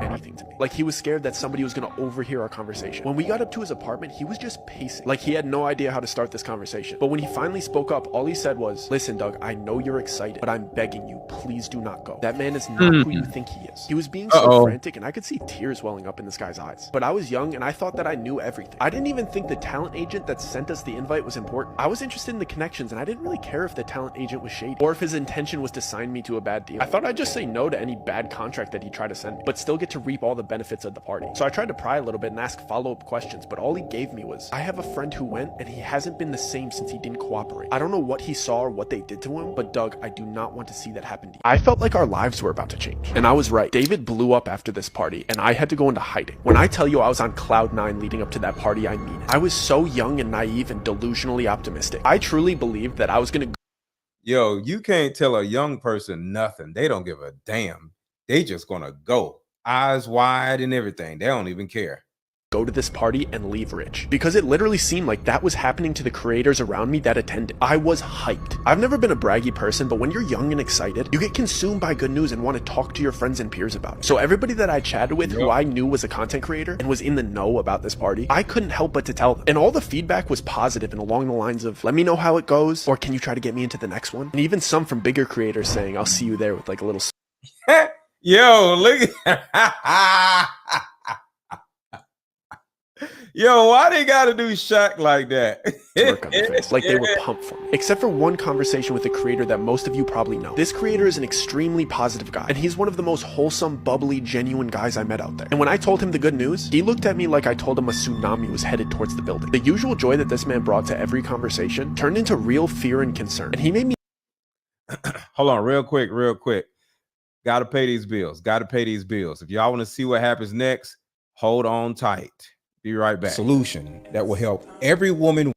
Anything to me. Like he was scared that somebody was going to overhear our conversation. When we got up to his apartment, he was just pacing. Like he had no idea how to start this conversation. But when he finally spoke up, all he said was, "Listen, Doug, I know you're excited, but I'm begging you, please do not go. That man is not who you think he is." He was being so frantic, and I could see tears welling up in this guy's eyes. But I was young, and I thought that I knew everything. I didn't even think the talent agent that sent us the invite was important. I was interested in the connections, and I didn't really care if the talent agent was shady, or if his intention was to sign me to a bad deal. I thought I'd just say no to any bad contract that he tried to send me, but still get to reap all the benefits of the party. So I tried to pry a little bit and ask follow-up questions, but all he gave me was, "I have a friend who went, and he hasn't been the same since he didn't cooperate. I don't know what he saw or what they did to him, but Doug, I do not want to see that happen to you." I felt like our lives were about to change, and I was right. David blew up after this party, and I had to go into hiding. When I tell you I was on cloud 9 leading up to that party, I mean it. I was so young and naive and delusionally optimistic. I truly believed that I was going to Yo, you can't tell a young person nothing. They don't give a damn. They just gonna go. Eyes wide and everything. They don't even care. Go to this party and leave rich, because it literally seemed like that was happening to the creators around me that attended. I was hyped. I've never been a braggy person, but when you're young and excited, you get consumed by good news and want to talk to your friends and peers about it. So everybody that I chatted with who I knew was a content creator and was in the know about this party, I couldn't help but to tell them. And all the feedback was positive and along the lines of, "Let me know how it goes," or "Can you try to get me into the next one?" And even some from bigger creators saying, "I'll see you there," with like a little Yo, look at Yo, why they gotta do Shaq like that? smirk on their face, like they were pumped for me. Except for one conversation with a creator that most of you probably know. This creator is an extremely positive guy, and he's one of the most wholesome, bubbly, genuine guys I met out there. And when I told him the good news, he looked at me like I told him a tsunami was headed towards the building. The usual joy that this man brought to every conversation turned into real fear and concern, and he made me Hold on, real quick. Gotta pay these bills. If y'all want to see what happens next, hold on tight. Be right back. Solution that will help every woman.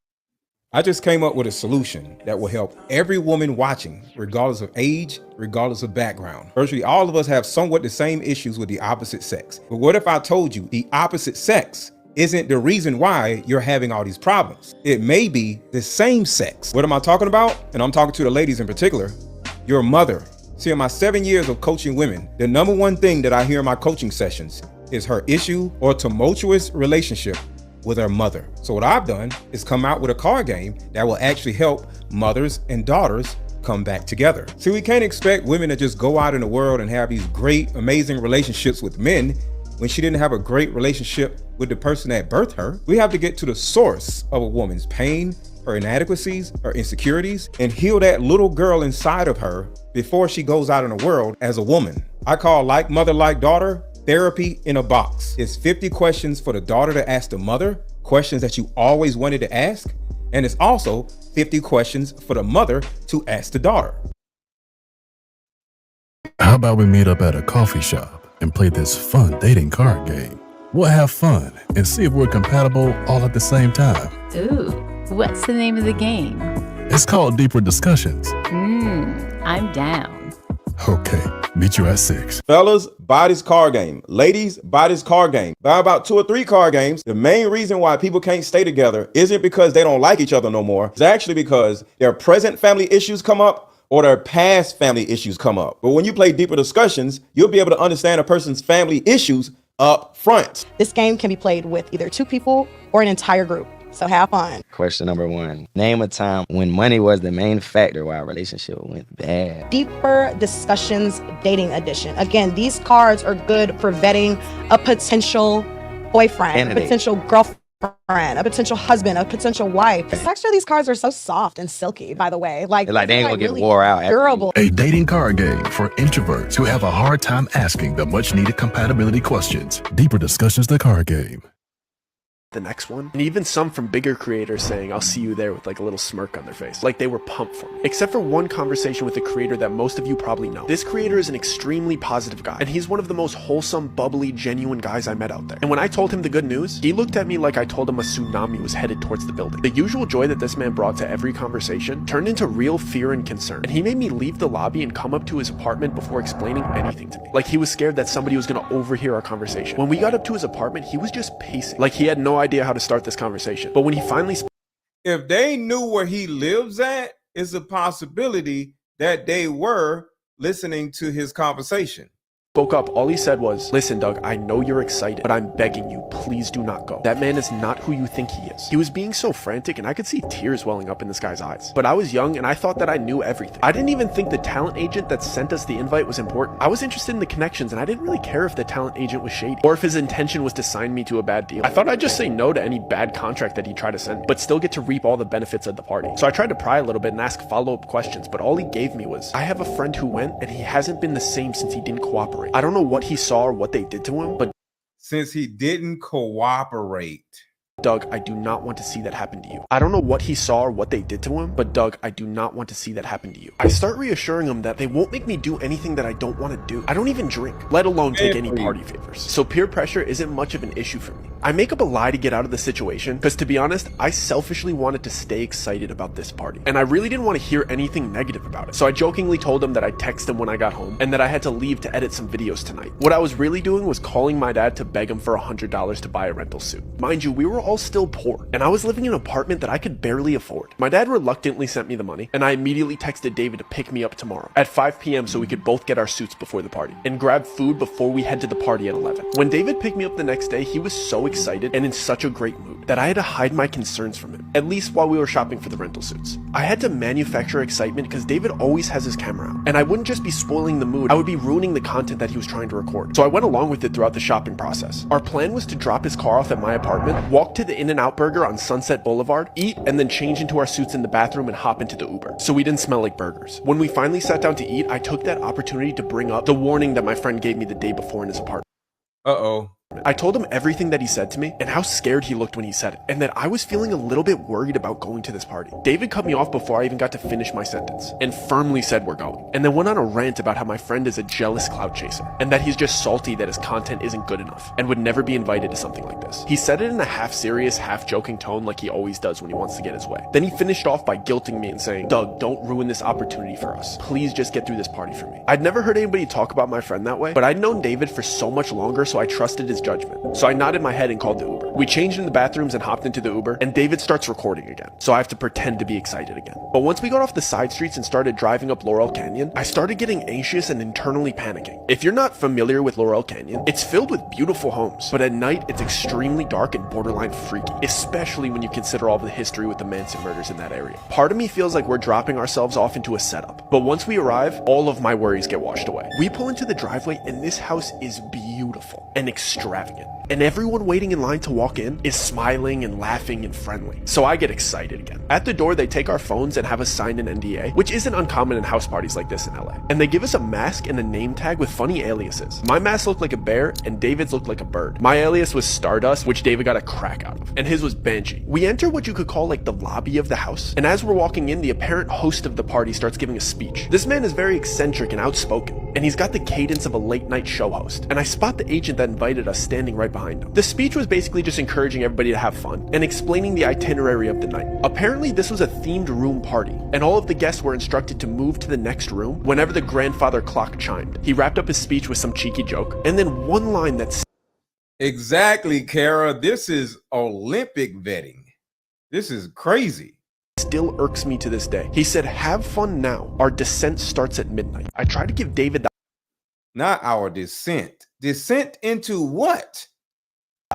I just came up with a solution that will help every woman watching, regardless of age, regardless of background. Virtually all of us have somewhat the same issues with the opposite sex. But what if I told you the opposite sex isn't the reason why you're having all these problems? It may be the same sex. What am I talking about? And I'm talking to the ladies in particular. Your mother. See, in my 7 years of coaching women, the number one thing that I hear in my coaching sessions is her issue or tumultuous relationship with her mother. So what I've done is come out with a card game that will actually help mothers and daughters come back together. See, we can't expect women to just go out in the world and have these great, amazing relationships with men when she didn't have a great relationship with the person that birthed her. We have to get to the source of a woman's pain, her inadequacies, her insecurities, and heal that little girl inside of her before she goes out in the world as a woman. I call Like Mother, Like Daughter therapy in a box. It's 50 questions for the daughter to ask the mother, questions that you always wanted to ask. And it's also 50 questions for the mother to ask the daughter. How about we meet up at a coffee shop and play this fun dating card game. We'll have fun and see if we're compatible all at the same time. Ooh, what's the name of the game? It's called Deeper Discussions. I'm down. Okay, meet you at 6. Fellas, buy this card game. Ladies, buy this card game. Buy about 2 or 3 card games. The main reason why people can't stay together isn't because they don't like each other no more. It's actually because their present family issues come up or their past family issues come up. But when you play Deeper Discussions, you'll be able to understand a person's family issues up front. This game can be played with either 2 people or an entire group. So have fun. Question number 1. Name a time when money was the main factor while a relationship went bad. Deeper Discussions Dating Edition. Again, these cards are good for vetting a potential boyfriend, a potential girlfriend, a potential husband, a potential wife. The texture of these cards are so soft and silky, by the way. Like they ain't gonna really get wore out. Durable. A dating card game for introverts who have a hard time asking the much needed compatibility questions. Deeper Discussions, the card game. The next one, and even some from bigger creators saying I'll see you there with like a little smirk on their face, like they were pumped for me. Except for one conversation with a creator that most of you probably know. This creator is an extremely positive guy, and he's one of the most wholesome, bubbly, genuine guys I met out there. And when I told him the good news, he looked at me like I told him a tsunami was headed towards the building. The usual joy that this man brought to every conversation turned into real fear and concern, and he made me leave the lobby and come up to his apartment before explaining anything to me. Like he was scared that somebody was gonna overhear our conversation. When we got up to his apartment, he was just pacing, like he had no idea how to start this conversation. But when he finally If they knew where he lives at, it's a possibility that they were listening to his conversation. spoke up, all he said was, "Listen, Doug, I know you're excited, but I'm begging you, please do not go. That man is not who you think he is." He was being so frantic, and I could see tears welling up in this guy's eyes. But I was young, and I thought that I knew everything. I didn't even think the talent agent that sent us the invite was important. I was interested in the connections, and I didn't really care if the talent agent was shady, or if his intention was to sign me to a bad deal. I thought I'd just say no to any bad contract that he tried to send me, but still get to reap all the benefits of the party. So I tried to pry a little bit and ask follow-up questions, but all he gave me was, "I have a friend who went, and he hasn't been the same since he didn't cooperate. I don't know what he saw or what they did to him, but since he didn't cooperate, Doug, I do not want to see that happen to you. I don't know what he saw or what they did to him, but Doug, I do not want to see that happen to you." I start reassuring him that they won't make me do anything that I don't want to do. I don't even drink, let alone take any party favors. So peer pressure isn't much of an issue for me. I make up a lie to get out of the situation, because to be honest, I selfishly wanted to stay excited about this party, and I really didn't want to hear anything negative about it. So I jokingly told him that I'd text him when I got home, and that I had to leave to edit some videos tonight. What I was really doing was calling my dad to beg him for $100 to buy a rental suit. Mind you, we were all still poor, and I was living in an apartment that I could barely afford. My dad reluctantly sent me the money, and I immediately texted David to pick me up tomorrow at 5 p.m. so we could both get our suits before the party, and grab food before we head to the party at 11. When David picked me up the next day, he was so excited and in such a great mood that I had to hide my concerns from him, at least while we were shopping for the rental suits. I had to manufacture excitement because David always has his camera out, and I wouldn't just be spoiling the mood, I would be ruining the content that he was trying to record. So I went along with it throughout the shopping process. Our plan was to drop his car off at my apartment, walk to the In-N-Out Burger on Sunset Boulevard, eat, and then change into our suits in the bathroom and hop into the Uber, so we didn't smell like burgers. When we finally sat down to eat, I took that opportunity to bring up the warning that my friend gave me the day before in his apartment. Uh-oh. I told him everything that he said to me and how scared he looked when he said it, and that I was feeling a little bit worried about going to this party. David cut me off before I even got to finish my sentence and firmly said we're going, and then went on a rant about how my friend is a jealous clout chaser and that he's just salty that his content isn't good enough and would never be invited to something like this. He said it in a half serious, half joking tone like he always does when he wants to get his way. Then he finished off by guilting me and saying, "Doug, don't ruin this opportunity for us. Please just get through this party for me." I'd never heard anybody talk about my friend that way, but I'd known David for so much longer, so I trusted his judgment. So I nodded my head and called the Uber. We changed in the bathrooms and hopped into the Uber, and David starts recording again, so I have to pretend to be excited again. But once we got off the side streets and started driving up Laurel Canyon, I started getting anxious and internally panicking. If you're not familiar with Laurel Canyon, it's filled with beautiful homes, but at night it's extremely dark and borderline freaky, especially when you consider all the history with the Manson murders in that area. Part of me feels like we're dropping ourselves off into a setup, but once we arrive, all of my worries get washed away. We pull into the driveway, and this house is beautiful and extravagant. and everyone waiting in line to walk in is smiling and laughing and friendly. So I get excited again. At the door, they take our phones and have us sign an NDA, which isn't uncommon in house parties like this in LA. And they give us a mask and a name tag with funny aliases. My mask looked like a bear and David's looked like a bird. My alias was Stardust, which David got a crack out of, and his was Banshee. We enter what you could call like the lobby of the house, and as we're walking in, the apparent host of the party starts giving a speech. This man is very eccentric and outspoken, and he's got the cadence of a late night show host, and I spot the agent that invited us standing right behind him. The speech was basically just encouraging everybody to have fun and explaining the itinerary of the night. Apparently this was a themed room party, and all of the guests were instructed to move to the next room whenever the grandfather clock chimed. He wrapped up his speech with some cheeky joke, and then one line that's exactly, Kara. This is Olympic vetting. This is crazy. Still irks me to this day. He said, "Have fun now. Our descent starts at midnight." I tried to give David the Not our descent. Descent into what?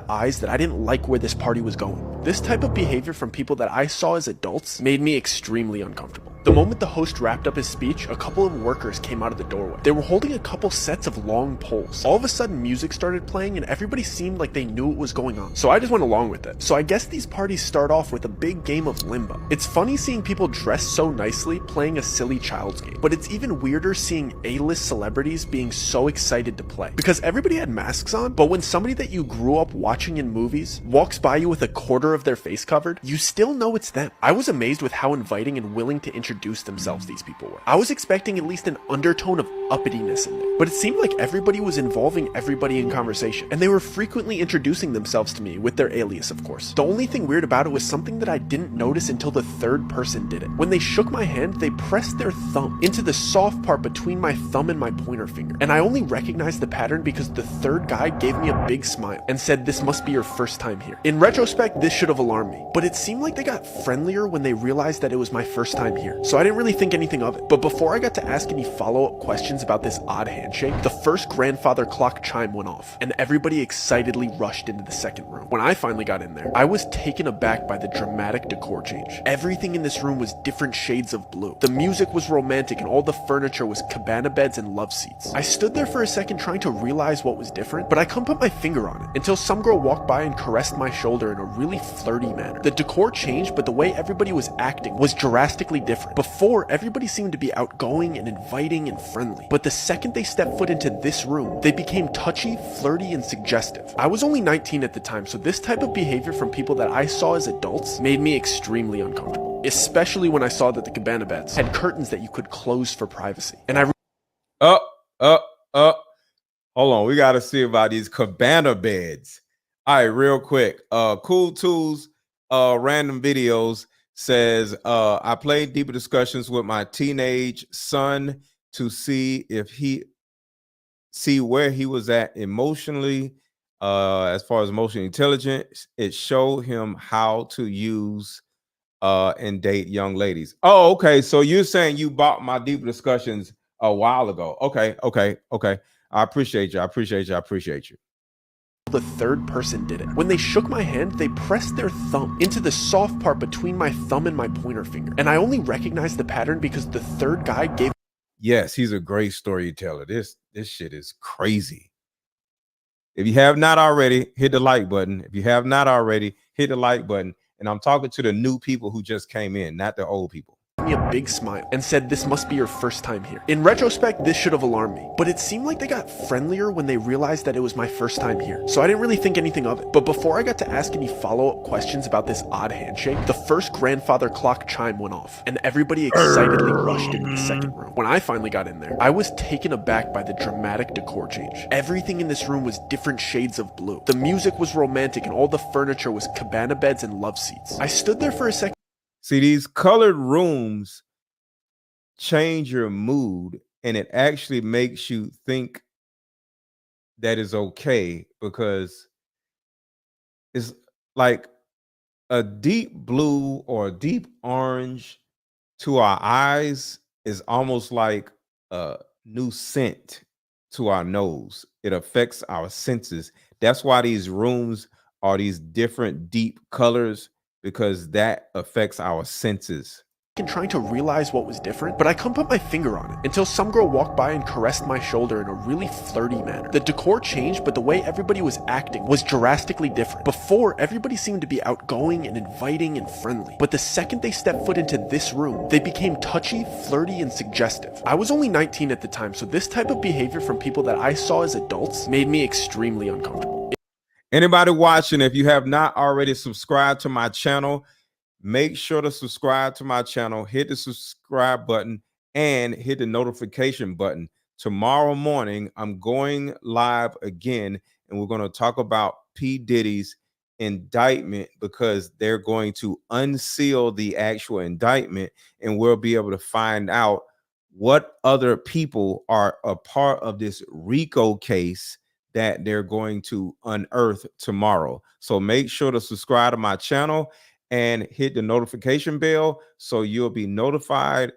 eyes that I didn't like where this party was going. This type of behavior from people that I saw as adults made me extremely uncomfortable. The moment the host wrapped up his speech, a couple of workers came out of the doorway. They were holding a couple sets of long poles. All of a sudden music started playing and everybody seemed like they knew what was going on. So I just went along with it. So I guess these parties start off with a big game of limbo. It's funny seeing people dressed so nicely playing a silly child's game, but it's even weirder seeing A-list celebrities being so excited to play. Because everybody had masks on, but when somebody that you grew up watching in movies walks by you with a quarter of their face covered, you still know it's them. I was amazed with how inviting and willing to introduce themselves these people were. I was expecting at least an undertone of uppityness in there, but it seemed like everybody was involving everybody in conversation, and they were frequently introducing themselves to me with their alias, of course. The only thing weird about it was something that I didn't notice until the third person did it. When they shook my hand, they pressed their thumb into the soft part between my thumb and my pointer finger, and I only recognized the pattern because the third guy gave me a big smile and said, "This must be your first time here." In retrospect, this should have alarmed me, but it seemed like they got friendlier when they realized that it was my first time here, so I didn't really think anything of it. But before I got to ask any follow-up questions about this odd handshake, the first grandfather clock chime went off, and everybody excitedly rushed into the second room. When I finally got in there, I was taken aback by the dramatic decor change. Everything in this room was different shades of blue. The music was romantic, and all the furniture was cabana beds and love seats. I stood there for a second trying to realize what was different, but I couldn't put my finger on it until some girl walked by and caressed my shoulder in a really flirty manner. The decor changed, but the way everybody was acting was drastically different. Before, everybody seemed to be outgoing and inviting and friendly, but the second they stepped foot into this room, they became touchy, flirty, and suggestive. I was only 19 at the time, so this type of behavior from people that I saw as adults made me extremely uncomfortable, especially when I saw that the cabana beds had curtains that you could close for privacy. And Hold on, we got to see about these cabana beds. All right, real quick. Cool Tools, random videos says, I played deeper discussions with my teenage son to see where he was at emotionally, as far as emotional intelligence. It showed him how to use and date young ladies. Oh, okay. So you're saying you bought my deeper discussions a while ago. Okay. I appreciate you. The third person did it. When they shook my hand, they pressed their thumb into the soft part between my thumb and my pointer finger, and I only recognized the pattern because the third guy gave. Yes, he's a great storyteller. This shit is crazy. If you have not already, hit the like button. And I'm talking to the new people who just came in, not the old people. Me a big smile and said, "This must be your first time here." In retrospect, this should have alarmed me, but it seemed like they got friendlier when they realized that it was my first time here, so I didn't really think anything of it. But before I got to ask any follow-up questions about this odd handshake, the first grandfather clock chime went off, and everybody excitedly rushed into the second room. When I finally got in there, I was taken aback by the dramatic decor change. Everything in this room was different shades of blue. The music was romantic, and all the furniture was cabana beds and love seats. I stood there for a second. See, these colored rooms change your mood, and it actually makes you think that is okay, because it's like a deep blue or a deep orange to our eyes is almost like a new scent to our nose. It affects our senses. That's why these rooms are these different deep colors, because that affects our senses. and trying to realize what was different, but I couldn't put my finger on it until some girl walked by and caressed my shoulder in a really flirty manner. The decor changed, but the way everybody was acting was drastically different. Before, everybody seemed to be outgoing and inviting and friendly, but the second they stepped foot into this room, they became touchy, flirty, and suggestive. I was only 19 at the time, so this type of behavior from people that I saw as adults made me extremely uncomfortable. Anybody watching, if you have not already subscribed to my channel, make sure to subscribe to my channel, hit the subscribe button, and hit the notification button. Tomorrow morning, I'm going live again, and we're going to talk about P. Diddy's indictment, because they're going to unseal the actual indictment, and we'll be able to find out what other people are a part of this RICO case that they're going to unearth tomorrow. So make sure to subscribe to my channel and hit the notification bell so you'll be notified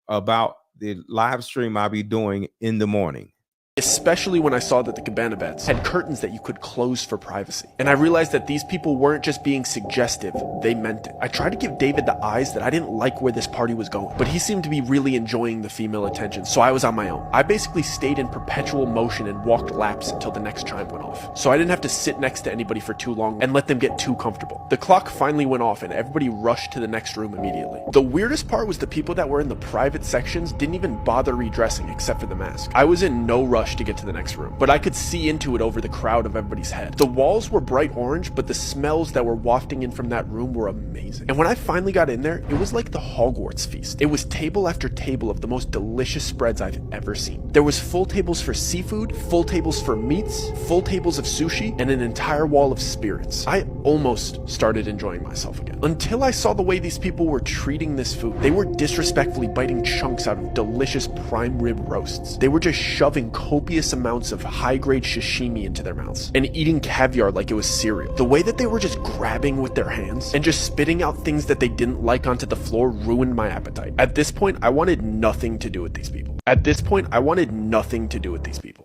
about the live stream I'll be doing in the morning. Especially when I saw that the cabana beds had curtains that you could close for privacy. And I realized that these people weren't just being suggestive, they meant it. I tried to give David the eyes that I didn't like where this party was going, but he seemed to be really enjoying the female attention, so I was on my own. I basically stayed in perpetual motion and walked laps until the next chime went off, so I didn't have to sit next to anybody for too long and let them get too comfortable. The clock finally went off and everybody rushed to the next room immediately. The weirdest part was the people that were in the private sections didn't even bother redressing except for the mask. I was in no rush to get to the next room, but I could see into it over the crowd of everybody's head. The walls were bright orange, but the smells that were wafting in from that room were amazing. And when I finally got in there, it was like the Hogwarts feast. It was table after table of the most delicious spreads I've ever seen. There was full tables for seafood, full tables for meats, full tables of sushi, and an entire wall of spirits. I almost started enjoying myself again, until I saw the way these people were treating this food. They were disrespectfully biting chunks out of delicious prime rib roasts. They were just shoving copious amounts of high-grade sashimi into their mouths and eating caviar like it was cereal. The way that they were just grabbing with their hands and just spitting out things that they didn't like onto the floor ruined my appetite. At this point, I wanted nothing to do with these people.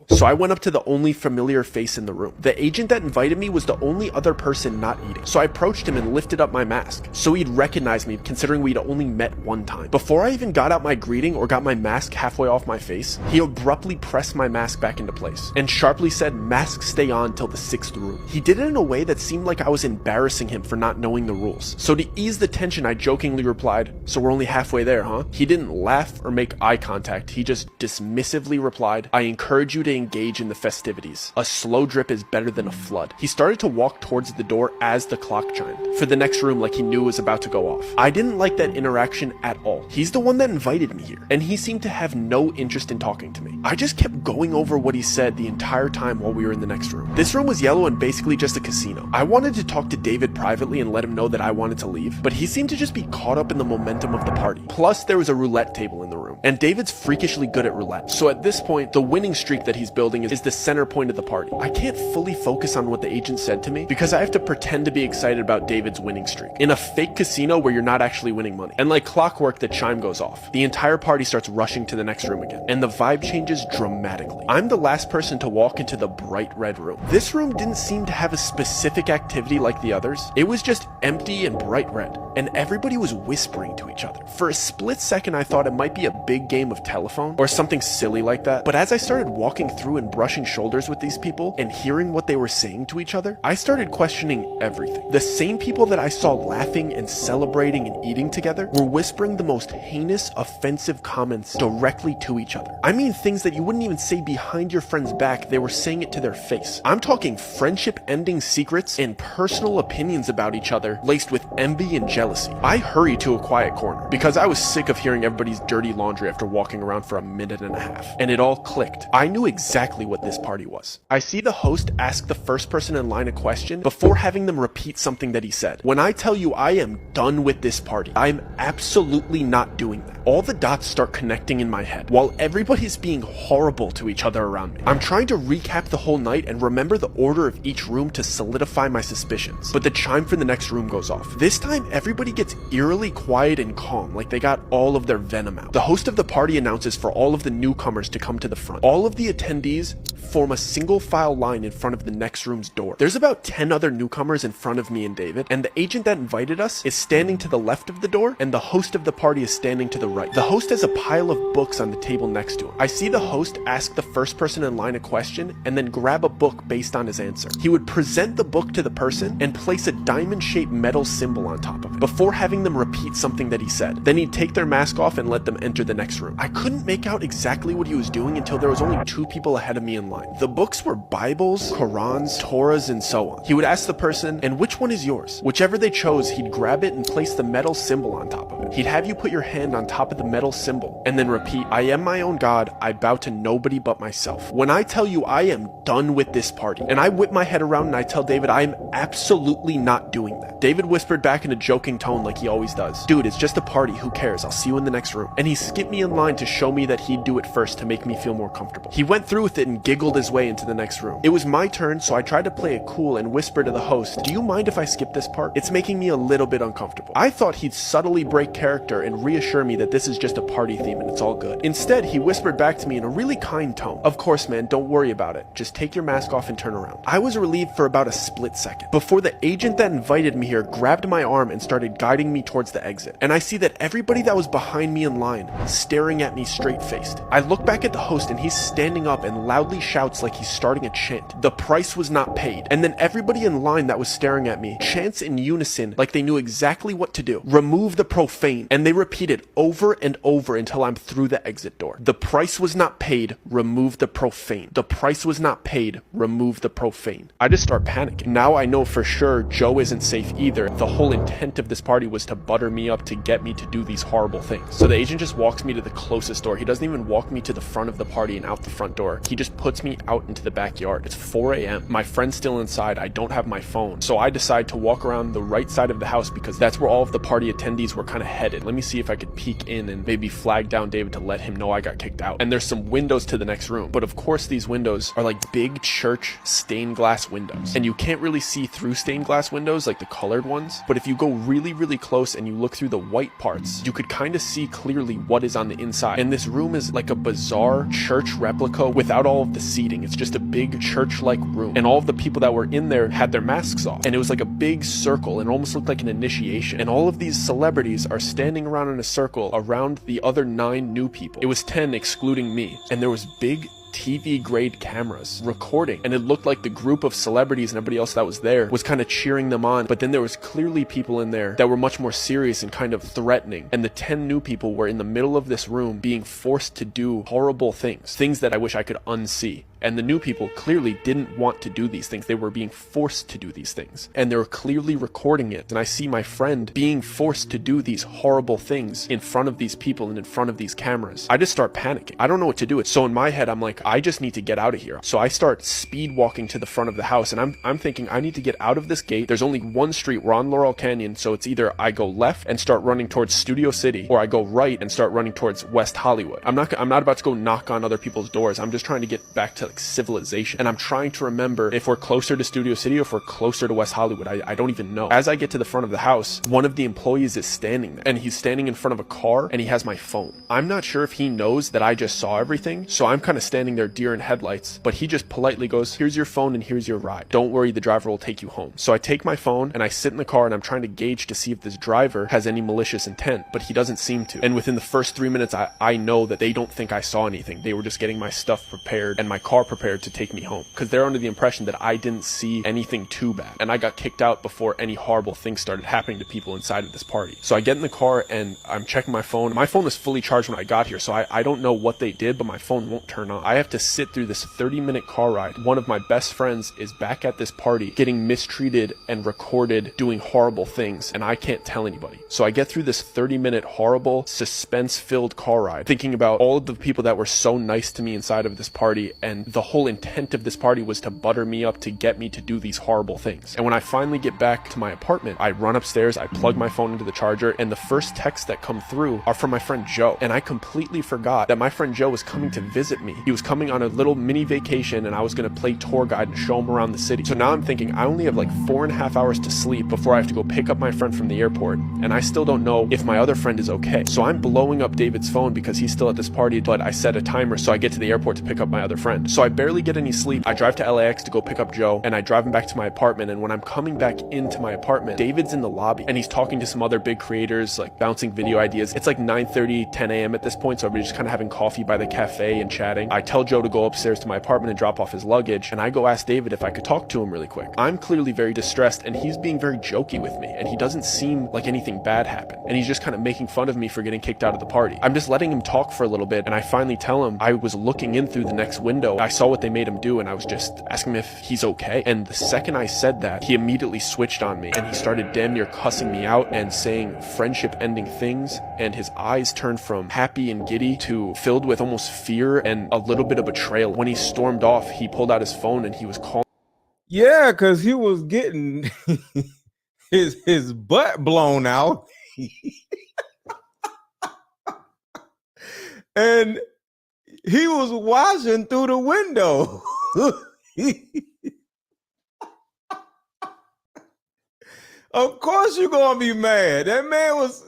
So I went up to the only familiar face in the room. The agent that invited me was the only other person not eating. So I approached him and lifted up my mask, so he'd recognize me considering we'd only met one time. Before I even got out my greeting or got my mask halfway off my face, he abruptly pressed my mask back into place and sharply said, "Mask stay on till the 6th room." He did it in a way that seemed like I was embarrassing him for not knowing the rules. So to ease the tension, I jokingly replied, "So we're only halfway there, huh?" He didn't laugh or make eye contact. He just dismissively replied, "I encourage you to engage in the festivities. A slow drip is better than a flood." He started to walk towards the door as the clock chimed for the next room, like he knew it was about to go off. I didn't like that interaction at all. He's the one that invited me here, and he seemed to have no interest in talking to me. I just kept going over what he said the entire time while we were in the next room. This room was yellow and basically just a casino. I wanted to talk to David privately and let him know that I wanted to leave, but he seemed to just be caught up in the momentum of the party. Plus, there was a roulette table in the room, and David's freakishly good at roulette. So at this point, the winning streak that he's building is the center point of the party. I can't fully focus on what the agent said to me because I have to pretend to be excited about David's winning streak in a fake casino where you're not actually winning money. And like clockwork, the chime goes off. The entire party starts rushing to the next room again, and the vibe changes dramatically. I'm the last person to walk into the bright red room. This room didn't seem to have a specific activity like the others. It was just empty and bright red, and everybody was whispering to each other. For a split second, I thought it might be a big game of telephone or something silly like that, but as I started walking through and brushing shoulders with these people and hearing what they were saying to each other, I started questioning everything. The same people that I saw laughing and celebrating and eating together were whispering the most heinous, offensive comments directly to each other. I mean things that you wouldn't even say behind your friend's back, they were saying it to their face. I'm talking friendship-ending secrets and personal opinions about each other laced with envy and jealousy. I hurried to a quiet corner because I was sick of hearing everybody's dirty laundry after walking around for a minute and a half, and it all clicked. I knew exactly what this party was. I see the host ask the first person in line a question before having them repeat something that he said. When I tell you I am done with this party, I'm absolutely not doing that. All the dots start connecting in my head while everybody's being horrible to each other around me. I'm trying to recap the whole night and remember the order of each room to solidify my suspicions, but the chime for the next room goes off. This time, everybody everybody gets eerily quiet and calm, like they got all of their venom out. The host of the party announces for all of the newcomers to come to the front. All of the attendees form a single file line in front of the next room's door. There's about 10 other newcomers in front of me and David, and the agent that invited us is standing to the left of the door, and the host of the party is standing to the right. The host has a pile of books on the table next to him. I see the host ask the first person in line a question and then grab a book based on his answer. He would present the book to the person and place a diamond-shaped metal symbol on top of it before having them repeat something that he said. Then he'd take their mask off and let them enter the next room. I couldn't make out exactly what he was doing until there was only 2 people ahead of me in line. The books were Bibles, Qurans, Torahs, and so on. He would ask the person, "And which one is yours?" Whichever they chose, he'd grab it and place the metal symbol on top of it. He'd have you put your hand on top of the metal symbol and then repeat, "I am my own God, I bow to nobody but myself." When I tell you I am done with this party, and I whip my head around and I tell David I am absolutely not doing that. David whispered back in a joking tone like he always does, "Dude, it's just a party, who cares, I'll see you in the next room." And he skipped me in line to show me that he'd do it first to make me feel more comfortable. He went through with it and giggled his way into the next room. It was my turn, so I tried to play it cool and whisper to the host, "Do you mind if I skip this part? It's making me a little bit uncomfortable." I thought he'd subtly break character and reassure me that this is just a party theme and it's all good. Instead, he whispered back to me in a really kind tone, "Of course, man, don't worry about it. Just take your mask off and turn around." I was relieved for about a split second before the agent that invited me here grabbed my arm and started guiding me towards the exit. And I see that everybody that was behind me in line staring at me straight-faced. I look back at the host and he's standing up and loudly shouts like he's starting a chant, "The price was not paid." And then everybody in line that was staring at me chants in unison like they knew exactly what to do. "Remove the profane." And they repeat it over and over until I'm through the exit door. "The price was not paid. Remove the profane. The price was not paid. Remove the profane." I just start panicking. Now I know for sure Joe isn't safe either. The whole intent of this party was to butter me up to get me to do these horrible things. So the agent just walks me to the closest door. He doesn't even walk me to the front of the party and out the front door. He just puts me out into the backyard. It's 4 a.m. My friend's still inside. I don't have my phone. So I decide to walk around the right side of the house because that's where all of the party attendees were kind of headed. Let me see if I could peek in and maybe flag down David to let him know I got kicked out. And there's some windows to the next room. But of course these windows are like big church stained glass windows. And you can't really see through stained glass windows like the colored ones. But if you go really, really close and you look through the white parts, you could kind of see clearly what is on the inside. And this room is like a bizarre church replica without all of the seating. It's just a big church-like room. And all of the people that were in there had their masks off. And it was like a big circle and almost looked like an initiation. And all of these celebrities are standing around in a circle around the other 9 new people. It was 10 excluding me. And there was big TV grade cameras recording, and it looked like the group of celebrities and everybody else that was there was kind of cheering them on. But then there was clearly people in there that were much more serious and kind of threatening, and the 10 new people were in the middle of this room being forced to do horrible things that I wish I could unsee. And the new people clearly didn't want to do these things. They were being forced to do these things. And they were clearly recording it. And I see my friend being forced to do these horrible things in front of these people and in front of these cameras. I just start panicking. I don't know what to do. So in my head, I'm like, I just need to get out of here. So I start speed walking to the front of the house. And I'm thinking I need to get out of this gate. There's only one street. We're on Laurel Canyon. So it's either I go left and start running towards Studio City, or I go right and start running towards West Hollywood. I'm not about to go knock on other people's doors. I'm just trying to get back to civilization. And I'm trying to remember if we're closer to Studio City or if we're closer to West Hollywood. I don't even know. As I get to the front of the house, one of the employees is standing there, and he's standing in front of a car, and he has my phone. I'm not sure if he knows that I just saw everything, so I'm kind of standing there deer in headlights, but he just politely goes, "Here's your phone and here's your ride. Don't worry, the driver will take you home." So I take my phone and I sit in the car, and I'm trying to gauge to see if this driver has any malicious intent, but he doesn't seem to. And within the first 3 minutes, I know that they don't think I saw anything. They were just getting my stuff prepared and my car prepared to take me home, because they're under the impression that I didn't see anything too bad, and I got kicked out before any horrible things started happening to people inside of this party. So I get in the car and I'm checking my phone. My phone was fully charged when I got here, so I don't know what they did, but my phone won't turn on. I have to sit through this 30-minute car ride. One of my best friends is back at this party getting mistreated and recorded doing horrible things, and I can't tell anybody. So I get through this 30-minute horrible suspense-filled car ride thinking about all of the people that were so nice to me inside of this party, and the whole intent of this party was to butter me up to get me to do these horrible things. And when I finally get back to my apartment, I run upstairs, I plug my phone into the charger, and the first texts that come through are from my friend Joe. And I completely forgot that my friend Joe was coming to visit me. He was coming on a little mini vacation, and I was gonna play tour guide and show him around the city. So now I'm thinking I only have like 4.5 hours to sleep before I have to go pick up my friend from the airport, and I still don't know if my other friend is okay. So I'm blowing up David's phone because he's still at this party, but I set a timer so I get to the airport to pick up my other friend. So I barely get any sleep. I drive to LAX to go pick up Joe, and I drive him back to my apartment, and when I'm coming back into my apartment, David's in the lobby, and he's talking to some other big creators, like bouncing video ideas. It's like 9:30, 10 a.m. at this point, so we're just kind of having coffee by the cafe and chatting. I tell Joe to go upstairs to my apartment and drop off his luggage, and I go ask David if I could talk to him really quick. I'm clearly very distressed, and he's being very jokey with me, and he doesn't seem like anything bad happened, and he's just kind of making fun of me for getting kicked out of the party. I'm just letting him talk for a little bit, and I finally tell him I was looking in through the next window. I saw what they made him do, and I was just asking him if he's okay. And the second I said that, he immediately switched on me, and he started damn near cussing me out and saying friendship-ending things, and his eyes turned from happy and giddy to filled with almost fear and a little bit of betrayal. When he stormed off, he pulled out his phone and he was calling. Yeah, because he was getting his butt blown out. And he was watching through the window. Of course you're gonna be mad. That man was,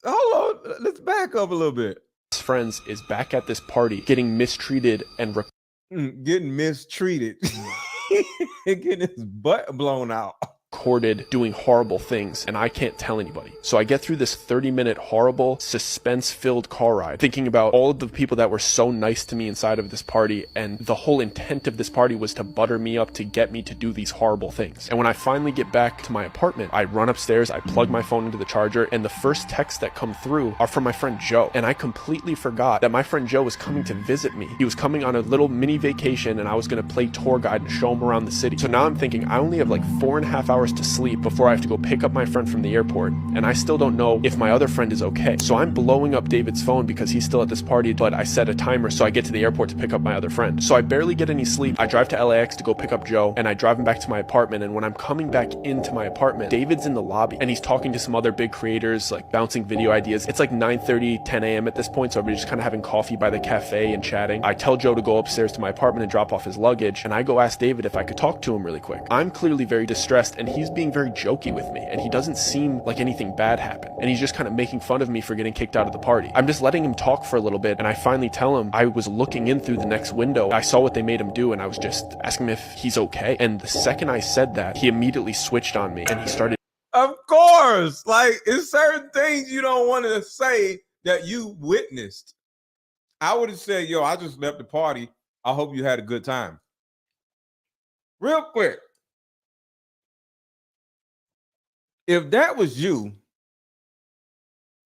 hold on, let's back up a little bit. His friends is back at this party getting mistreated and getting mistreated. Getting his butt blown out. Recorded doing horrible things, and I can't tell anybody. So I get through this 30-minute horrible, suspense-filled car ride, thinking about all of the people that were so nice to me inside of this party, and the whole intent of this party was to butter me up to get me to do these horrible things. And when I finally get back to my apartment, I run upstairs, I plug my phone into the charger, and the first texts that come through are from my friend Joe. And I completely forgot that my friend Joe was coming to visit me. He was coming on a little mini vacation, and I was gonna play tour guide and show him around the city. So now I'm thinking I only have like 4.5 hours to sleep before I have to go pick up my friend from the airport, and I still don't know if my other friend is okay. So I'm blowing up David's phone because he's still at this party, but I set a timer so I get to the airport to pick up my other friend. So I barely get any sleep. I drive to LAX to go pick up Joe, and I drive him back to my apartment, and when I'm coming back into my apartment, David's in the lobby, and he's talking to some other big creators, like bouncing video ideas. It's like 9:30, 10 a.m. at this point, so we're just kind of having coffee by the cafe and chatting. I tell Joe to go upstairs to my apartment and drop off his luggage, and I go ask David if I could talk to him really quick. I'm clearly very distressed, and he's being very jokey with me, and he doesn't seem like anything bad happened, and he's just kind of making fun of me for getting kicked out of the party. I'm just letting him talk for a little bit, and I finally tell him I was looking in through the next window. I saw what they made him do, and I was just asking him if he's okay. And the second I said that, he immediately switched on me, and he started. Of course, like it's certain things you don't want to say that you witnessed. I would have said, yo, I just left the party. I hope you had a good time. Real quick. If that was you,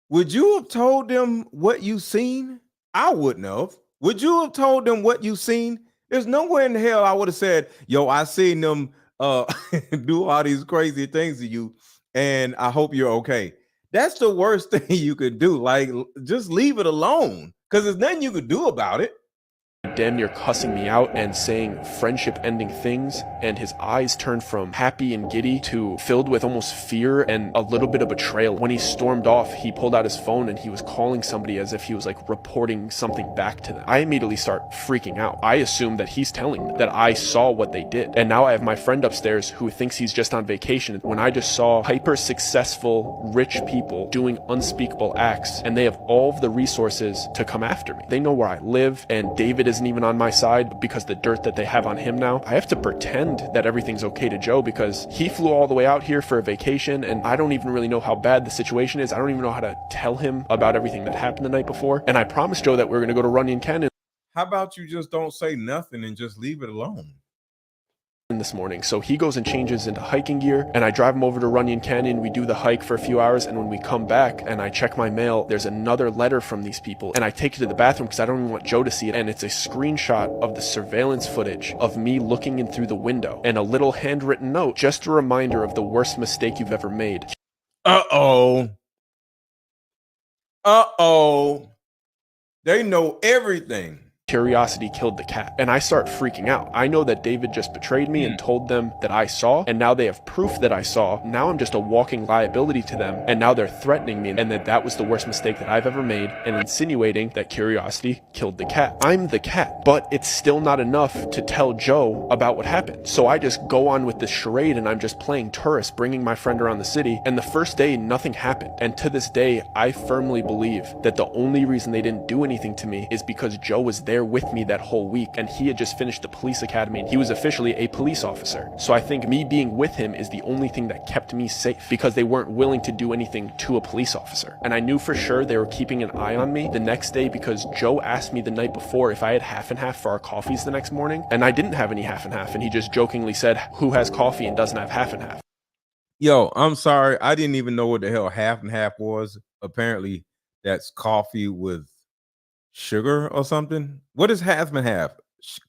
would you have told them what you seen? I wouldn't have. Would you have told them what you seen? There's nowhere in hell I would have said, yo, I seen them do all these crazy things to you, and I hope you're okay. That's the worst thing you could do. Like, just leave it alone, because there's nothing you could do about it. Damn near cussing me out and saying friendship-ending things, and his eyes turned from happy and giddy to filled with almost fear and a little bit of betrayal. When he stormed off, he pulled out his phone and he was calling somebody as if he was like reporting something back to them. I immediately start freaking out. I assume that he's telling me that I saw what they did, and now I have my friend upstairs who thinks he's just on vacation when I just saw hyper-successful, rich people doing unspeakable acts, and they have all of the resources to come after me. They know where I live, and David isn't even on my side because the dirt that they have on him now. I have to pretend that everything's okay to Joe because he flew all the way out here for a vacation, and I don't even really know how bad the situation is. I don't even know how to tell him about everything that happened the night before. And I promised Joe that we're going to go to Runyon Canyon. How about you just don't say nothing and just leave it alone? This morning. So he goes and changes into hiking gear, and I drive him over to Runyon Canyon. We do the hike for a few hours, and when we come back and I check my mail, there's another letter from these people, and I take it to the bathroom because I don't even want Joe to see it, and it's a screenshot of the surveillance footage of me looking in through the window and a little handwritten note, just a reminder of the worst mistake you've ever made. Uh-oh. They know everything. Curiosity killed the cat. And I start freaking out. I know that David just betrayed me and told them that I saw, and now they have proof that I saw. Now I'm just a walking liability to them, and now they're threatening me, and that was the worst mistake that I've ever made, and insinuating that Curiosity killed the cat. I'm the cat, but it's still not enough to tell Joe about what happened. So I just go on with this charade, and I'm just playing tourist, bringing my friend around the city, and the first day, nothing happened. And to this day, I firmly believe that the only reason they didn't do anything to me is because Joe was there with me that whole week, and he had just finished the police academy, and he was officially a police officer. So I think me being with him is the only thing that kept me safe, because they weren't willing to do anything to a police officer. And I knew for sure they were keeping an eye on me the next day, because Joe asked me the night before if I had half and half for our coffees the next morning, and I didn't have any half and half, and he just jokingly said, "Who has coffee and doesn't have half and half?" Yo, I'm sorry. I didn't even know what the hell half and half was. Apparently, that's coffee with sugar or something. What is half and half?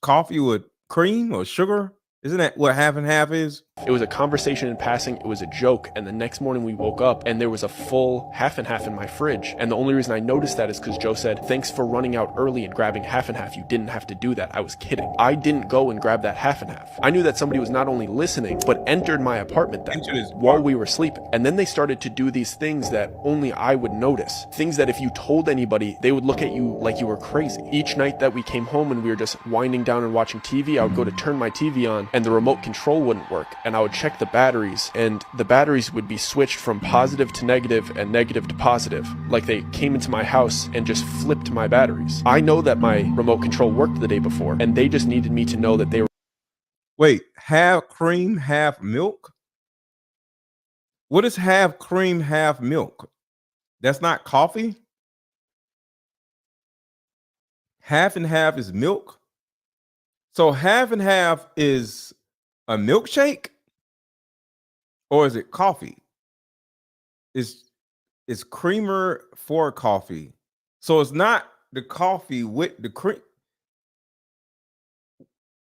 Coffee with cream or sugar? Isn't that what half and half is? It was a conversation in passing, it was a joke, and the next morning we woke up and there was a full half and half in my fridge. And the only reason I noticed that is because Joe said, "Thanks for running out early and grabbing half and half. You didn't have to do that." I was kidding. I didn't go and grab that half and half. I knew that somebody was not only listening, but entered my apartment that night while we were sleeping. And then they started to do these things that only I would notice. Things that if you told anybody, they would look at you like you were crazy. Each night that we came home and we were just winding down and watching TV, I would go to turn my TV on and the remote control wouldn't work, and I would check the batteries, and the batteries would be switched from positive to negative and negative to positive, like they came into my house and just flipped my batteries. I know that my remote control worked the day before, and they just needed me to know that they were. Wait, half cream, half milk? What is half cream, half milk? That's not coffee? Half and half is milk? So half and half is a milkshake? Or is it coffee? It's creamer for coffee. So it's not the coffee with the cream.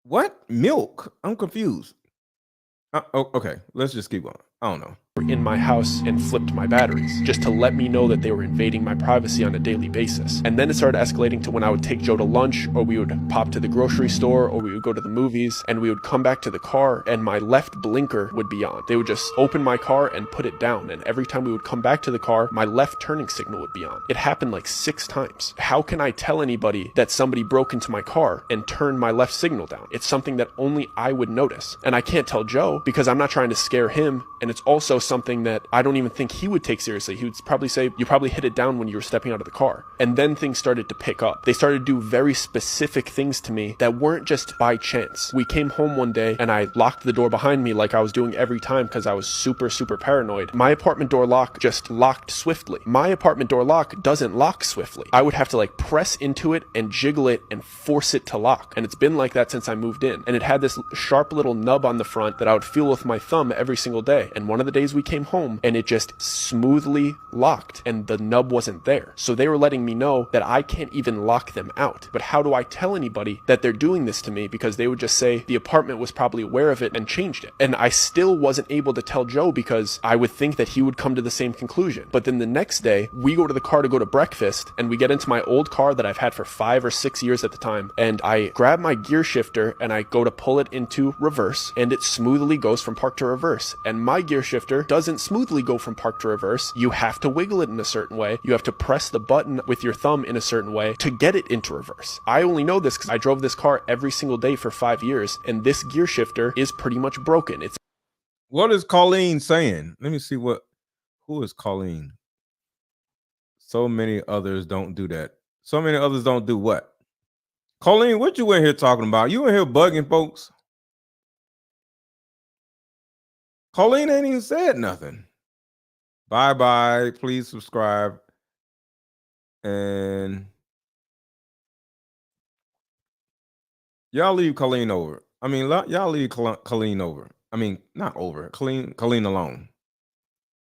What? Milk? I'm confused. Okay, let's just keep going. I don't know. In my house and flipped my batteries just to let me know that they were invading my privacy on a daily basis. And then it started escalating to when I would take Joe to lunch, or we would pop to the grocery store, or we would go to the movies, and we would come back to the car and my left blinker would be on. They would just open my car and put it down, and every time we would come back to the car, my left turning signal would be on. It happened like 6 times. How can I tell anybody that somebody broke into my car and turned my left signal down? It's something that only I would notice. And I can't tell Joe because I'm not trying to scare him, and it's also something that I don't even think he would take seriously. He would probably say, "You probably hit it down when you were stepping out of the car." And then things started to pick up. They started to do very specific things to me that weren't just by chance. We came home one day and I locked the door behind me like I was doing every time because I was super paranoid. My apartment door lock just locked swiftly. My apartment door lock doesn't lock swiftly. I would have to like press into it and jiggle it and force it to lock. And it's been like that since I moved in. And it had this sharp little nub on the front that I would feel with my thumb every single day. And one of the days we came home and it just smoothly locked and the nub wasn't there. So they were letting me know that I can't even lock them out. But how do I tell anybody that they're doing this to me? Because they would just say the apartment was probably aware of it and changed it. And I still wasn't able to tell Joe because I would think that he would come to the same conclusion. But then the next day we go to the car to go to breakfast and we get into my old car that I've had for 5 or 6 years at the time. And I grab my gear shifter and I go to pull it into reverse and it smoothly goes from park to reverse. And my gear shifter doesn't smoothly go from park to reverse. You have to wiggle it in a certain way. You have to press the button with your thumb in a certain way to get it into reverse. I only know this because I drove this car every single day for 5 years, and this gear shifter is pretty much broken. What is Colleen saying? Let me see who is Colleen? So many others don't do that. So many others don't do what? Colleen, what you in here talking about? You in here bugging folks? Colleen ain't even said nothing. Bye. Please subscribe. And y'all leave Colleen over. I mean, y'all leave Colleen over. I mean, not over. Colleen alone.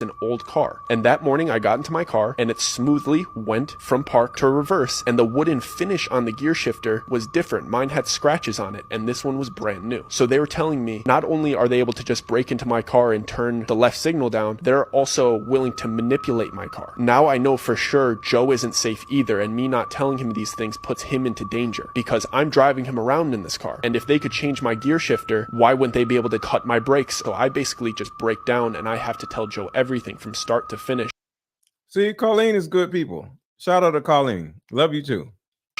an old car. And that morning I got into my car and it smoothly went from park to reverse, and the wooden finish on the gear shifter was different. Mine had scratches on it and this one was brand new. So they were telling me not only are they able to just break into my car and turn the left signal down, they're also willing to manipulate my car. Now I know for sure Joe isn't safe either, and me not telling him these things puts him into danger because I'm driving him around in this car. And if they could change my gear shifter, why wouldn't they be able to cut my brakes? So I basically just break down and I have to tell Joe everything from start to finish. See, Colleen is good people. Shout out to Colleen. Love you too.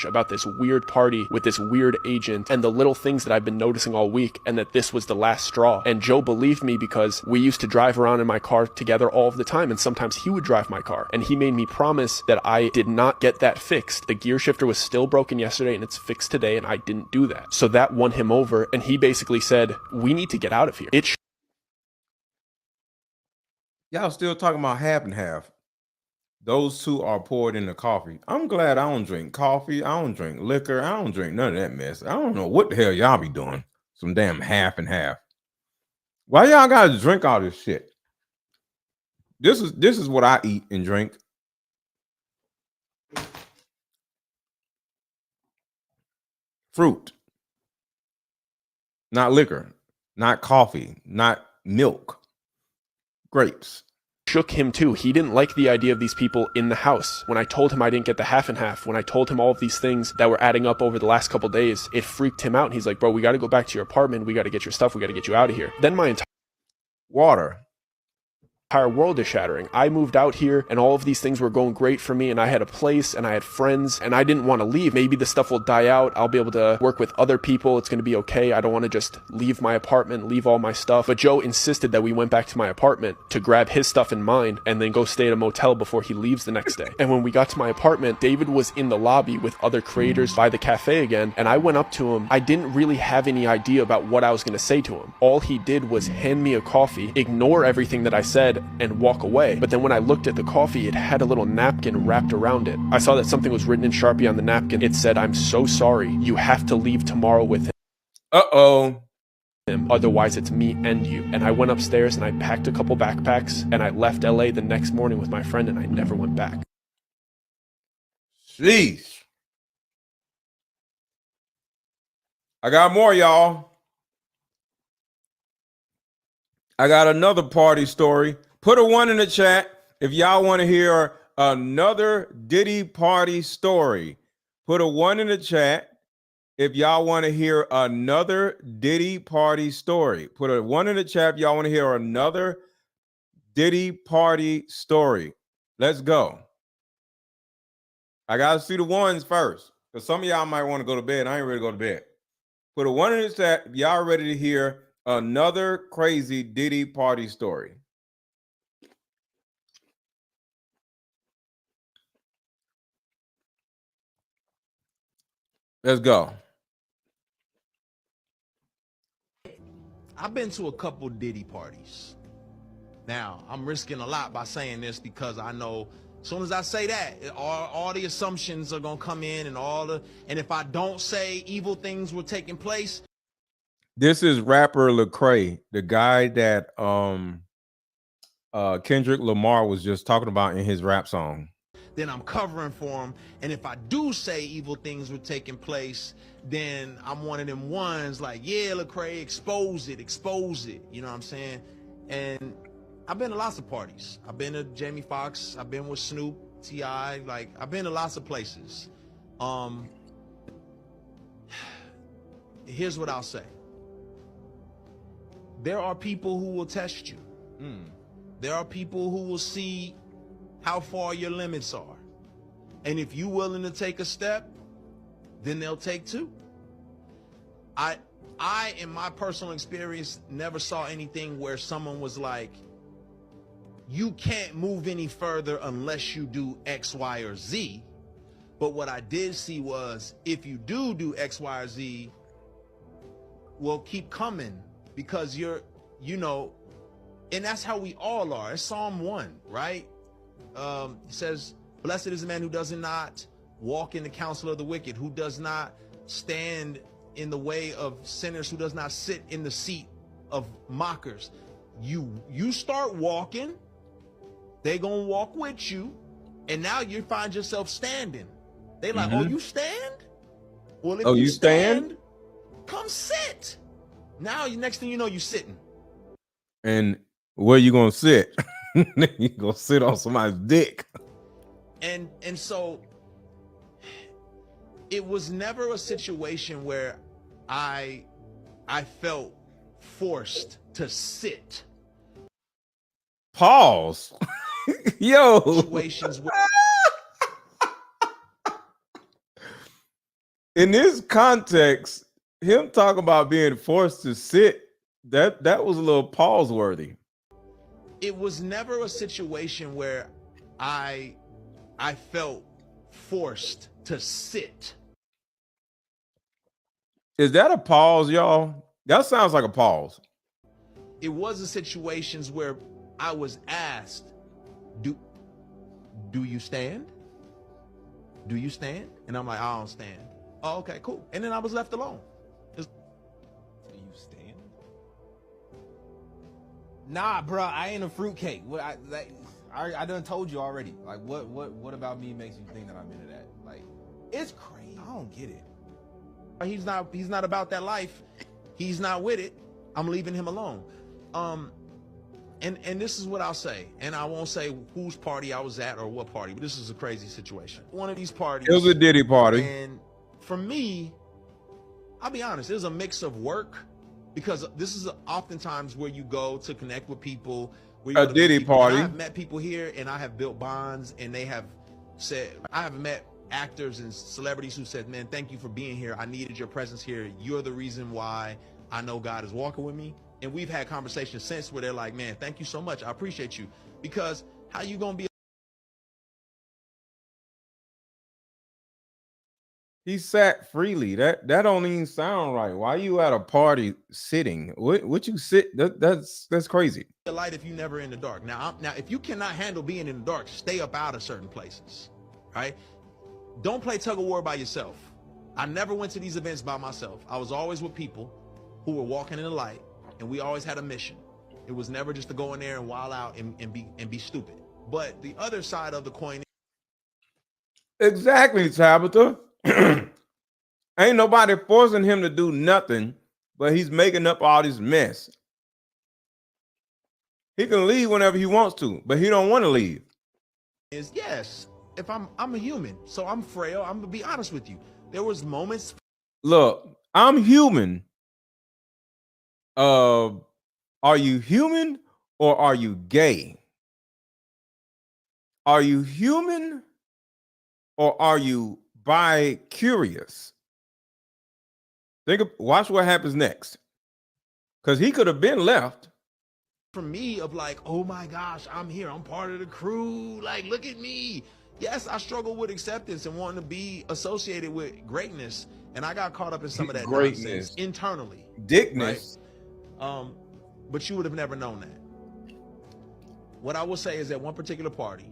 About this weird party with this weird agent and the little things that I've been noticing all week, and that this was the last straw. And Joe believed me because we used to drive around in my car together all of the time, and sometimes he would drive my car. And he made me promise that I did not get that fixed. The gear shifter was still broken yesterday and it's fixed today, and I didn't do that. So that won him over, and he basically said, we need to get out of here. Y'all still talking about half and half. Those two are poured in the coffee. I'm glad I don't drink coffee. I don't drink liquor. I don't drink none of that mess. I don't know what the hell y'all be doing. Some damn half and half. Why y'all gotta drink all this shit? This is what I eat and drink. Fruit. Not liquor. Not coffee. Not milk. Grapes. Shook him too. He didn't like the idea of these people in the house. When I told him I didn't get the half and half, when I told him all of these things that were adding up over the last couple days, it freaked him out. And he's like, bro, we got to go back to your apartment. We got to get your stuff. We got to get you out of here. Then my entire world is shattering. I moved out here and all of these things were going great for me, and I had a place and I had friends and I didn't want to leave. Maybe the stuff will die out. I'll be able to work with other people. It's going to be okay. I don't want to just leave my apartment, leave all my stuff. But Joe insisted that we went back to my apartment to grab his stuff and mine and then go stay at a motel before he leaves the next day. And when we got to my apartment, David was in the lobby with other creators by the cafe again, and I went up to him. I didn't really have any idea about what I was going to say to him. All he did was hand me a coffee, ignore everything that I said, and walk away. But then when I looked at the coffee, it had a little napkin wrapped around it. I saw that something was written in Sharpie on the napkin. It said, I'm so sorry. You have to leave tomorrow with him. Uh-oh. Otherwise it's me and you. And I went upstairs and I packed a couple backpacks and I left LA the next morning with my friend, and I never went back. Jeez. I got more, y'all. I got another party story. Put a 1 in the chat if y'all want to hear another Diddy party story. Put a 1 in the chat if y'all want to hear another Diddy party story. Put a 1 in the chat if y'all want to hear another Diddy party story. Let's go. I got to see the ones first, because some of y'all might want to go to bed. I ain't ready to go to bed. Put a 1 in the chat if y'all ready to hear another crazy Diddy party story. Let's go. I've been to a couple Diddy parties. Now, I'm risking a lot by saying this because I know as soon as I say that, all the assumptions are going to come in, and if I don't say evil things were taking place. This is rapper Lecrae, the guy that Kendrick Lamar was just talking about in his rap song. Then I'm covering for him, and if I do say evil things were taking place, then I'm one of them ones like, yeah, Lecrae, expose it, you know what I'm saying? And I've been to lots of parties. I've been to Jamie Foxx, I've been with Snoop, T.I., like I've been to lots of places. Here's what I'll say. There are people who will test you. There are people who will see how far your limits are. And if you're willing to take a step, then they'll take two. I, in my personal experience, never saw anything where someone was like, you can't move any further unless you do X, Y, or Z. But what I did see was, if you do X, Y, or Z, well, keep coming, because you're, and that's how we all are. It's Psalm 1, right? It says, blessed is the man who does not walk in the counsel of the wicked, who does not stand in the way of sinners, who does not sit in the seat of mockers. You start walking, They gonna walk with you, and now you find yourself standing. They like, oh, you stand? Well, if Oh, you you stand? come sit. Now, next thing you know, you sitting. And where you gonna sit? You gonna sit on somebody's dick. And so it was never a situation where I felt forced to sit. Pause. Yo. Situations where in this context, him talking about being forced to sit, that was a little pause worthy. it was never a situation where I felt forced to sit. Is that a pause, y'all? That sounds like a pause. It was a situations where I was asked, do you stand? Do you stand? And I'm like, I don't stand. Oh, okay, cool. And then I was left alone. Do you stand? Nah, bro, I ain't a fruitcake. What I done told you already. Like, what about me makes you think that I'm into that? Like, it's crazy. I don't get it. He's not about that life. He's not with it. I'm leaving him alone. And this is what I'll say, and I won't say whose party I was at or what party, but this is a crazy situation. One of these parties. It was a Diddy party. And for me, I'll be honest, it was a mix of work, because this is oftentimes where you go to connect with people. Where you A Diddy party. I have met people here, and I have built bonds, and they have said, I have met actors and celebrities who said, man, thank you for being here. I needed your presence here. You're the reason why I know God is walking with me. And we've had conversations since where they're like, man, thank you so much. I appreciate you. Because how you gonna be? He sat freely. That don't even sound right. Why you at a party sitting? What you sit? That's crazy. The light if you never in the dark. Now if you cannot handle being in the dark, stay up out of certain places, right? Don't play tug of war by yourself. I never went to these events by myself. I was always with people who were walking in the light, and we always had a mission. It was never just to go in there and wild out and be stupid. But the other side of the coin. Exactly, Tabitha. Ain't nobody forcing him to do nothing, but he's making up all this mess. He can leave whenever he wants to, but he don't want to leave. Is yes, if I'm a human, so I'm frail. I'm gonna be honest with you. There was moments. Look, I'm human. Are you human or are you gay? Are you human or are you bi-curious? Watch what happens next. Because he could have been left. For me, of like, oh my gosh, I'm here. I'm part of the crew. Like, look at me. Yes, I struggle with acceptance and wanting to be associated with greatness. And I got caught up in some of that Greatness. nonsense internally. Dickness. Right? But you would have never known that. What I will say is that one particular party,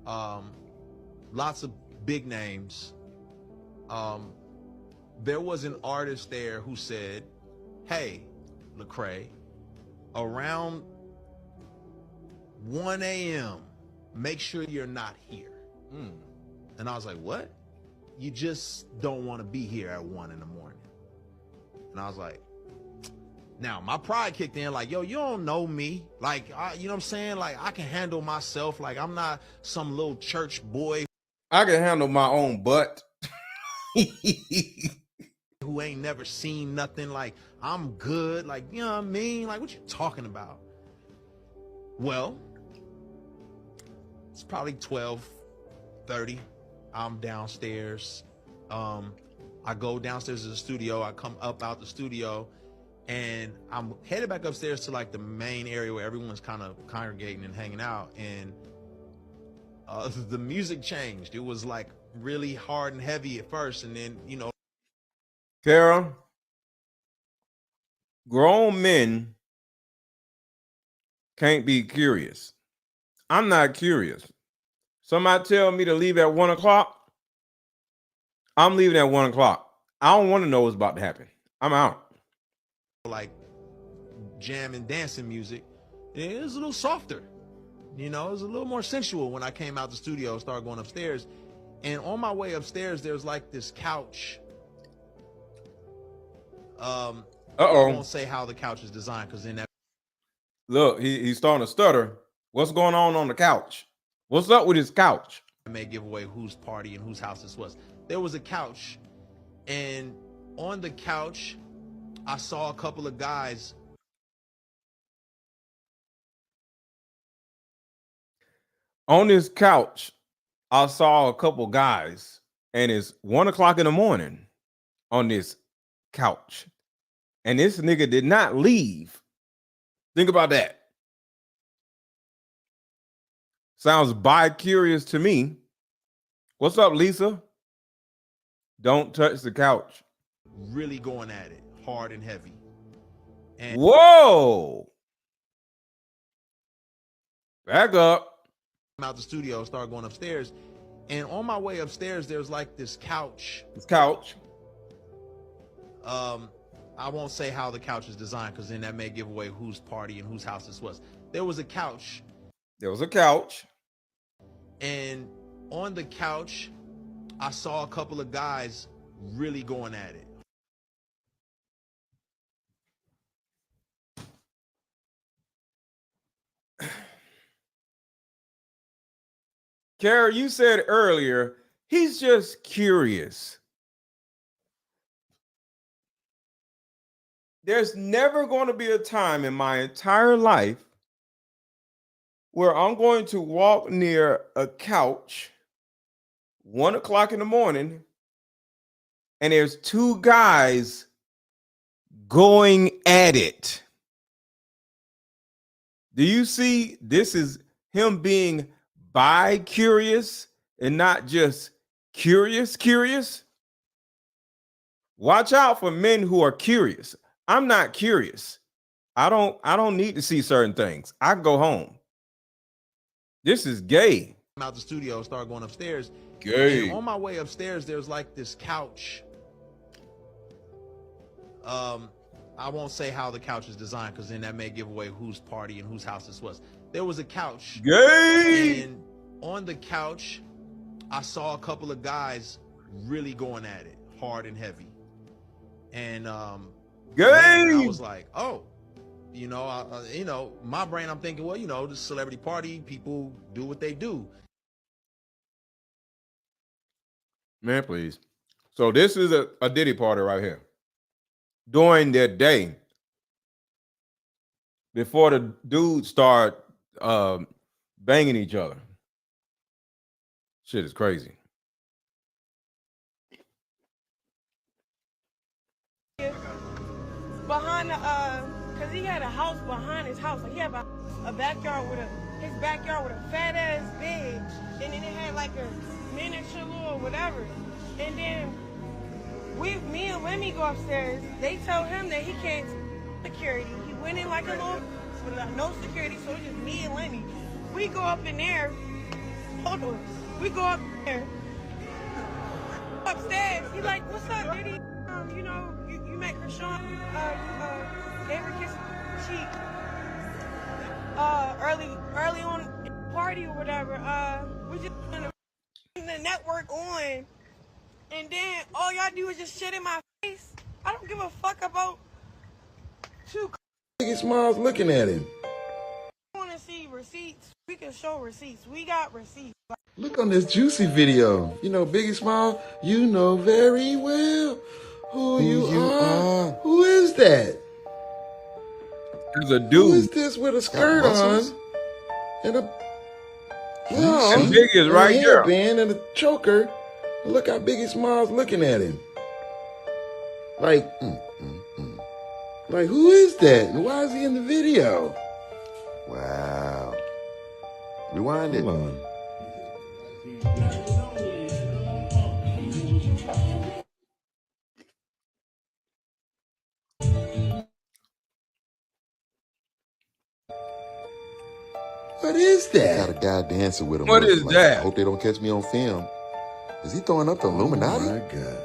lots of big names. There was an artist there who said, hey, Lecrae, around 1 a.m., make sure you're not here. And I was like, what? You just don't want to be here at 1 in the morning. And I was like, now my pride kicked in, like, yo, you don't know me. Like, you know what I'm saying? Like, I can handle myself. Like, I'm not some little church boy. I can handle my own butt. Who ain't never seen nothing. Like, I'm good. Like, you know what I mean? Like, what you talking about? Well, it's probably 12:30. I'm downstairs. I go downstairs to the studio. I come up out the studio, and I'm headed back upstairs to like the main area where everyone's kind of congregating and hanging out. And the music changed. It was like really hard and heavy at first, and then, you know. Kara, grown men can't be curious. I'm not curious. Somebody tell me to leave at 1 o'clock. I'm leaving at 1 o'clock. I don't want to know what's about to happen. I'm out. Like jam and dancing music, it is a little softer. You know, it was a little more sensual when I came out the studio and started going upstairs. And on my way upstairs, there's like this couch. I won't say how the couch is designed because then that. Look, he's starting to stutter. What's going on the couch? What's up with his couch? May give away whose party and whose house this was. There was a couch, and on the couch, I saw a couple of guys. On this couch, I saw a couple guys, and it's 1 o'clock in the morning on this couch. And this nigga did not leave. Think about that. Sounds bi-curious to me. What's up, Lisa? Don't touch the couch. Really going at it hard and heavy. And whoa! Back up. Out the studio, started going upstairs, and on my way upstairs, there's like this couch. This couch. I won't say how the couch is designed because then that may give away whose party and whose house this was. There was a couch. There was a couch. And on the couch, I saw a couple of guys really going at it. Kara, you said earlier, he's just curious. There's never going to be a time in my entire life where I'm going to walk near a couch 1 o'clock in the morning and there's two guys going at it. Do you see? This is him being bi-curious and not just curious. Watch out for men who are curious. I'm not curious. I don't need to see certain things. I go home. This is gay. Out the studio, started going upstairs. Gay. And on my way upstairs, there's like this couch. I won't say how the couch is designed because then that may give away whose party and whose house this was. There was a couch. Gay. And on the couch, I saw a couple of guys really going at it hard and heavy. And man, I was like, oh, you know, my brain, I'm thinking, well, you know, the celebrity party, people do what they do. Man, please. So this is a Diddy party right here. During their day, before the dudes start banging each other. Shit is crazy. Behind the, cause he had a house behind his house. Like he had a backyard with his backyard with a fat ass bed, and then it had like a miniature or whatever. And then me and Lemmy go upstairs. They tell him that he can't security. He went in like a little with no security, so it's just me and Lemmy. We go up in there. Hold on. We go up there. Upstairs. He like, what's up, Diddy? You know, you met Krishan, gave her a kiss on the cheek. Early on in the party or whatever. We just putting the network on, and then all y'all do is just shit in my face. I don't give a fuck about two. Biggie Smalls looking at him. I want to see receipts. We can show receipts. We got receipts. Look on this juicy video. You know, Biggie Smalls, you know very well who you are. Who is that? There's a dude. Who is this with a skirt on and a and Biggie is right there. Band and a choker. Look how Biggie Smalls looking at him. Like, like who is that? And why is he in the video? Wow. Rewind it. Hold on. What is that? Got a guy dancing with him. What is that? I hope they don't catch me on film. Is he throwing up the Illuminati? Oh my God.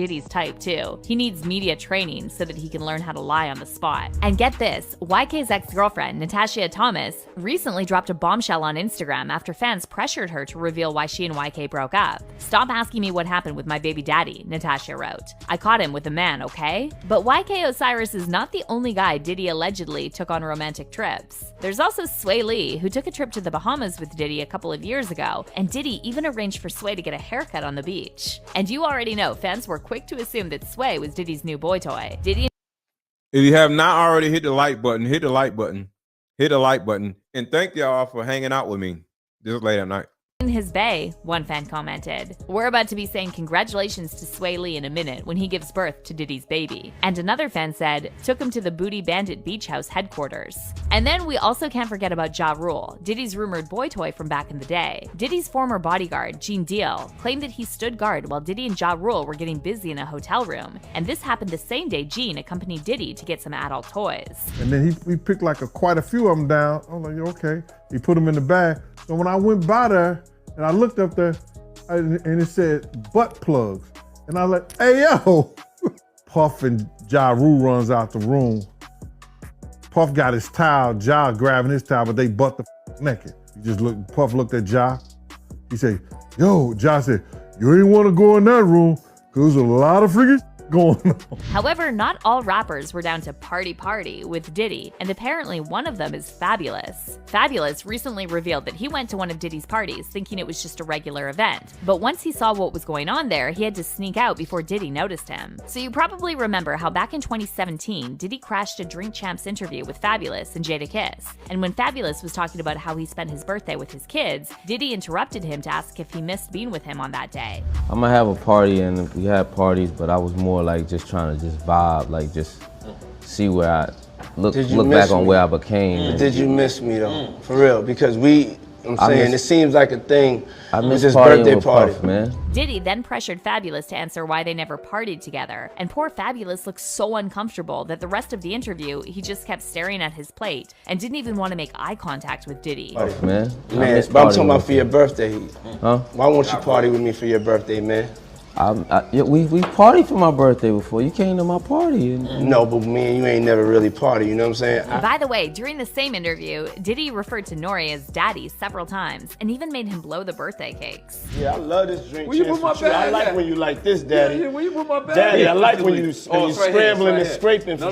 Diddy's type too. He needs media training so that he can learn how to lie on the spot. And get this, YK's ex-girlfriend, Natasha Thomas, recently dropped a bombshell on Instagram after fans pressured her to reveal why she and YK broke up. "Stop asking me what happened with my baby daddy," Natasha wrote. "I caught him with a man, okay?" But YK Osiris is not the only guy Diddy allegedly took on romantic trips. There's also Sway Lee, who took a trip to the Bahamas with Diddy a couple of years ago, and Diddy even arranged for Sway to get a haircut on the beach. And you already know, fans were quick to assume that Sway was Diddy's new boy toy. Diddy. If you have not already hit the like button, hit the like button. Hit the like button. And thank y'all for hanging out with me this late at night. In his bay, one fan commented. "We're about to be saying congratulations to Sway Lee in a minute when he gives birth to Diddy's baby." And another fan said, "Took him to the Booty Bandit Beach House headquarters." And then we also can't forget about Ja Rule, Diddy's rumored boy toy from back in the day. Diddy's former bodyguard, Gene Deal, claimed that he stood guard while Diddy and Ja Rule were getting busy in a hotel room. And this happened the same day Gene accompanied Diddy to get some adult toys. And then he picked like quite a few of them down. I was like, okay. He put them in the bag. So when I went by there, and I looked up there, and it said butt plugs. And I was like, hey, yo. Puff and Ja Rule runs out the room. Puff got his towel, Ja grabbing his towel, but they butt the naked. Puff looked at Ja. He said, yo, Ja said, you ain't want to go in that room, because there's a lot of freaking going on. However, not all rappers were down to party with Diddy, and apparently one of them is Fabulous. Fabulous recently revealed that he went to one of Diddy's parties thinking it was just a regular event, but once he saw what was going on there, he had to sneak out before Diddy noticed him. So you probably remember how back in 2017, Diddy crashed a Drink Champs interview with Fabulous and Jadakiss, and when Fabulous was talking about how he spent his birthday with his kids, Diddy interrupted him to ask if he missed being with him on that day. I'm gonna have a party, and we had parties, but I was more like just trying to just vibe, like just see where I look back on where I became. Did you miss me though? For real? Because it seems like a thing. I miss this partying birthday with party, Puff, man. Diddy then pressured Fabulous to answer why they never partied together, and poor Fabulous looked so uncomfortable that the rest of the interview, he just kept staring at his plate and didn't even want to make eye contact with Diddy. Man, but I'm talking about for your birthday. Huh? Why won't you party with me for your birthday, man? We partied for my birthday before. You came to my party. No, but me and you ain't never really party, you know what I'm saying? By the way, during the same interview, Diddy referred to Nori as daddy several times and even made him blow the birthday cakes. Yeah, I love this drink. Where you put my bag? I like when you like this, Daddy. Yeah, where you put my bag? Daddy, I like when you right scrambling here, and scraping.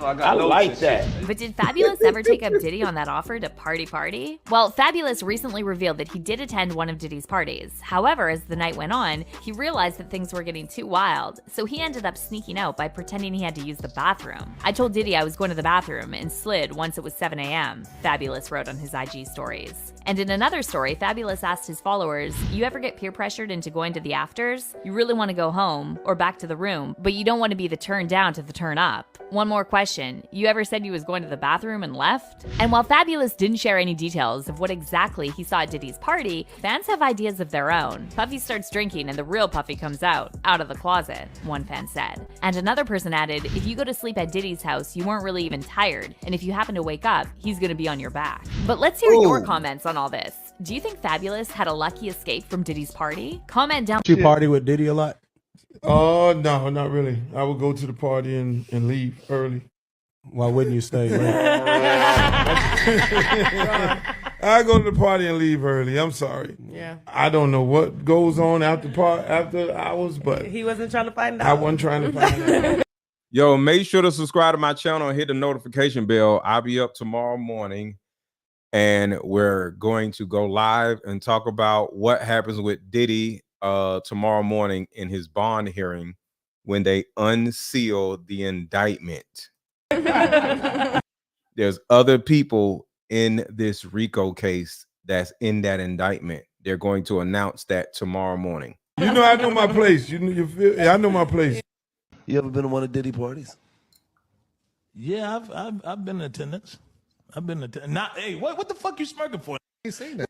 I like that. But did Fabulous ever take up Diddy on that offer to party? Well, Fabulous recently revealed that he did attend one of Diddy's parties. However, as the night went on, he realized that things were getting too wild, so he ended up sneaking out by pretending he had to use the bathroom. "I told Diddy I was going to the bathroom and slid once it was 7 a.m., Fabulous wrote on his IG stories. And in another story, Fabulous asked his followers, "You ever get peer pressured into going to the afters? You really want to go home or back to the room, but you don't want to be the turn down to the turn up. One more question. You ever said you was going to the bathroom and left?" And while Fabulous didn't share any details of what exactly he saw at Diddy's party, fans have ideas of their own. Puffy starts drinking and the real Puffy comes out of the closet, one fan said. And another person added, "If you go to sleep at Diddy's house, you weren't really even tired, and if you happen to wake up, he's gonna be on your back." But let's hear your comments on all this. Do you think Fabulous had a lucky escape from Diddy's party? Comment down. You party with Diddy a lot? Oh, no, not really. I would go to the party and leave early. Why wouldn't you stay late? I go to the party and leave early. I'm sorry. Yeah. I don't know what goes on after hours, but He wasn't trying to find out. I wasn't trying to find out. Yo, make sure to subscribe to my channel and hit the notification bell. I'll be up tomorrow morning, and we're going to go live and talk about what happens with Diddy tomorrow morning in his bond hearing when they unseal the indictment. There's other people in this RICO case that's in that indictment. They're going to announce that tomorrow morning. You know, I know my place. I know my place. You ever been to one of Diddy parties? Yeah, I've been in attendance. Hey, what the fuck you smirking for? I ain't saying that.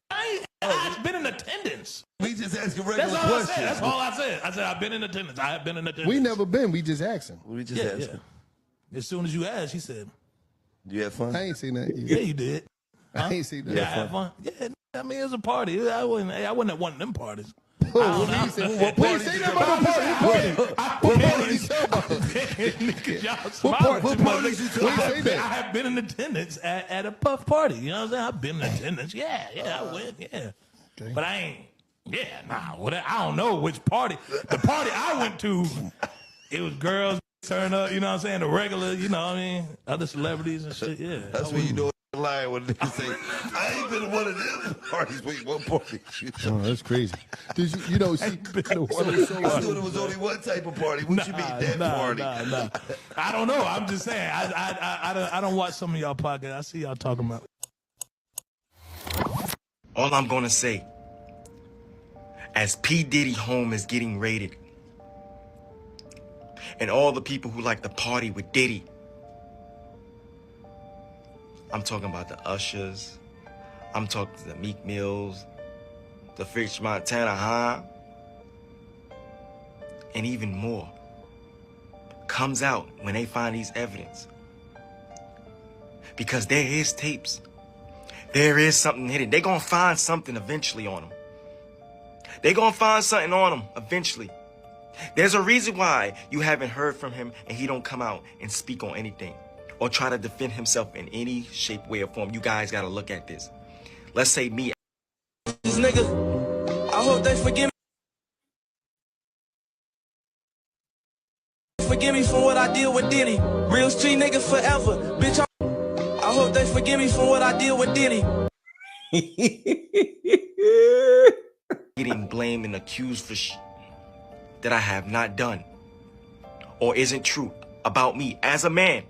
I've been in attendance. We just asking regular That's all questions. I said. That's all I said. I said I've been in attendance. I have been in attendance. We never been. We just asking. We just Yeah. asking. As soon as you asked, he said, You had fun? I ain't seen that. "Yeah, you did." I ain't seen that. Yeah, I had fun. Yeah, I mean, it was a party. I wasn't at one of them parties. I have been in attendance at a Puff party. You know what I'm saying? I've been in attendance. Yeah, I went. Yeah, okay. But I ain't. Yeah, I don't know which party. The party I went to, it was girls turn up. You know what I'm saying? The regular. You know what I mean? Other celebrities and shit. Yeah. That's when you know lying when they say, I ain't been to one of them parties. Wait, one party? Oh, that's crazy. Did you, see, I thought it was only one type of party. What you mean, that party? Nah. I don't know. I'm just saying. I don't watch some of y'all podcasts. I see y'all talking about. All I'm gonna say, as P. Diddy home is getting raided, and all the people who like to party with Diddy, I'm talking about the Ushers, I'm talking to the Meek Mills, the French Montana, and even more, comes out when they find these evidence. Because there is tapes. There is something hidden. They're gonna find something eventually on him. They're gonna find something on him eventually. There's a reason why you haven't heard from him and he don't come out and speak on anything or try to defend himself in any shape, way, or form. You guys gotta look at this. Let's say me. These niggas, I hope they forgive me for what I did with Diddy. Real street nigga forever. Bitch, I hope they forgive me for what I did with Diddy. Getting blamed and accused for that I have not done or isn't true about me as a man.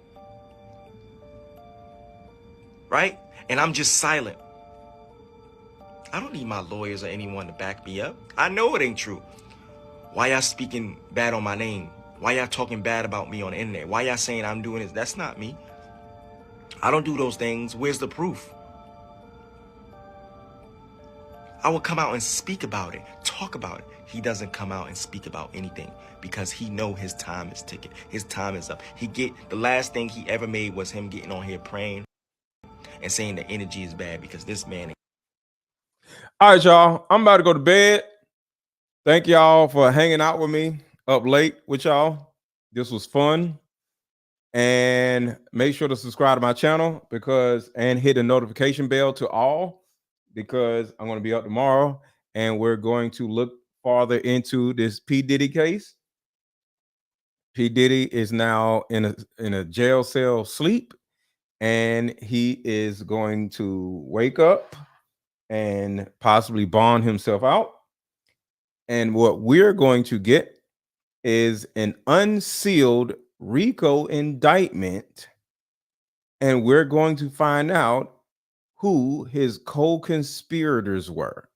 Right? And I'm just silent. I don't need my lawyers or anyone to back me up. I know it ain't true. Why y'all speaking bad on my name? Why y'all talking bad about me on the internet? Why y'all saying I'm doing this? That's not me. I don't do those things. Where's the proof? I will come out and speak about it, talk about it. He doesn't come out and speak about anything because he know his time is ticking. His time is up. The last thing he ever made was him getting on here praying and saying the energy is bad because this man. All right, y'all. I'm about to go to bed. Thank y'all for hanging out with me up late with y'all. This was fun. And make sure to subscribe to my channel and hit the notification bell to all, because I'm going to be up tomorrow and we're going to look farther into this P. Diddy case. P. Diddy is now in a jail cell sleep, and he is going to wake up and possibly bond himself out. And what we're going to get is an unsealed RICO indictment, and we're going to find out who his co-conspirators were.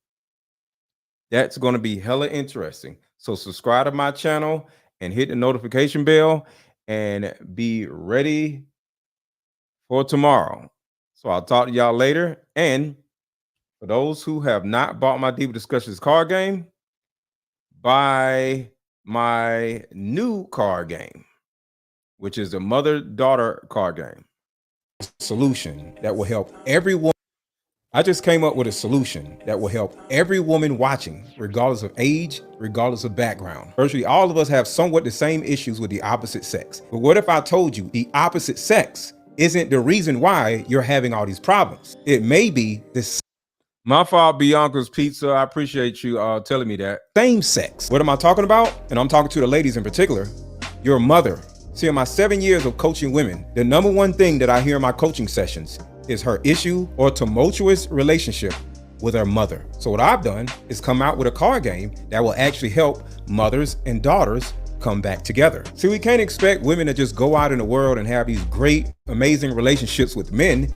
That's going to be hella interesting. So subscribe to my channel and hit the notification bell and be ready for tomorrow. So I'll talk to y'all later. And for those who have not bought my Deeper Discussions card game, buy my new card game, which is the mother-daughter card game. Solution that will help everyone. I just came up with a solution that will help every woman watching, regardless of age, regardless of background. Virtually all of us have somewhat the same issues with the opposite sex. But what if I told you the opposite sex isn't the reason why you're having all these problems? It may be this. My fault, Bianca's Pizza. I appreciate you telling me that. Same sex. What am I talking about? And I'm talking to the ladies in particular. Your mother. See, in my 7 years of coaching women, the number one thing that I hear in my coaching sessions is her issue or tumultuous relationship with her mother. So what I've done is come out with a card game that will actually help mothers and daughters come back together. See, we can't expect women to just go out in the world and have these great, amazing relationships with men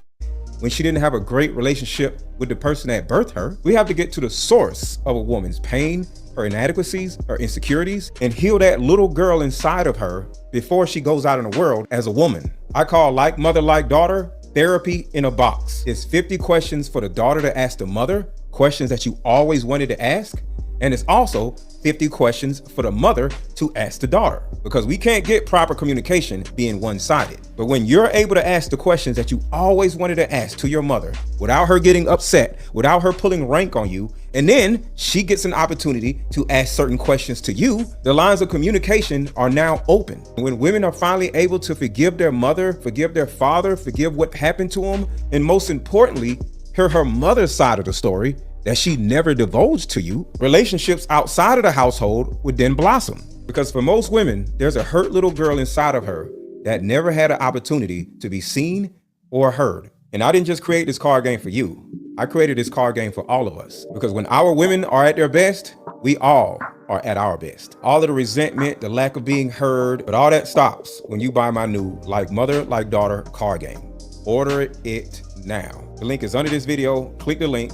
when she didn't have a great relationship with the person that birthed her. We have to get to the source of a woman's pain, her inadequacies, her insecurities, and heal that little girl inside of her before she goes out in the world as a woman. I call Like Mother, Like Daughter therapy in a box. It's 50 questions for the daughter to ask the mother, questions that you always wanted to ask, And it's also 50 questions for the mother to ask the daughter, because we can't get proper communication being one-sided. But when you're able to ask the questions that you always wanted to ask to your mother without her getting upset, without her pulling rank on you, and then she gets an opportunity to ask certain questions to you, the lines of communication are now open. When women are finally able to forgive their mother, forgive their father, forgive what happened to them, and most importantly, hear her mother's side of the story that she never divulged to you, relationships outside of the household would then blossom. Because for most women, there's a hurt little girl inside of her that never had an opportunity to be seen or heard. And I didn't just create this card game for you. I created this card game for all of us. Because when our women are at their best, we all are at our best. All of the resentment, the lack of being heard, but all that stops when you buy my new Like Mother, Like Daughter card game. Order it now. The link is under this video. Click the link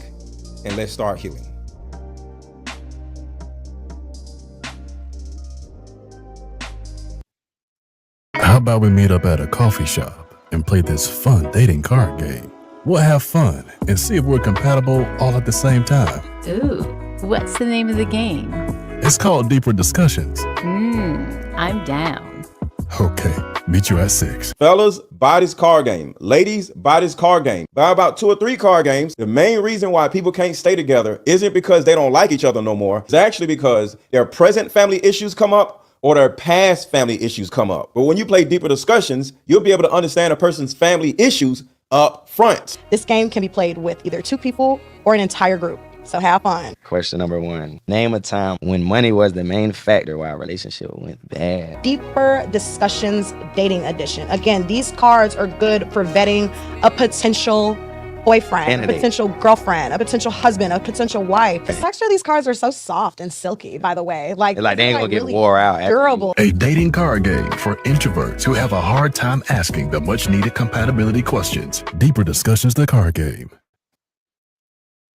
and let's start healing. How about we meet up at a coffee shop and play this fun dating card game? We'll have fun and see if we're compatible all at the same time. Ooh, what's the name of the game? It's called Deeper Discussions. I'm down. Okay, meet you at 6. Fellas, buy this card game. Ladies, buy this card game. Buy about 2 or 3 card games. The main reason why people can't stay together isn't because they don't like each other no more. It's actually because their present family issues come up or their past family issues come up. But when you play Deeper Discussions, you'll be able to understand a person's family issues up front. This game can be played with either 2 people or an entire group. So have fun. Question number 1. Name a time when money was the main factor why a relationship went bad. Deeper Discussions Dating Edition. Again, these cards are good for vetting a potential boyfriend, a potential girlfriend, a potential husband, a potential wife. The texture of these cards are so soft and silky, by the way. Like they ain't gonna get really wore out. Durable. A dating card game for introverts who have a hard time asking the much needed compatibility questions. Deeper Discussions, the card game.